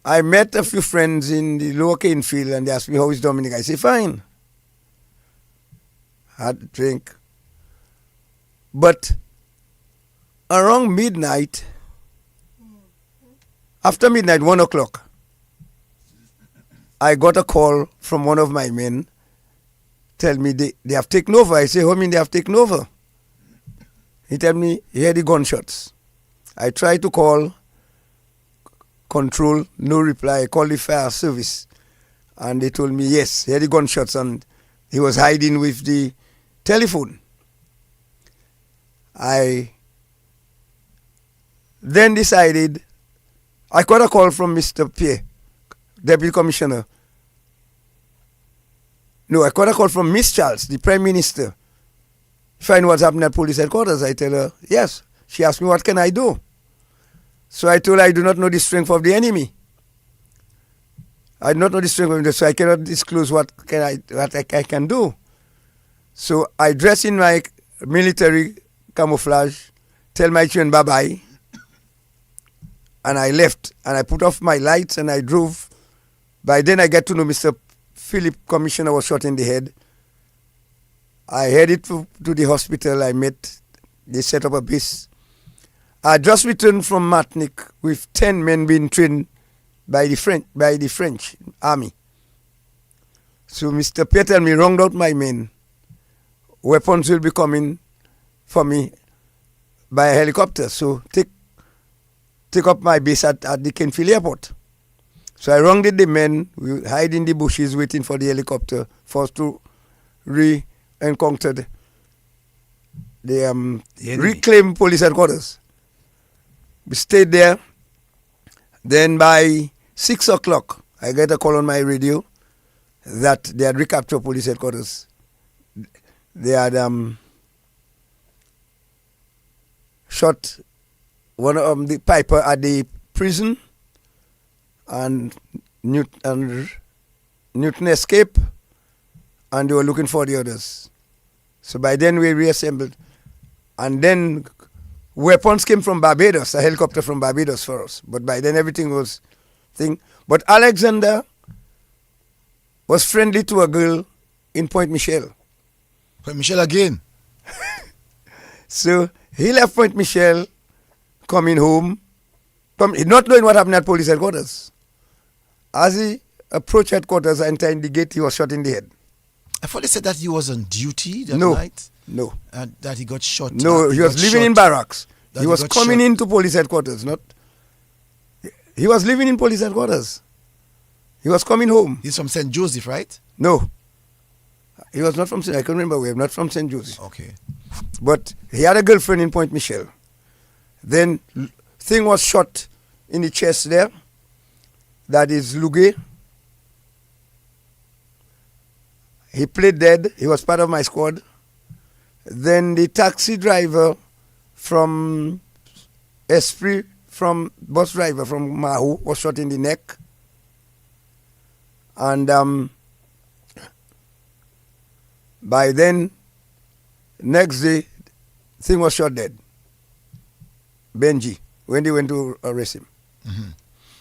I met a few friends in the Lower Canefield and they asked me, how is Dominica? I said, fine. Had a drink. But around midnight, after midnight, 1 o'clock, I got a call from one of my men, tell me they have taken over. I say, how mean they have taken over? He tell me, he heard the gunshots. I tried to call control, no reply. I called the fire service and they told me, yes, he heard the gunshots and he was hiding with the telephone. I then decided, I got a call from Mr. Pierre, Deputy Commissioner. No, I got a call from Miss Charles, the Prime Minister. Find what's happening at police headquarters. I tell her, yes. She asked me, what can I do? So I told her, I do not know the strength of the enemy. I do not know the strength of the enemy, so I cannot disclose what I can do. So I dress in my military camouflage, tell my children bye-bye, and I left. And I put off my lights and I drove. By then I get to know Mr. Philip, Commissioner, was shot in the head. I headed to the hospital. I met, they set up a base. I just returned from Martinique with 10 men being trained by the French army. So Mr. Pierre tell me, round out my men. Weapons will be coming for me by a helicopter. So take up my base at the Canefield Airport. So I rounded the men, we hide in the bushes waiting for the helicopter for us to re-encounter the reclaim police headquarters. We stayed there. Then by 6 o'clock, I get a call on my radio that they had recaptured police headquarters. They had shot one of the piper at the prison, and Newton escaped, and they were looking for the others. So by then we reassembled, and then weapons came from Barbados, a helicopter from Barbados for us. But by then everything was thing. But Alexander was friendly to a girl in Point Michel. Point Michel again? So he left Point Michel, coming home, not knowing what happened at police headquarters. As he approached headquarters and entering the gate, he was shot in the head. I thought they said that he was on duty that No. night. No. That he got shot. No, he was living in barracks. He was coming into police headquarters, not... He was living in police headquarters. He was coming home. He's from St. Joseph, right? No. He was not from St. I can't remember where, not from St. Joseph. Okay. But he had a girlfriend in Point Michel. Then thing was shot in the chest there. That is Lugue. He played dead. He was part of my squad. Then the taxi driver from Esprit from bus driver from Mahu was shot in the neck. And by then, next day, thing was shot dead. Benji, when they went to arrest him. Mm-hmm.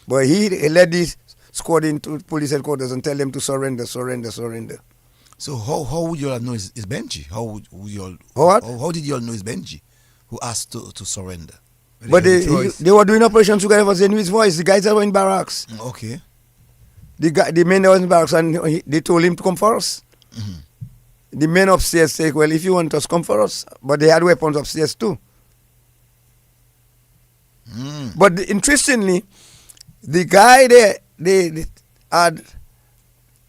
But he led this squad into police headquarters and tell them to surrender. So how would you all know it's Benji? How did you all know it's Benji who asked to surrender? But they were doing Operation Sugar Ever, they knew his voice. The guys that were in barracks. Okay. The men that was in barracks, and they told him to come for us. Mm-hmm. The men upstairs said, well, if you want us, come for us. But they had weapons upstairs too. Mm. But interestingly, the guy there,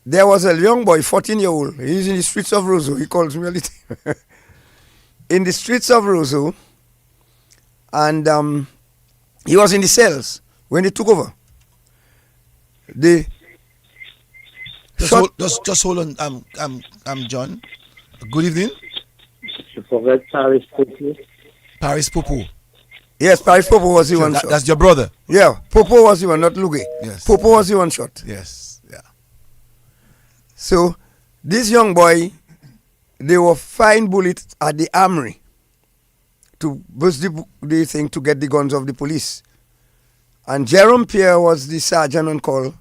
there was a young boy, 14-year-old. He's in the streets of Roseau. He calls me a little. In the streets of Roseau. And he was in the cells when they took over. Just hold on. I'm John. Good evening. You forget Paris Popo. Paris Popo. Yes, Paris Popo was the one shot. That's your brother. Yeah, Popo was the one, not Luge. Yes. Popo was the one shot. Yes. Yeah. So this young boy, they were firing bullets at the armory to bust the thing to get the guns of the police. And Jerome Pierre was the sergeant on call.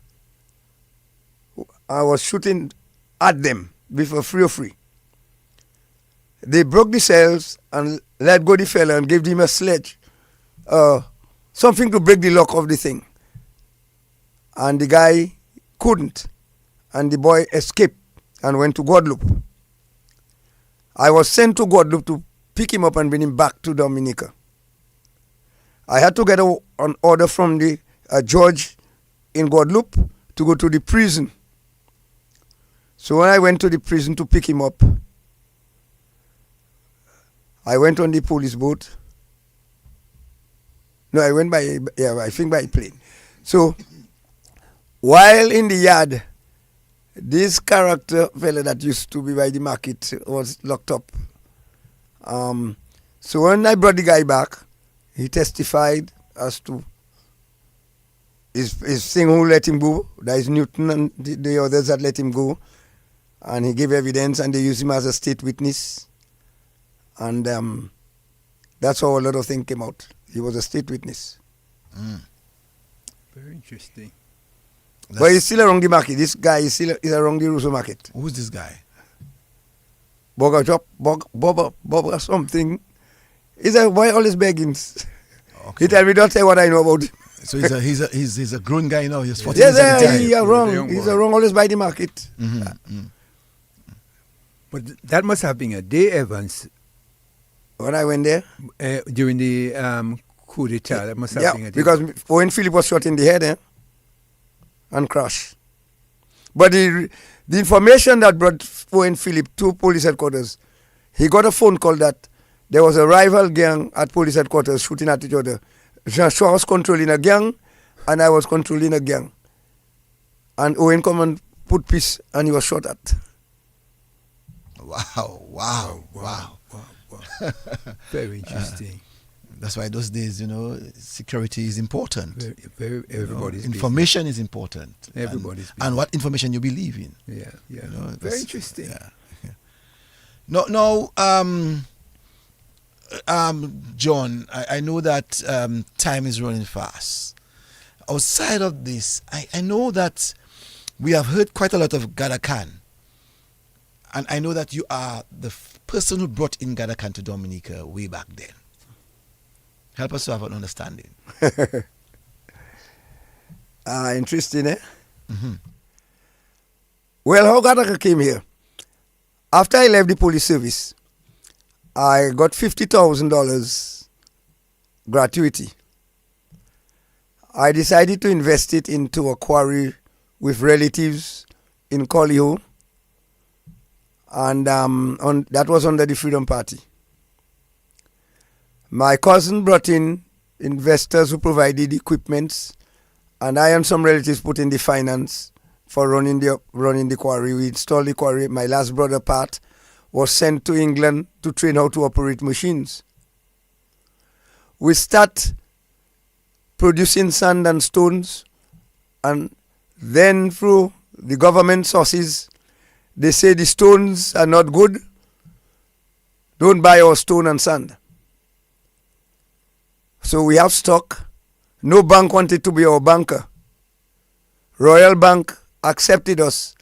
I was shooting at them before free. They broke the cells and let go the fella and gave him a sledge, something to break the lock of the thing. And the guy couldn't. And the boy escaped and went to Guadeloupe. I was sent to Guadeloupe to pick him up and bring him back to Dominica. I had to get an order from the judge in Guadeloupe to go to the prison. So when I went to the prison to pick him up, I went on the police boat. No, I went by plane. So while in the yard, this character fella that used to be by the market was locked up. So when I brought the guy back, he testified as to his thing who let him go. That is Newton and the others that let him go. And he gave evidence and they used him as a state witness. And that's how a lot of things came out. He was a state witness. Mm. Very interesting. But he's still around the market. This guy is still around the Roseau market. Who's this guy? Bob or something. He's a boy always begging. Okay. He tell me, don't say what I know about him. So he's a grown guy now. He's 14 yes, years old. he's wrong. He's wrong always by the market. Mm-hmm. Mm. But that must have been a day, Evans. When I went there? During the coup d'etat, that must have been a day. Because Owen Philip was shot in the head and crashed. But the information that brought Owen Philip to police headquarters, he got a phone call that there was a rival gang at police headquarters shooting at each other. Jean-Charles was controlling a gang, and I was controlling a gang. And Owen come and put peace, and he was shot at. Wow. Very interesting. That's why those days, security is important. Very everybody's information is important. Everybody's and what information you believe in. Yeah. Very interesting. Yeah. No, John, I know that time is running fast. Outside of this, I know that we have heard quite a lot of Gada Khan. And I know that you are the person who brought in Gada Khan to Dominica way back then. Help us to have an understanding. Interesting, eh? Mm-hmm. Well, how Gada Khan came here? After I left the police service, I got $50,000 gratuity. I decided to invest it into a quarry with relatives in Colliho. And that was under the Freedom Party. My cousin brought in investors who provided equipment, and I and some relatives put in the finance for running the quarry. We installed the quarry. My last brother, Pat, was sent to England to train how to operate machines. We start producing sand and stones, and then through the government sources, they say the stones are not good. Don't buy our stone and sand. So we have stock. No bank wanted to be our banker. Royal Bank accepted us,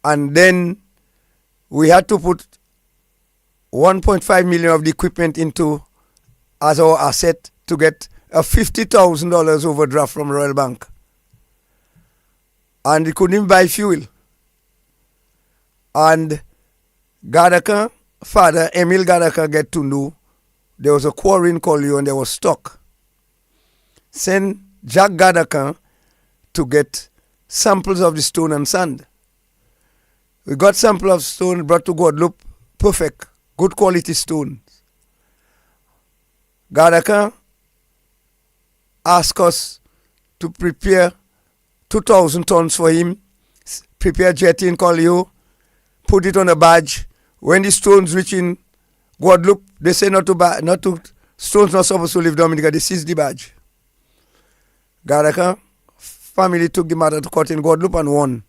and then we had to put 1.5 million of the equipment into as our asset to get a $50,000 overdraft from Royal Bank. And we couldn't even buy fuel. And Gadaka, father Emil Gadaka, get to know there was a quarry in Collio and there was stock. Send Jack Gadaka to get samples of the stone and sand. We got sample of stone brought to Guadeloupe, perfect, good quality stones. Gadaka asked us to prepare 2,000 tons for him, prepare jetty in Collio, put it on a badge. When the stones reach in Guadeloupe, they say stones not supposed to leave Dominica, they seize the badge. Gadaka family took the matter to court in Guadeloupe and won.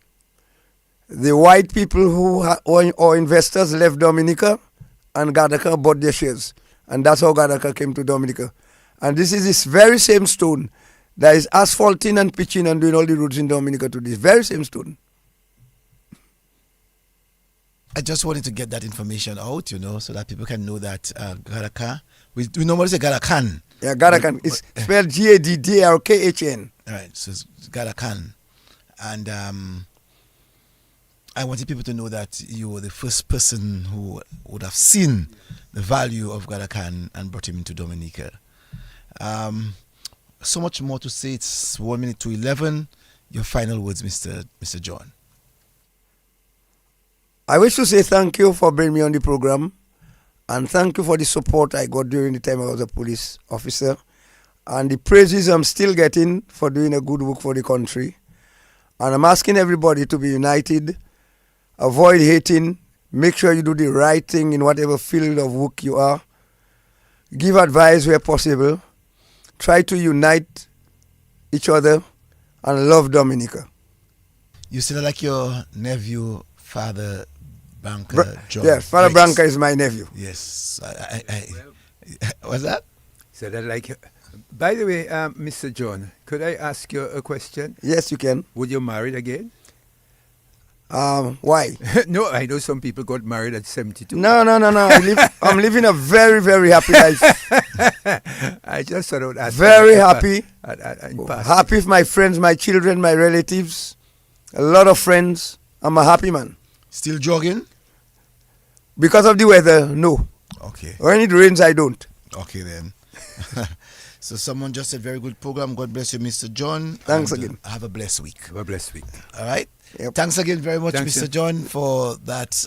The white people who or investors left Dominica, and Gadaka bought their shares. And that's how Gadaka came to Dominica. And this is this very same stone that is asphalting and pitching and doing all the roads in Dominica to this very same stone. I just wanted to get that information out, so that people can know that Gadaka, we normally say Gadakan. Yeah, Gadakan. It's spelled Gaddarkhn. All right, so it's Gadakan. And I wanted people to know that you were the first person who would have seen the value of Gadakan and brought him into Dominica. So much more to say. It's 1 minute to 11. Your final words, Mr. John. I wish to say thank you for bringing me on the program, and thank you for the support I got during the time I was a police officer, and the praises I'm still getting for doing a good work for the country. And I'm asking everybody to be united, avoid hating, make sure you do the right thing in whatever field of work you are, give advice where possible, try to unite each other, and love Dominica. You still like your nephew, Father Branca John? Yes, Father Branca is my nephew. Yes. What's that? So that like, by the way, Mr. John, could I ask you a question? Yes, you can. Would you marry again? Why? No, I know some people got married at 72. No. I'm living a very, very happy life. I just thought I would ask. Very happy. Happy with my friends, my children, my relatives. A lot of friends. I'm a happy man. Still jogging? Because of the weather, no. Okay. When it rains, I don't. Okay then. So someone just said, very good program. God bless you, Mr. John. Thanks again. Have a blessed week. Have a blessed week. All right. Yep. Thanks again very much, Thanks, Mr. John, for that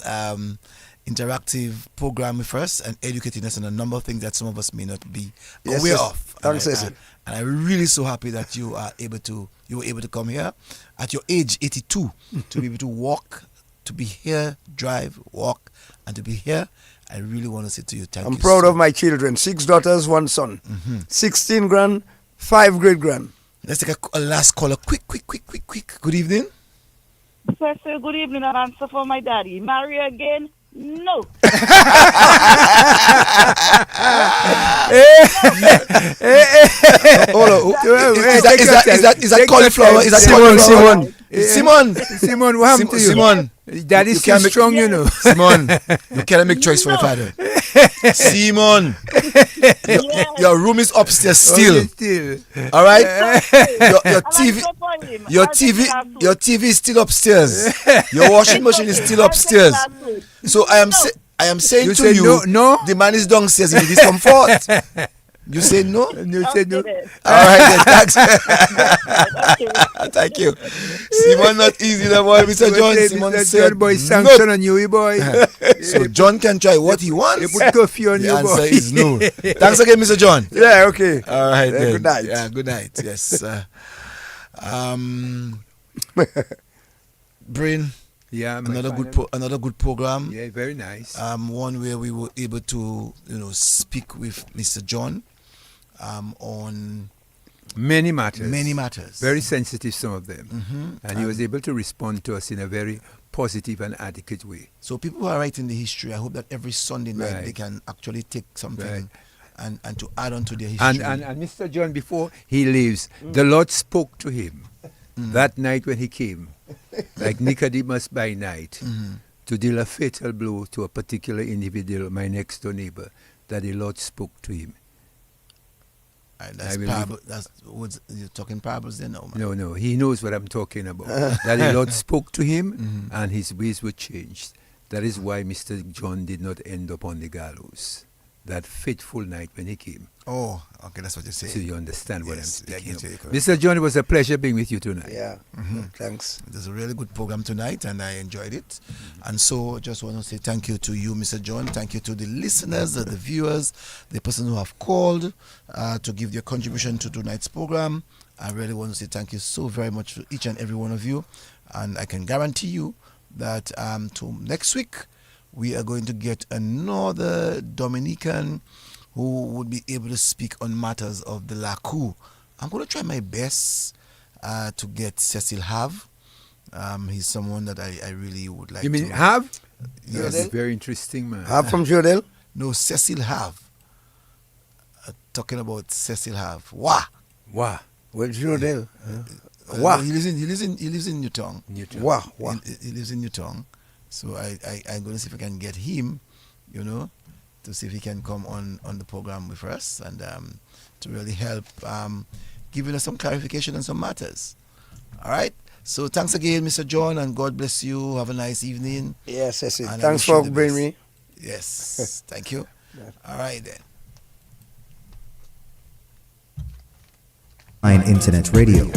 interactive program with us and educating us on a number of things that some of us may not be aware of. Thanks, and I'm really so happy that you were able to come here at your age 82 to be able to walk, to be here, drive, walk, and to be here. I really want to say to you, thank you. I'm proud of my children. 6 daughters, 1 son. 16 grand, 5 great grand. Let's take a last caller. Quick. Good evening. Professor, good evening. An answer for my daddy. Marry again? No. Is that cauliflower? Is that cauliflower? Simon, what happened to you? Simon, Daddy's too strong, you know. Simon, you can't make choice for your father. Simon, your room is upstairs still. All right, your TV is still upstairs. Your washing machine is still upstairs. So I am saying to you, no, the man is downstairs in discomfort. You say no? You say no. All right, then, thanks. Thank you. Simon, not easy, the boy, Mr. John. Simon said, boy, sanction on you, boy. So John can try what he wants. He put curfew on the you, answer boy. is no. Thanks again, Mr. John. Yeah, okay. All right, then. Good night. Yeah, good night. Yes. Brain. Yeah, another good program. Yeah, very nice. One where we were able to, speak with Mr. John on Many matters. Many matters. Very sensitive, some of them. Mm-hmm. And he was able to respond to us in a very positive and adequate way. So people who are writing the history, I hope that every Sunday night Right. they can actually take something Right. and to add on to their history. And Mr. John, before he leaves, the Lord spoke to him that night when he came, like Nicodemus by night, to deal a fatal blow to a particular individual, my next door neighbor, that the Lord spoke to him. That's parable, you're talking parables then? No, he knows what I'm talking about. That the Lord spoke to him and his ways were changed. That is why Mr. John did not end up on the gallows that fateful night when he came. Oh, okay, that's what you're saying. So you understand what I'm Yes, speaking of. yeah, Mr. John, it was a pleasure being with you tonight. Yeah, thanks. It was a really good program tonight, and I enjoyed it. And so, just want to say thank you to you, Mr. John. Thank you to the listeners, the viewers, the person who have called to give their contribution to tonight's program. I really want to say thank you so very much to each and every one of you. And I can guarantee you that to next week, we are going to get another Dominican who would be able to speak on matters of the Lakou. I'm going to try my best to get Cecil Have. He's someone that I really would like to... You mean Have? Yes. That's a very interesting man. Have from Jodel? No, Cecil Have. Talking about Cecil Have. Wah! Wah. Well, Jodel. Wah. He lives in Newtown. Wah. Wah. He lives in Newtown. So I'm going to see if I can get him, to see if he can come on the program with us and to really help giving us some clarification on some matters. All right? So thanks again, Mr. John, and God bless you. Have a nice evening. Yes, yes. And I Thanks wish you for the bringing best. me. Yes. Thank you. All right, then. Internet radio.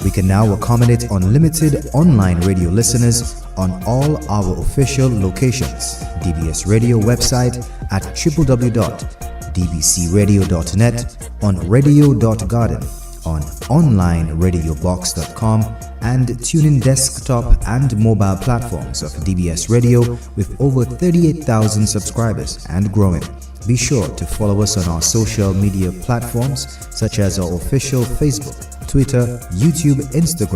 We can now accommodate unlimited online radio listeners on all our official locations. DBS Radio website at www.dbcradio.net, on radio.garden, on onlineradiobox.com, and TuneIn desktop and mobile platforms of DBS Radio with over 38,000 subscribers and growing. Be sure to follow us on our social media platforms such as our official Facebook, Twitter, YouTube, Instagram,